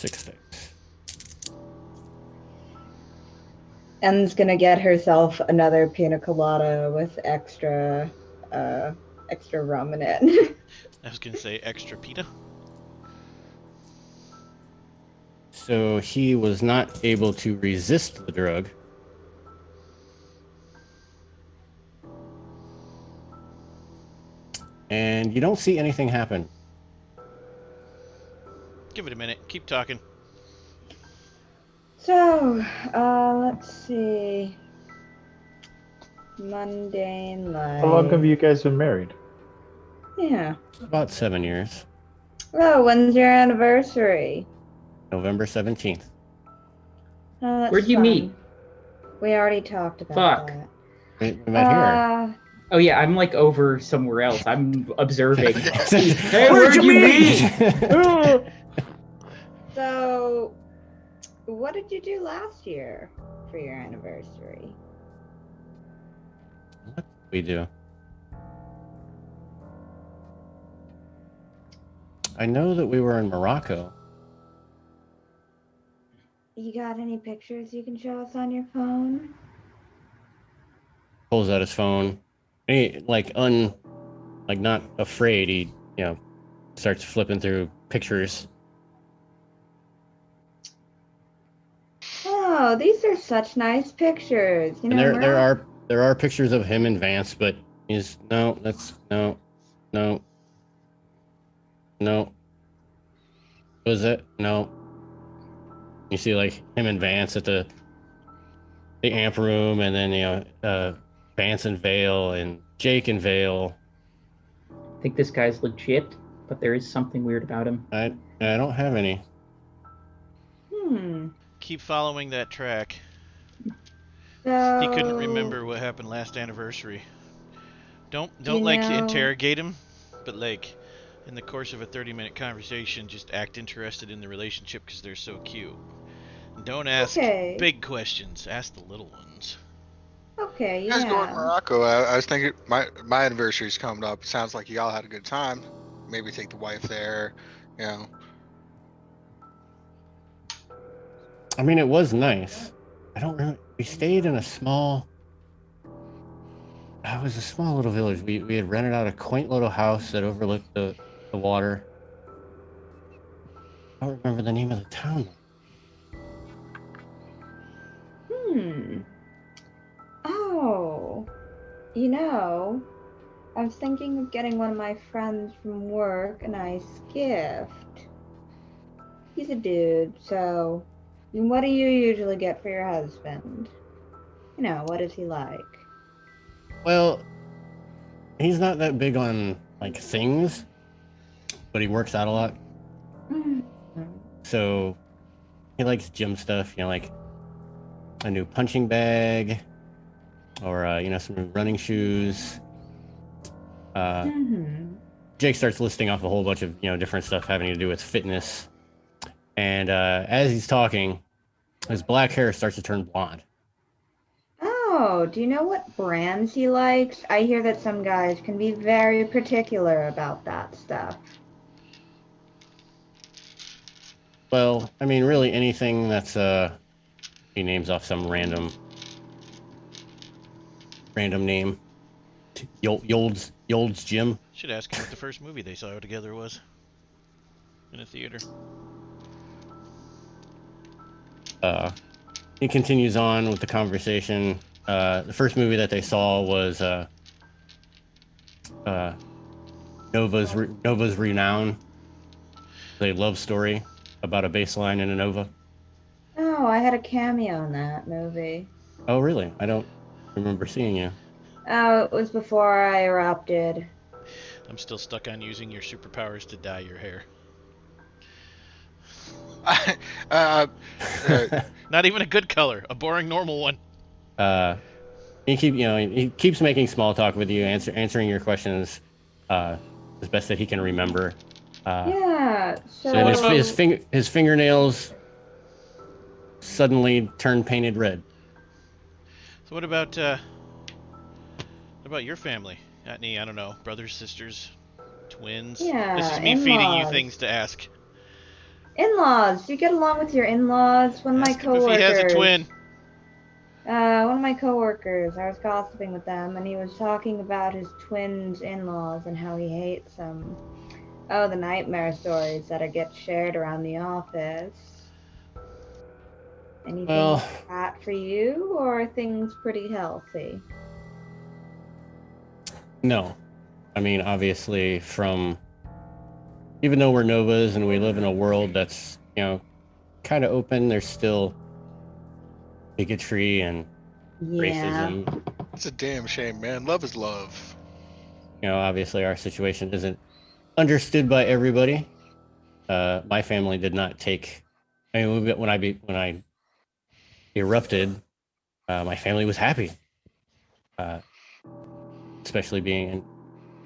6 dice. En's gonna get herself another pina colada with extra rum in it. I was gonna say extra pita. So he was not able to resist the drug. And you don't see anything happen. Give it a minute. Keep talking. So, let's see. Mundane life. How long have you guys been married? Yeah. About 7 years. Oh, when's your anniversary? November 17th. Oh, that's Where'd you fun. meet? We already talked about Fuck. that. We met here. Oh yeah, I'm like over somewhere else. I'm observing. Hey, Where'd you meet? So, what did you do last year for your anniversary? What did we do? I know that we were in Morocco. You got any pictures you can show us on your phone? Pulls out his phone. He, like not afraid. He, starts flipping through pictures. Oh, these are such nice pictures. You And know, there are pictures of him and Vance, but he's no. Was it? No. You see like him and Vance at the amp room, and then Vance and Vale and Jake and Vale. I think this guy's legit, but there is something weird about him. I don't have any. Keep following that track. So, He couldn't remember what happened last anniversary. Don't you like know- interrogate him, but like in the course of a 30-minute conversation, just act interested in the relationship because they're so cute. Don't ask big questions. Ask the little ones. Okay, You guys going to yeah. Morocco? I was thinking my anniversary's coming up. Sounds like y'all had a good time. Maybe take the wife there. I mean, it was nice. I don't remember. We stayed in a small. It was a small little village. We had rented out a quaint little house that overlooked the water. I don't remember the name of the town. Oh, I was thinking of getting one of my friends from work a nice gift. He's a dude, so what do you usually get for your husband? What does he like? Well, he's not that big on like things, but he works out a lot. So he likes gym stuff, like a new punching bag or some new running shoes. Jake starts listing off a whole bunch of different stuff having to do with fitness, and as he's talking, his black hair starts to turn blonde. Oh, do you know what brands he likes? I hear that some guys can be very particular about that stuff. Well, I mean, really anything that's he names off some random name. Yold's Gym. Should ask him what the first movie they saw together was in a theater. He continues on with the conversation. The first movie that they saw was Nova's Renown. A love story about a baseline in a Nova. Oh, I had a cameo in that movie. Oh, really? I don't remember seeing you. Oh, it was before I erupted. I'm still stuck on using your superpowers to dye your hair. Not even a good color, a boring normal one. He keeps making small talk with you, answering your questions as best that he can remember. Yeah. So and his fingernails suddenly turn painted red. So what about your family? Got any, I don't know, brothers, sisters, twins? Yeah, This is me feeding you in-laws. things to ask. In-laws. Do you get along with your in-laws? One of my Ask him if coworkers. he has a twin. One of my coworkers. I was gossiping with them, and he was talking about his twin's in-laws and how he hates them. Oh, the nightmare stories that get shared around the office. Anything Well- like that for you, or are things pretty healthy? No. I mean, obviously, even though we're Novas and we live in a world that's, kind of open, there's still bigotry and Yeah. racism. It's a damn shame, man. Love is love. Obviously, our situation isn't understood by everybody. My family did not take. I mean, when I erupted, my family was happy. Especially being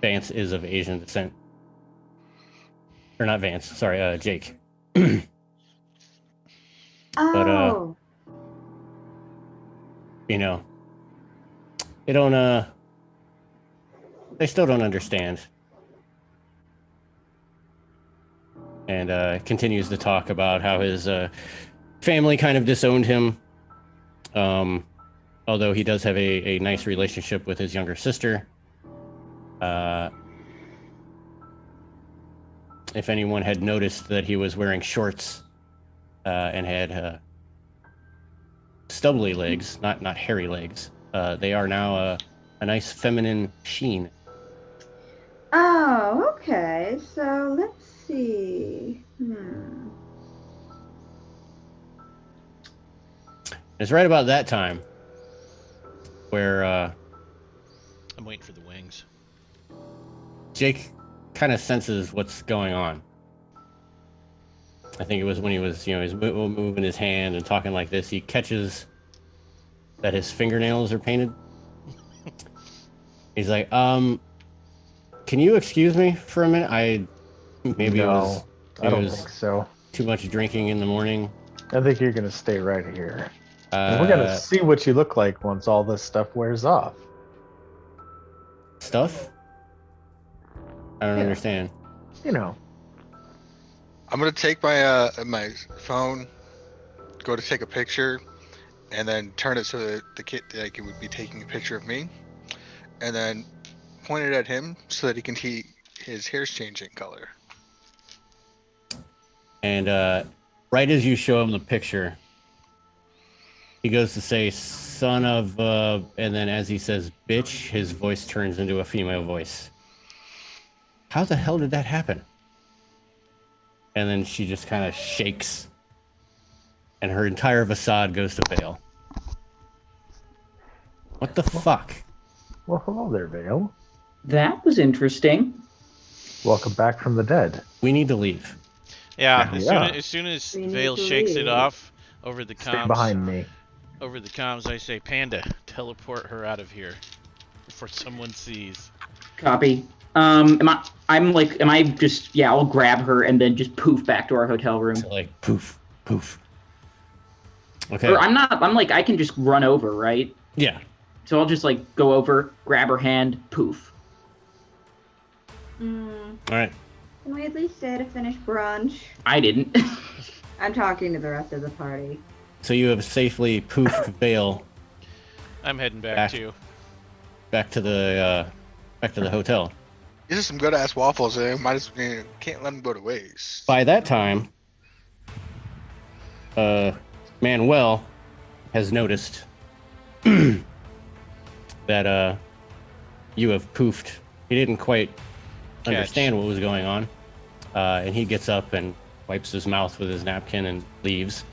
Vance is of Asian descent. Or not Vance, sorry, Jake. Oh. They don't, they still don't understand. And continues to talk about how his family kind of disowned him. Although he does have a nice relationship with his younger sister. If anyone had noticed that he was wearing shorts and had stubbly legs, not hairy legs, they are now a nice feminine sheen. Oh, okay. So let's see. It's right about that time where I'm waiting for the wings. Jake kind of senses what's going on. I think it was when he was, he's moving his hand and talking like this. He catches that his fingernails are painted. He's like, can you excuse me for a minute? I don't think so. Too much drinking in the morning. I think you're gonna stay right here. And we're gonna see what you look like once all this stuff wears off. Stuff? I don't understand. I'm gonna take my my phone, go to take a picture, and then turn it so that the kid it would be taking a picture of me, and then point it at him so that he can see his hair's changing color. And right as you show him the picture, he goes to say "son of," and then as he says "bitch," his voice turns into a female voice. How the hell did that happen? And then she just kind of shakes, and her entire facade goes to Vale. What the fuck? Well, hello there, Vale. That was interesting. Welcome back from the dead. We need to leave. Yeah, Yeah. As soon as We need Vale to shakes it leave. off over the Stay comms, behind me. I say, Panda, teleport her out of here before someone sees. Copy. I'll grab her and then just poof back to our hotel room. So like poof, poof. Okay. Or I can just run over, right? Yeah. So I'll just go over, grab her hand, poof. All right. Can we at least stay to finish brunch? I didn't. I'm talking to the rest of the party. So you have safely poofed Vale I'm heading back Back. too. back to the hotel. These are some good ass waffles, and can't let them go to waste. By that time, Manuel has noticed that you have poofed. He didn't quite understand what was going on, and he gets up and wipes his mouth with his napkin and leaves.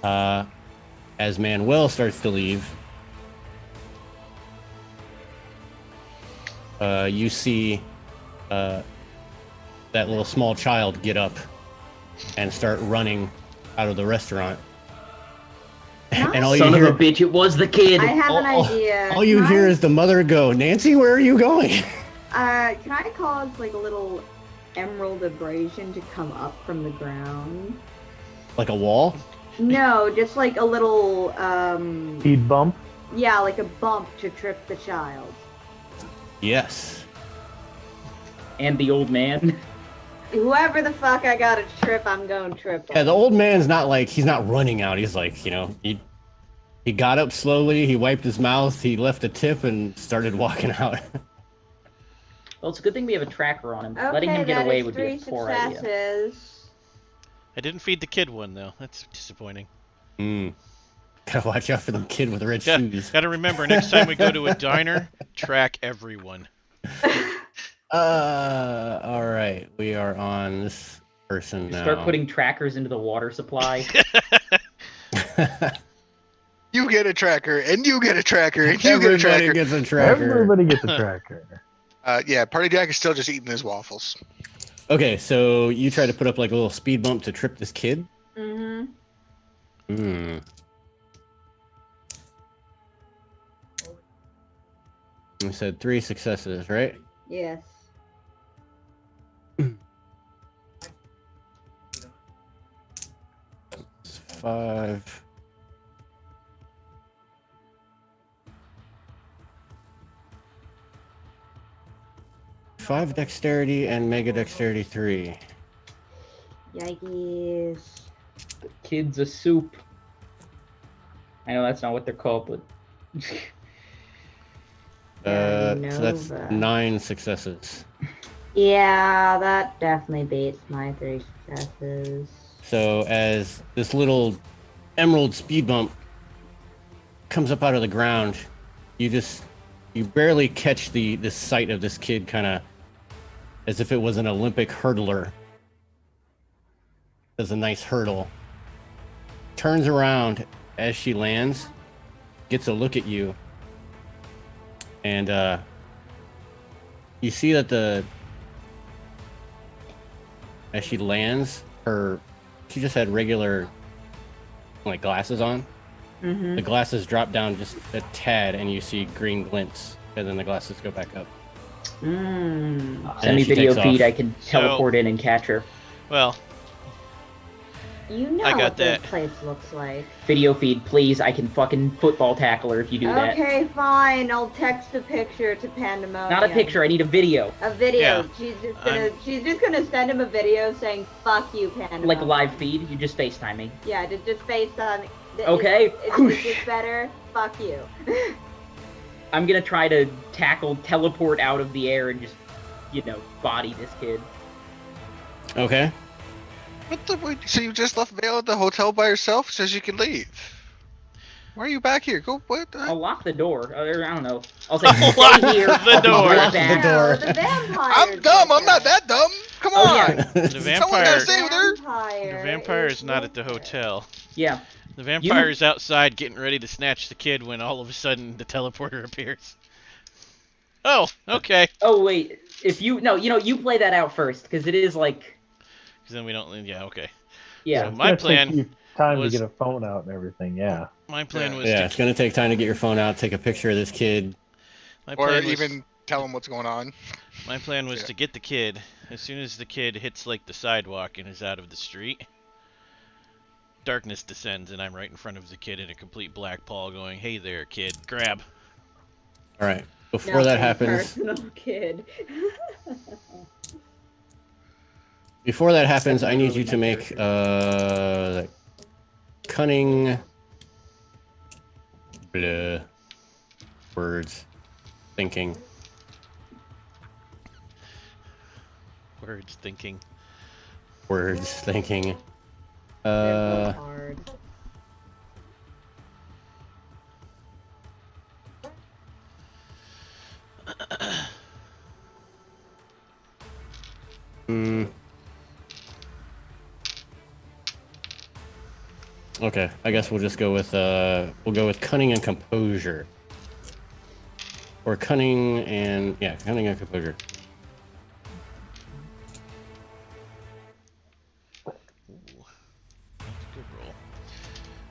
As Manuel starts to leave, you see that little small child get up and start running out of the restaurant. And all Son you of hear, a bitch, it was the kid. I have an all- idea. all you hear is the mother go, "Nancy, where are you going?" Can I cause a little emerald abrasion to come up from the ground? Like a wall? No, just a little Speed bump. yeah, like a bump to trip the child. Yes. And the old man. Whoever the fuck I gotta trip, I'm going triple. Yeah, the old man's not like he's not running out. He's like, he got up slowly. He wiped his mouth. He left a tip and started walking out. Well, it's a good thing we have a tracker on him. Okay, Letting him get that away is would be a 3 poor idea. successes. I didn't feed the kid one though. That's disappointing. Gotta watch out for them kid with red shoes. Gotta remember, next time we go to a diner, track everyone. All right, we are on this person now. Start putting trackers into the water supply. You get a tracker, and you get a tracker, and you get a Everybody tracker. gets a tracker. Everybody gets a tracker. Yeah, Party Jack is still just eating his waffles. Okay, so you try to put up like a little speed bump to trip this kid. Mm-hmm. You said 3 successes, right? Yes. It's 5. Five dexterity and mega dexterity 3. Yikes. The kid's a soup. I know that's not what they're called, but So that's Nova. 9 successes. Yeah, that definitely beats my 3 successes. So as this little emerald speed bump comes up out of the ground, you barely catch the sight of this kid, kind of as if it was an Olympic hurdler. Does a nice hurdle. Turns around as she lands, gets a look at you, and you see that as she lands, she just had regular like glasses on. Mm-hmm. The glasses drop down just a tad, and you see green glints, and then the glasses go back up. send me she video takes feed. off. I can teleport in and catch her. Well, You know I got what that. this place looks like. Video feed, please. I can fucking football tackle her if you do that. Okay, fine. I'll text a picture to Pandemonium. Not a picture. I need a video. A video. Yeah. She's just gonna send him a video saying "fuck you, Pandemonium." Like a live feed. You just FaceTime me. Yeah, just FaceTime. Okay. Is this better? Fuck you. I'm gonna try to teleport out of the air and just, body this kid. Okay. What the? Wait, so you just left Vale at the hotel by herself? Says you can leave. Why are you back here? Go. What? I'll lock the door. Or, I don't know. I'll say, Lock stay here. the I'll be door. right Lock the back. door. No, the vampire. I'm dumb. I'm not that dumb. Come on. Oh, yeah. the Someone vampire. gotta stay with her. The vampire is not at the hotel. Yeah. The vampire is outside getting ready to snatch the kid when all of a sudden the teleporter appears. Oh, okay. Oh, wait. If you... No, you play that out first, because it is like... Because then we don't... Yeah, okay. Yeah. So It's my gonna take plan you time was- to get a phone out and everything. Yeah. My plan was Yeah, to... it's gonna take time to get your phone out, take a picture of this kid. My Or plan was, even tell him what's going on. My plan was Yeah. to get the kid as soon as the kid hits like the sidewalk and is out of the street. Darkness descends and I'm right in front of the kid in a complete black pall going, "Hey there, kid, grab." All right. Before that happens, Personal kid. I need you to make cunning words thinking. Words thinking. Words thinking. They're both hard. Okay, I guess we'll just go with cunning and composure. Or cunning and composure. Ooh. That's a good roll.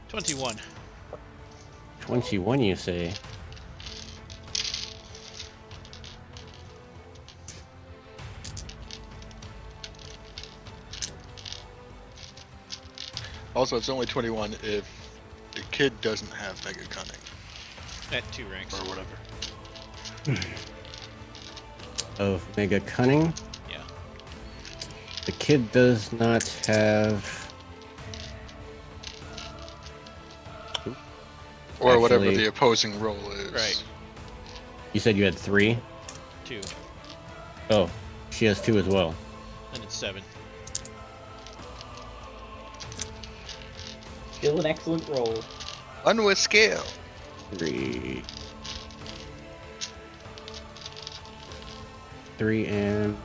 21. 21, you say? Also, it's only 21 if the kid doesn't have Mega Cunning At 2 ranks. or whatever. Of mega cunning. Yeah. The kid does not have. Or whatever Actually- the opposing roll is. Right. You said you had 3? 2. Oh, she has 2 as well. And it's 7. Still an excellent roll. One with scale. 3. 3 and.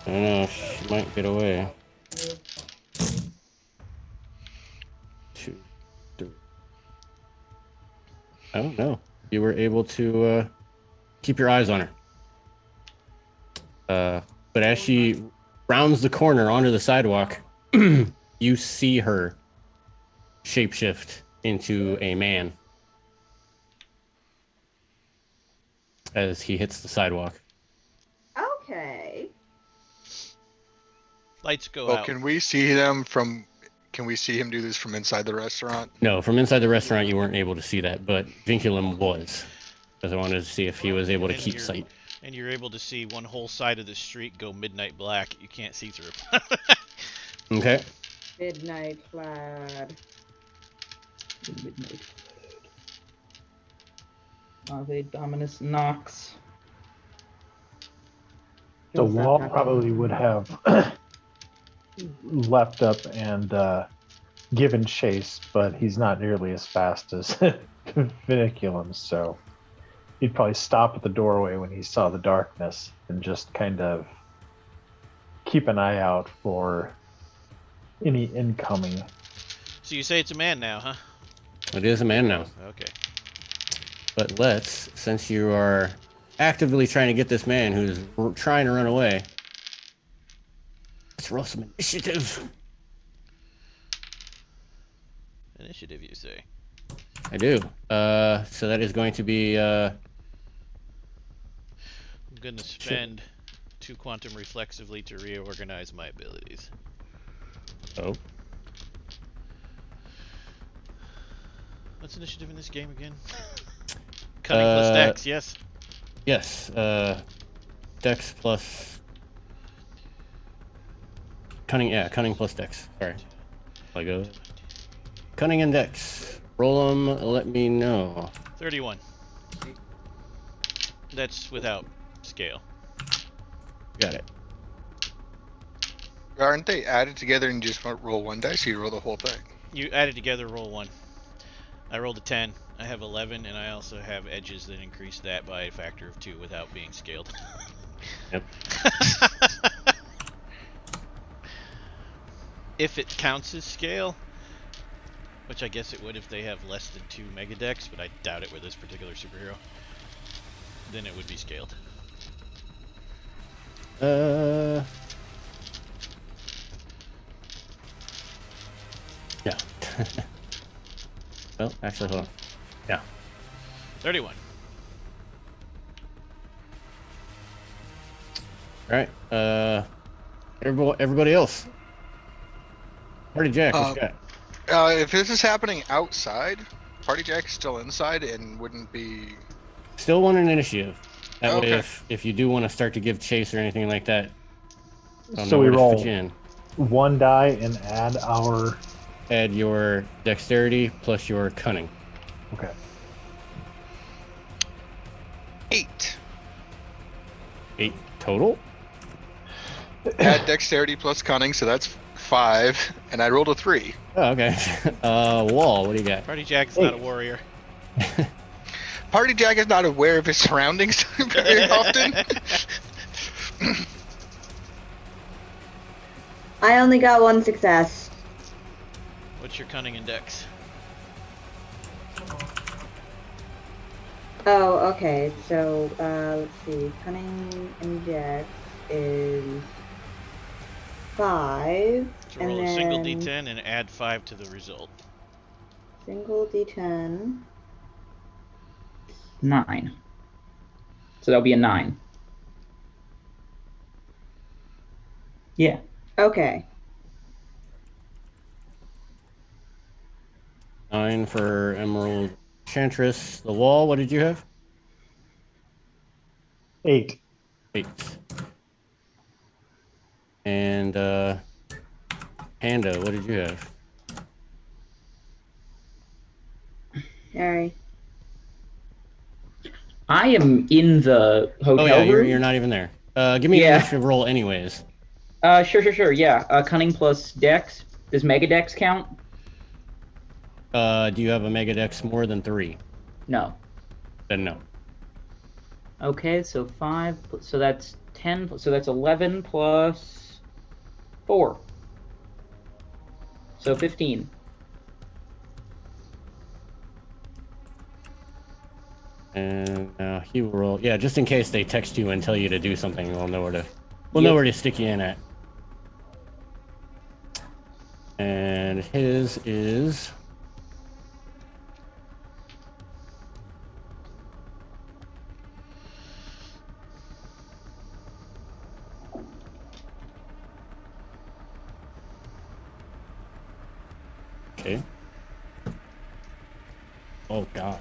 I don't know. She might get away. 2, 3. I don't know. You were able to keep your eyes on her. But as she rounds the corner onto the sidewalk, you see her shapeshift into a man as he hits the sidewalk. Okay. Lights go Oh, out. can we see them from? Can we see him do this from inside the restaurant? No, from inside the restaurant, you weren't able to see that, but Vinculum was. Because I wanted to see if he was able to And keep you're- sight. And you're able to see one whole side of the street go midnight black. You can't see through. Okay. Midnight Plaid. Midnight. Ave Dominus Nox. The wall probably would have leapt up and given chase, but he's not nearly as fast as Vinculum, so he'd probably stop at the doorway when he saw the darkness and just kind of keep an eye out for any incoming. So you say it's a man now, huh? It is a man now. Okay. But let's, since you are actively trying to get this man who's trying to run away, let's roll some initiative. Initiative, you say? I do. So that is going to be I'm going to spend 2 quantum reflexively to reorganize my abilities. oh, What's initiative in this game again? Cunning plus dex, yes. yes. Dex plus cunning. Yeah, cunning plus dex. Sorry. Lego. Cunning and dex. Roll them. Let me know. 31. That's without scale. Got it. Aren't they added together and you just roll one dice? Or you roll the whole thing. You added together, roll 1. I rolled a 10. I have 11, and I also have edges that increase that by a factor of 2 without being scaled. Yep. If it counts as scale, which I guess it would if they have less than 2 megadex, but I doubt it with this particular superhero, then it would be scaled. Yeah. Well, actually, hold on. Yeah. 31. All right. Everybody else. Party Jack, what you got? If this is happening outside, Party Jack is still inside and wouldn't be. Still want an initiative. That way, Okay. if you do want to start to give chase or anything like that, I'll So know we where to roll fit you in. 1 die and add our. Add your dexterity plus your cunning. Okay. 8. 8 total. Add dexterity plus cunning, so that's 5. And I rolled a 3. Oh, okay. Wall, what do you got? Party Jack's not a warrior. Party Jack is not aware of his surroundings very often. I only got 1 success. What's your cunning and dex? Oh, okay. So, let's see. Cunning and Dex is 5. So And roll a single then- d10 and add 5 to the result. Single D10. 9. So that'll be a 9. Yeah. Okay. 9 for Emerald Enchantress. The wall, what did you have? 8. 8. And Panda, what did you have? Harry. I am in the hotel Oh yeah, room. you're not even there. Give me an Yeah. initiative roll anyways. Sure. Yeah. Cunning plus Dex. Does Mega Dex count? Do you have a Mega Dex more than 3? No. Then no. Okay, so 5. So that's 10. So that's 11 plus 4. So 15. And now he will roll. Yeah, just in case they text you and tell you to do something, we'll know where to stick you in at. And his is okay. Oh god.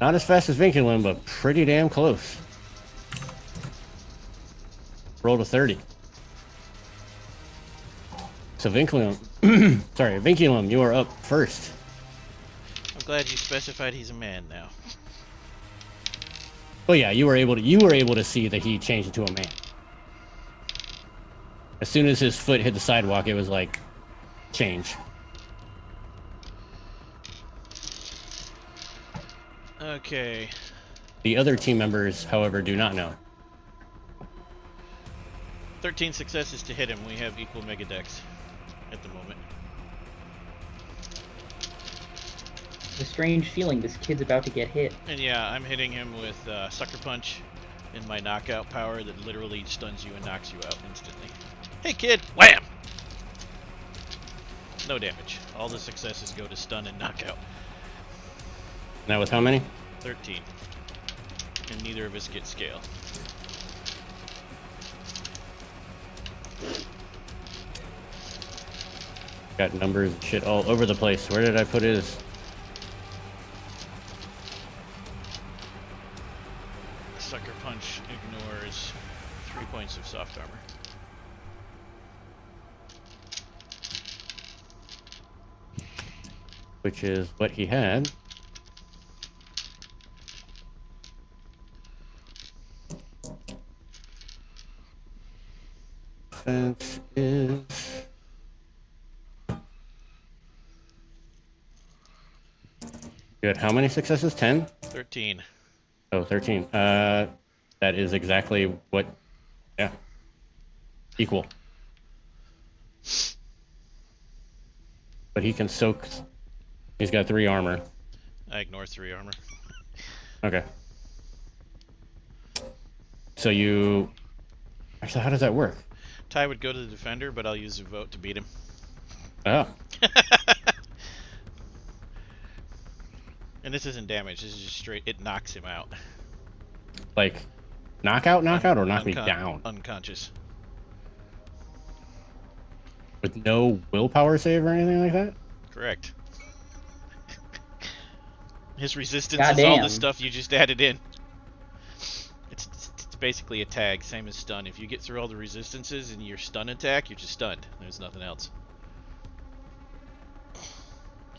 Not as fast as Vinculum, but pretty damn close. Rolled a 30. So Vinculum, sorry, Vinculum, you are up first. I'm glad you specified he's a man now. Oh yeah, you were able to see that he changed into a man. As soon as his foot hit the sidewalk, it was like change. Okay. The other team members, however, do not know. 13 successes to hit him. We have equal Mega Dex at the moment. The strange feeling this kid's about to get hit. And yeah, I'm hitting him with Sucker Punch and my knockout power that literally stuns you and knocks you out instantly. Hey kid! Wham! No damage. All the successes go to stun and knockout. That was how many? 13. And neither of us get scale. Got numbers and shit all over the place. Where did I put his? Sucker Punch ignores 3 points of soft armor. Which is what he had. Defense is... Good. How many successes? 10? 13. Oh, 13. That is exactly what... Yeah. Equal. But he can soak... He's got 3 armor. I ignore 3 armor. Okay. So you... Actually, how does that work? Ty would go to the defender, but I'll use a vote to beat him. Oh. And this isn't damage, this is just straight, it knocks him out. Like, knockout, or knock me down? Unconscious. With no willpower save or anything like that? Correct. His resistance is all Goddamn. the stuff you just added in. It's basically a tag, same as stun. If you get through all the resistances in your stun attack, you're just stunned. There's nothing else.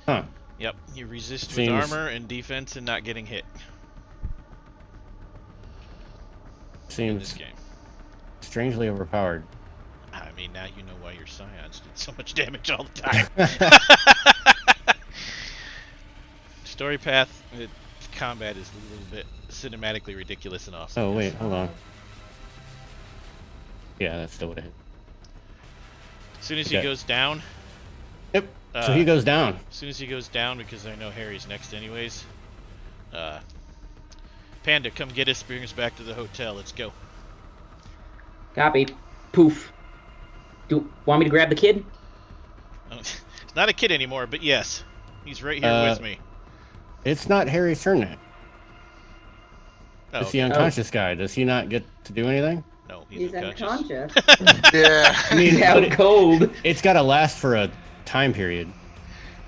Huh. Yep, you resist with Seems- armor and defense and not getting hit in this Seems game. strangely overpowered. I mean, now you know why your scions did so much damage all the time. Story path, combat is a little bit cinematically ridiculous and awesome. Oh, wait, hold on. Yeah, that's still what it hit. As soon as he Okay. goes down, Yep. So he goes down. as soon as he goes down, because I know Harry's next anyways. Panda, come get us, bring us back to the hotel. Let's go. Copy. Poof. Want me to grab the kid? It's not a kid anymore, but yes, he's right here with me. It's not Harry's turn yet. Oh, It's the unconscious guy. Does he not get to do anything? no, He's unconscious. Yeah. I mean, He's out but cold. it's got to last for a time period.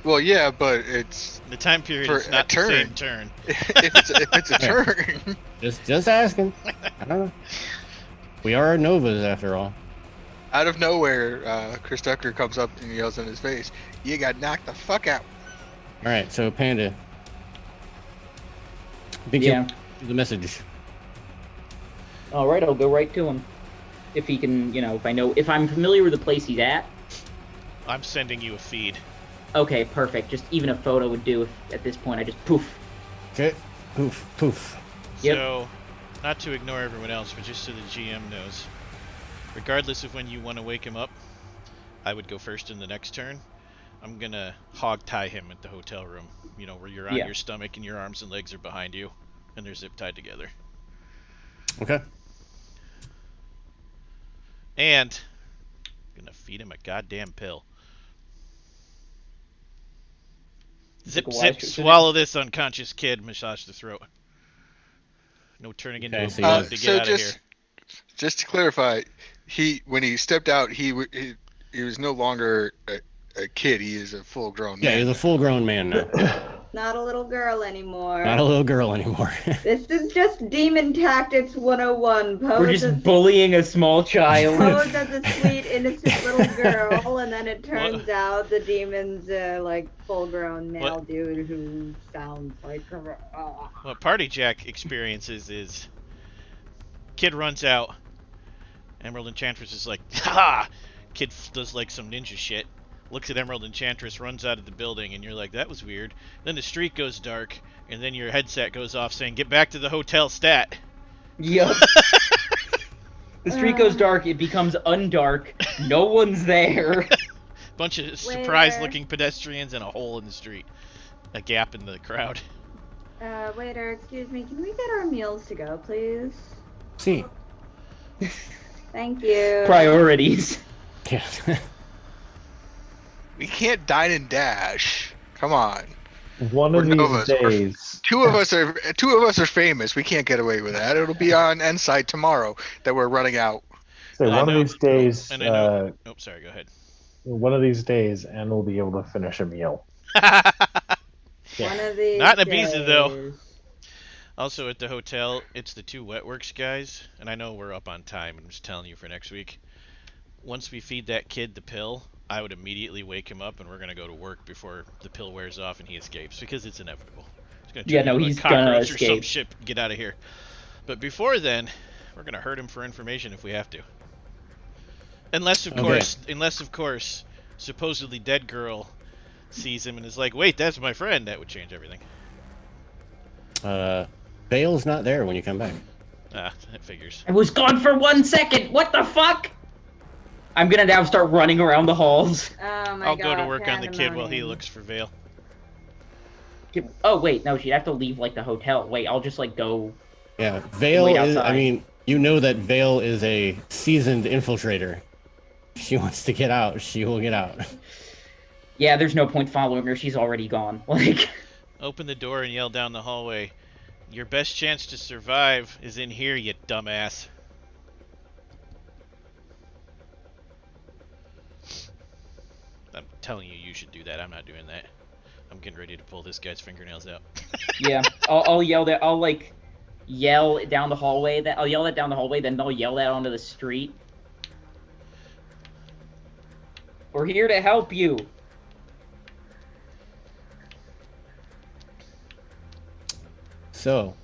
Well, yeah, but it's The time period For is a not the turn. same turn. if it's a turn. Just asking. I don't know. We are Novas after all. Out of nowhere, Chris Tucker comes up and yells in his face, "You got knocked the fuck out." All right, so Panda. Think Yeah. the message. All right, I'll go right to him. If he can, if I'm familiar with the place he's at. I'm sending you a feed. Okay, perfect. Just even a photo would do if at this point I just poof. Okay. Poof, poof. Yep. So, not to ignore everyone else, but just so the GM knows, regardless of when you want to wake him up, I would go first in the next turn. I'm gonna hog tie him at the hotel room. Where you're on Yeah. your stomach and your arms and legs are behind you, and they're zip tied together. Okay. And I'm gonna feed him a goddamn pill. Zip, Like a zip, wise- swallow this unconscious kid, massage the throat. No turning into Okay, a so bug you- to So get out of here. just to clarify, when he stepped out, he was no longer a kid. He is a full-grown Yeah, man. he's a full-grown man now. Not a little girl anymore. Not a little girl anymore. This is just Demon Tactics 101. We're just bullying a small child. Pose as a sweet, innocent little girl, and then it turns out the demon's like full-grown male dude who sounds like. What Party Jack experiences is kid runs out. Emerald Enchantress is like, ha! Kid does like some ninja shit. Looks at Emerald Enchantress, runs out of the building, and you're like, that was weird. Then the street goes dark, and then your headset goes off saying, get back to the hotel stat. Yup. The street goes dark, it becomes undark, no one's there. Bunch of surprised-looking pedestrians and a hole in the street. A gap in the crowd. Waiter, excuse me, can we get our meals to go, please? See. Thank you. Priorities. Yeah. We can't dine and dash. Come on. One We're of these Novas. days. Two of us are famous. We can't get away with that. It'll be on Insight tomorrow that we're running out. So And I one of know- these days, And I know. Oh, sorry, go ahead. one of these days, and we'll be able to finish a meal. One of these Not in Ibiza, though. days. Also at the hotel, it's the two Wetworks guys, and I know we're up on time, and I'm just telling you for next week. Once we feed that kid the pill, I would immediately wake him up, and we're gonna go to work before the pill wears off and he escapes, because it's inevitable. He's gonna Yeah, turn no, into a he's gonna cockroach or some escape. shit. Get out of here. But before then, we're gonna hurt him for information if we have to. Unless of course, supposedly dead girl sees him and is like, "Wait, that's my friend." That would change everything. Bale's not there when you come back. Ah, that figures. I was gone for 1 second, what the fuck? I'm gonna now start running around the halls. Oh my I'll God, go to work on the kid while he pandemonium. looks for Vale. Oh wait, no, she'd have to leave like the hotel. Wait, I'll just like go. Yeah, Vale Wait is, I outside. mean, you know that Vale is a seasoned infiltrator. If she wants to get out, she will get out. Yeah, there's no point following her. She's already gone. Like, Open the door and yell down the hallway. Your best chance to survive is in here, you dumbass. I'm telling you, you should do that. I'm not doing that. I'm getting ready to pull this guy's fingernails out. yeah, I'll yell that. I'll like yell down the hallway. That I'll yell that down the hallway. Then they'll yell that onto the street. We're here to help you. So,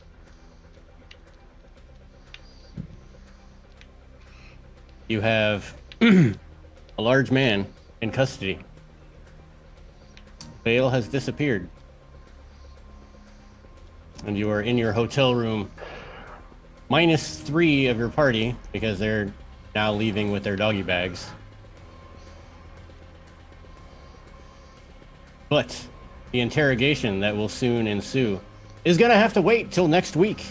you have a large man in custody. Vale has disappeared. And you are in your hotel room, -3 of your party, because they're now leaving with their doggy bags. But the interrogation that will soon ensue is gonna have to wait till next week.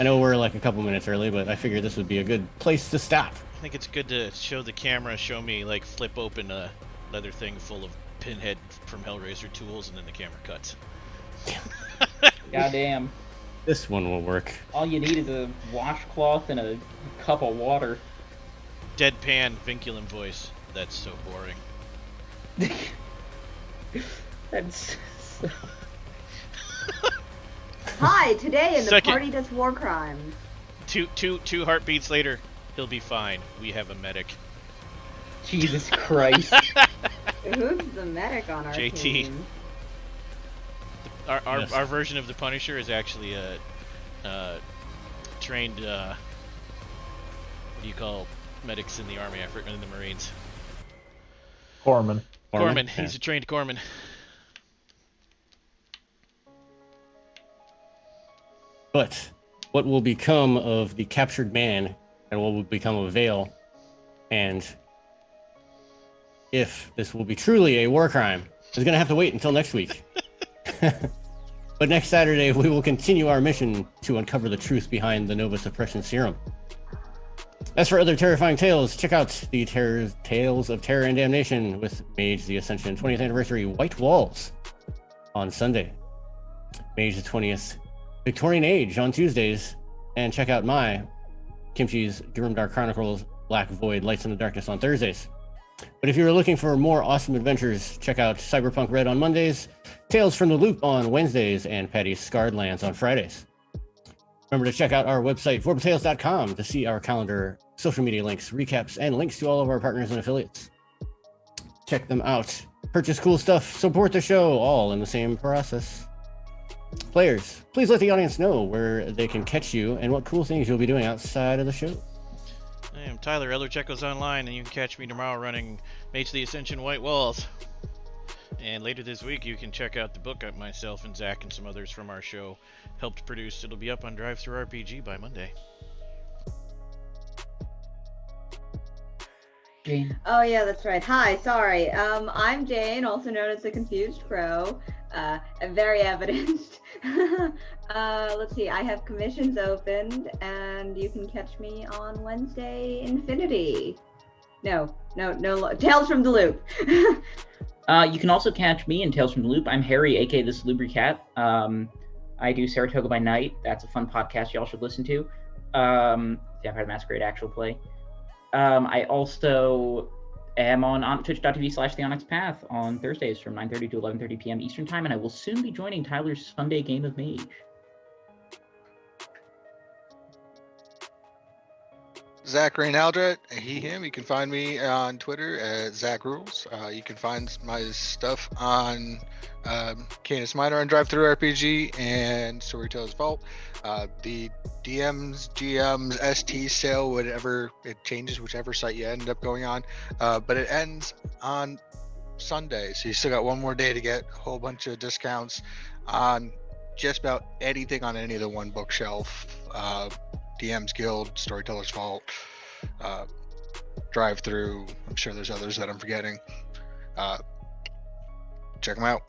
I know we're like a couple minutes early, but I figured this would be a good place to stop. I think it's good to show the camera, show me like flip open a leather thing full of Pinhead from Hellraiser tools, and then the camera cuts. Goddamn. This one will work. All you need is a washcloth and a cup of water. Deadpan vinculum voice. That's so boring. That's so... Hi, today in the Second. party does war crimes. Two heartbeats later, he'll be fine. We have a medic. Jesus Christ. Who's the medic on our JT. team? Yes. Our version of the Punisher is actually a trained what do you call medics in the army? In the Marines. Corman. Corpsman. Yeah. He's a trained corpsman. But what will become of the captured man, and what will become of Vale, and if this will be truly a war crime, is going to have to wait until next week. But next Saturday, we will continue our mission to uncover the truth behind the Nova Suppression Serum. As for other terrifying tales, check out the Tales of Terror and Damnation with Mage the Ascension 20th Anniversary White Walls on Sunday. Mage the 20th Victorian Age on Tuesdays. And check out my Kimchi's Grimdark Chronicles Black Void Lights in the Darkness on Thursdays. But if you're looking for more awesome adventures, check out Cyberpunk Red on Mondays, Tales from the Loop on Wednesdays, and Patty's Scarred Lands on Fridays. Remember to check out our website, vorpaltales.com, to see our calendar, social media links, recaps, and links to all of our partners and affiliates. Check them out. Purchase cool stuff, support the show, all in the same process. Players, please let the audience know where they can catch you and what cool things you'll be doing outside of the show. I am Tyler, Elder Checkos Online, and you can catch me tomorrow running Mage the Ascension White Walls. And later this week, you can check out the book that myself and Zach and some others from our show helped produce. It'll be up on Drive-Thru RPG by Monday. Jane. Oh yeah, that's right. Hi, sorry. I'm Jane, also known as the Confused Crow. Very evidenced. Let's see. I have commissions opened, and you can catch me on Wednesday Infinity. No. Tales from the Loop. You can also catch me in Tales from the Loop. I'm Harry, aka the Salubri Cat. I do Saratoga by Night. That's a fun podcast y'all should listen to. Vampire the Masquerade actual play. I also am on twitch.tv/The Onyx Path on Thursdays from 9:30 to 11:30 p.m. Eastern Time, and I will soon be joining Tyler's Sunday Game of Mage. Zach Reynaldra, he, him. You can find me on Twitter at Zach Rules. You can find my stuff on Canis Minor on Drive-Thru RPG and Storyteller's Vault. The DMs, GMs, ST sale, whatever it changes, whichever site you end up going on. But it ends on Sunday, so you still got one more day to get a whole bunch of discounts on just about anything on any of the one bookshelf. DM's Guild, Storyteller's Vault, Drive-Thru. I'm sure there's others that I'm forgetting. Check them out.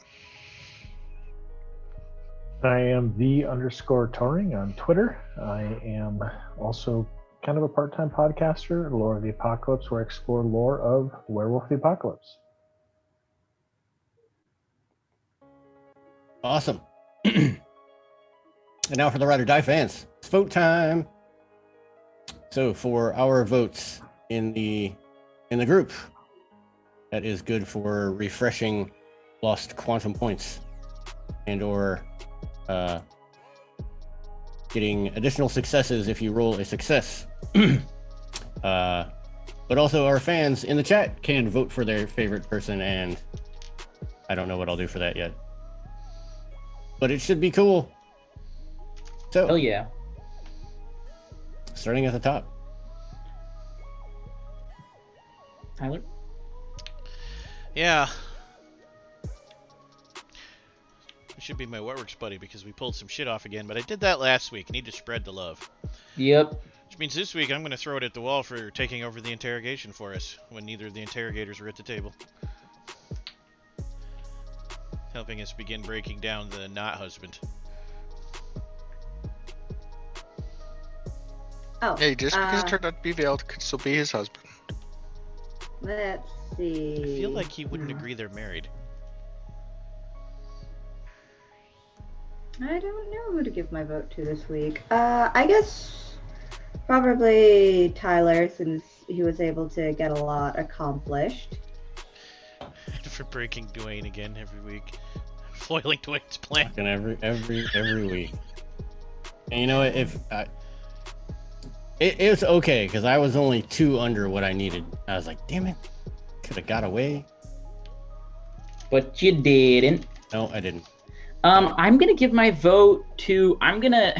I am _touring on Twitter. I am also kind of a part-time podcaster, Lore of the Apocalypse, where I explore lore of Werewolf the Apocalypse. Awesome. And now for the Ride or Die fans, it's vote time. So for our votes in the group, that is good for refreshing lost quantum points and or getting additional successes if you roll a success. But also our fans in the chat can vote for their favorite person, and I don't know what I'll do for that yet. But it should be cool. So, Hell yeah. starting at the top. Tyler? Yeah. It should be my Wetworks buddy because we pulled some shit off again, but I did that last week. I need to spread the love. Yep. Which means this week I'm going to throw it at the wall for taking over the interrogation for us when neither of the interrogators were at the table. Helping us begin breaking down the not husband. Oh. Hey, just because it turned out to be veiled, could still be his husband. Let's see. I feel like he wouldn't agree they're married. I don't know who to give my vote to this week. I guess probably Tyler, since he was able to get a lot accomplished. for breaking Dwayne again every week. Foiling Dwayne's plan. Fucking every week. And you know what? It was okay because I was only 2 under what I needed. I was like, damn it, could have got away. But you didn't. No, I didn't. I'm gonna give my vote to. I'm gonna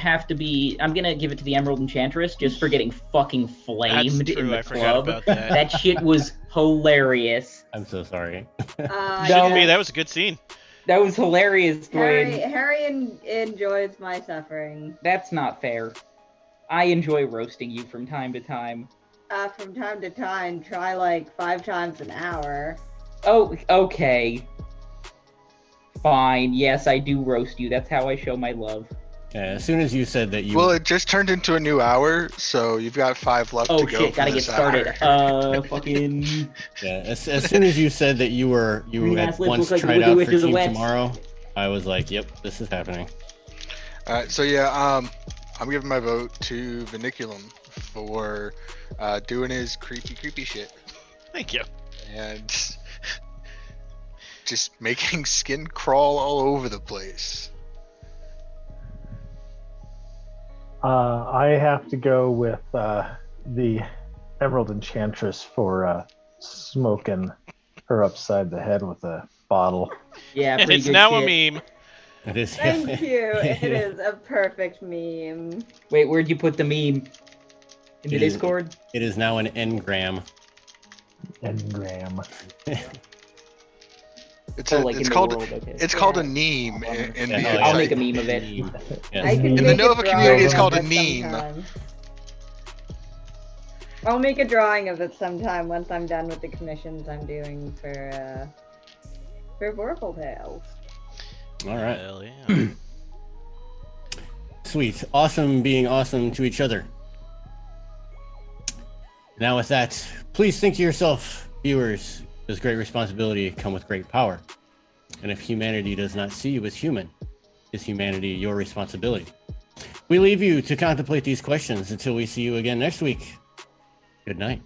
give it to the Emerald Enchantress just for getting fucking flamed That's true, in the I forgot club. about that. That shit was hilarious. I'm so sorry. Shouldn't be. That was a good scene. That was hilarious, Dwayne. Harry enjoys my suffering. That's not fair. I enjoy roasting you from time to time. From time to time, try like 5 times an hour. Oh, okay. Fine. Yes, I do roast you. That's how I show my love. Yeah, as soon as you said that you Well, it just turned into a new hour, so you've got 5 left Oh to go. shit, gotta for get this started. hour. Fucking. yeah, as soon as you said that you had Green-ass lips once look like tried the out Witch for of the Team West. Tomorrow, I was like, yep, this is happening. Alright, so yeah, I'm giving my vote to Vinculum for doing his creepy shit. Thank you. And just making skin crawl all over the place. I have to go with the Emerald Enchantress for smoking her upside the head with a bottle. Yeah, And pretty it's good now shit. a meme. It is. Thank you. It is a perfect meme. Wait, where'd you put the meme? In the It is- Discord? It is now an engram. Engram. It's Oh, like in it's the called world, okay. it's called a meme in Yeah, the oh, I'll yeah. make a meme of it. Yes. I can In the make a Nova drawing community, it's of called a it meme. sometime. I'll make a drawing of it sometime once I'm done with the commissions I'm doing for Vorpal Tales. All right. Hell yeah. Sweet. Awesome being awesome to each other. Now with that, please think to yourself, viewers, does great responsibility come with great power? And if humanity does not see you as human, is humanity your responsibility? We leave you to contemplate these questions until we see you again next week. Good night.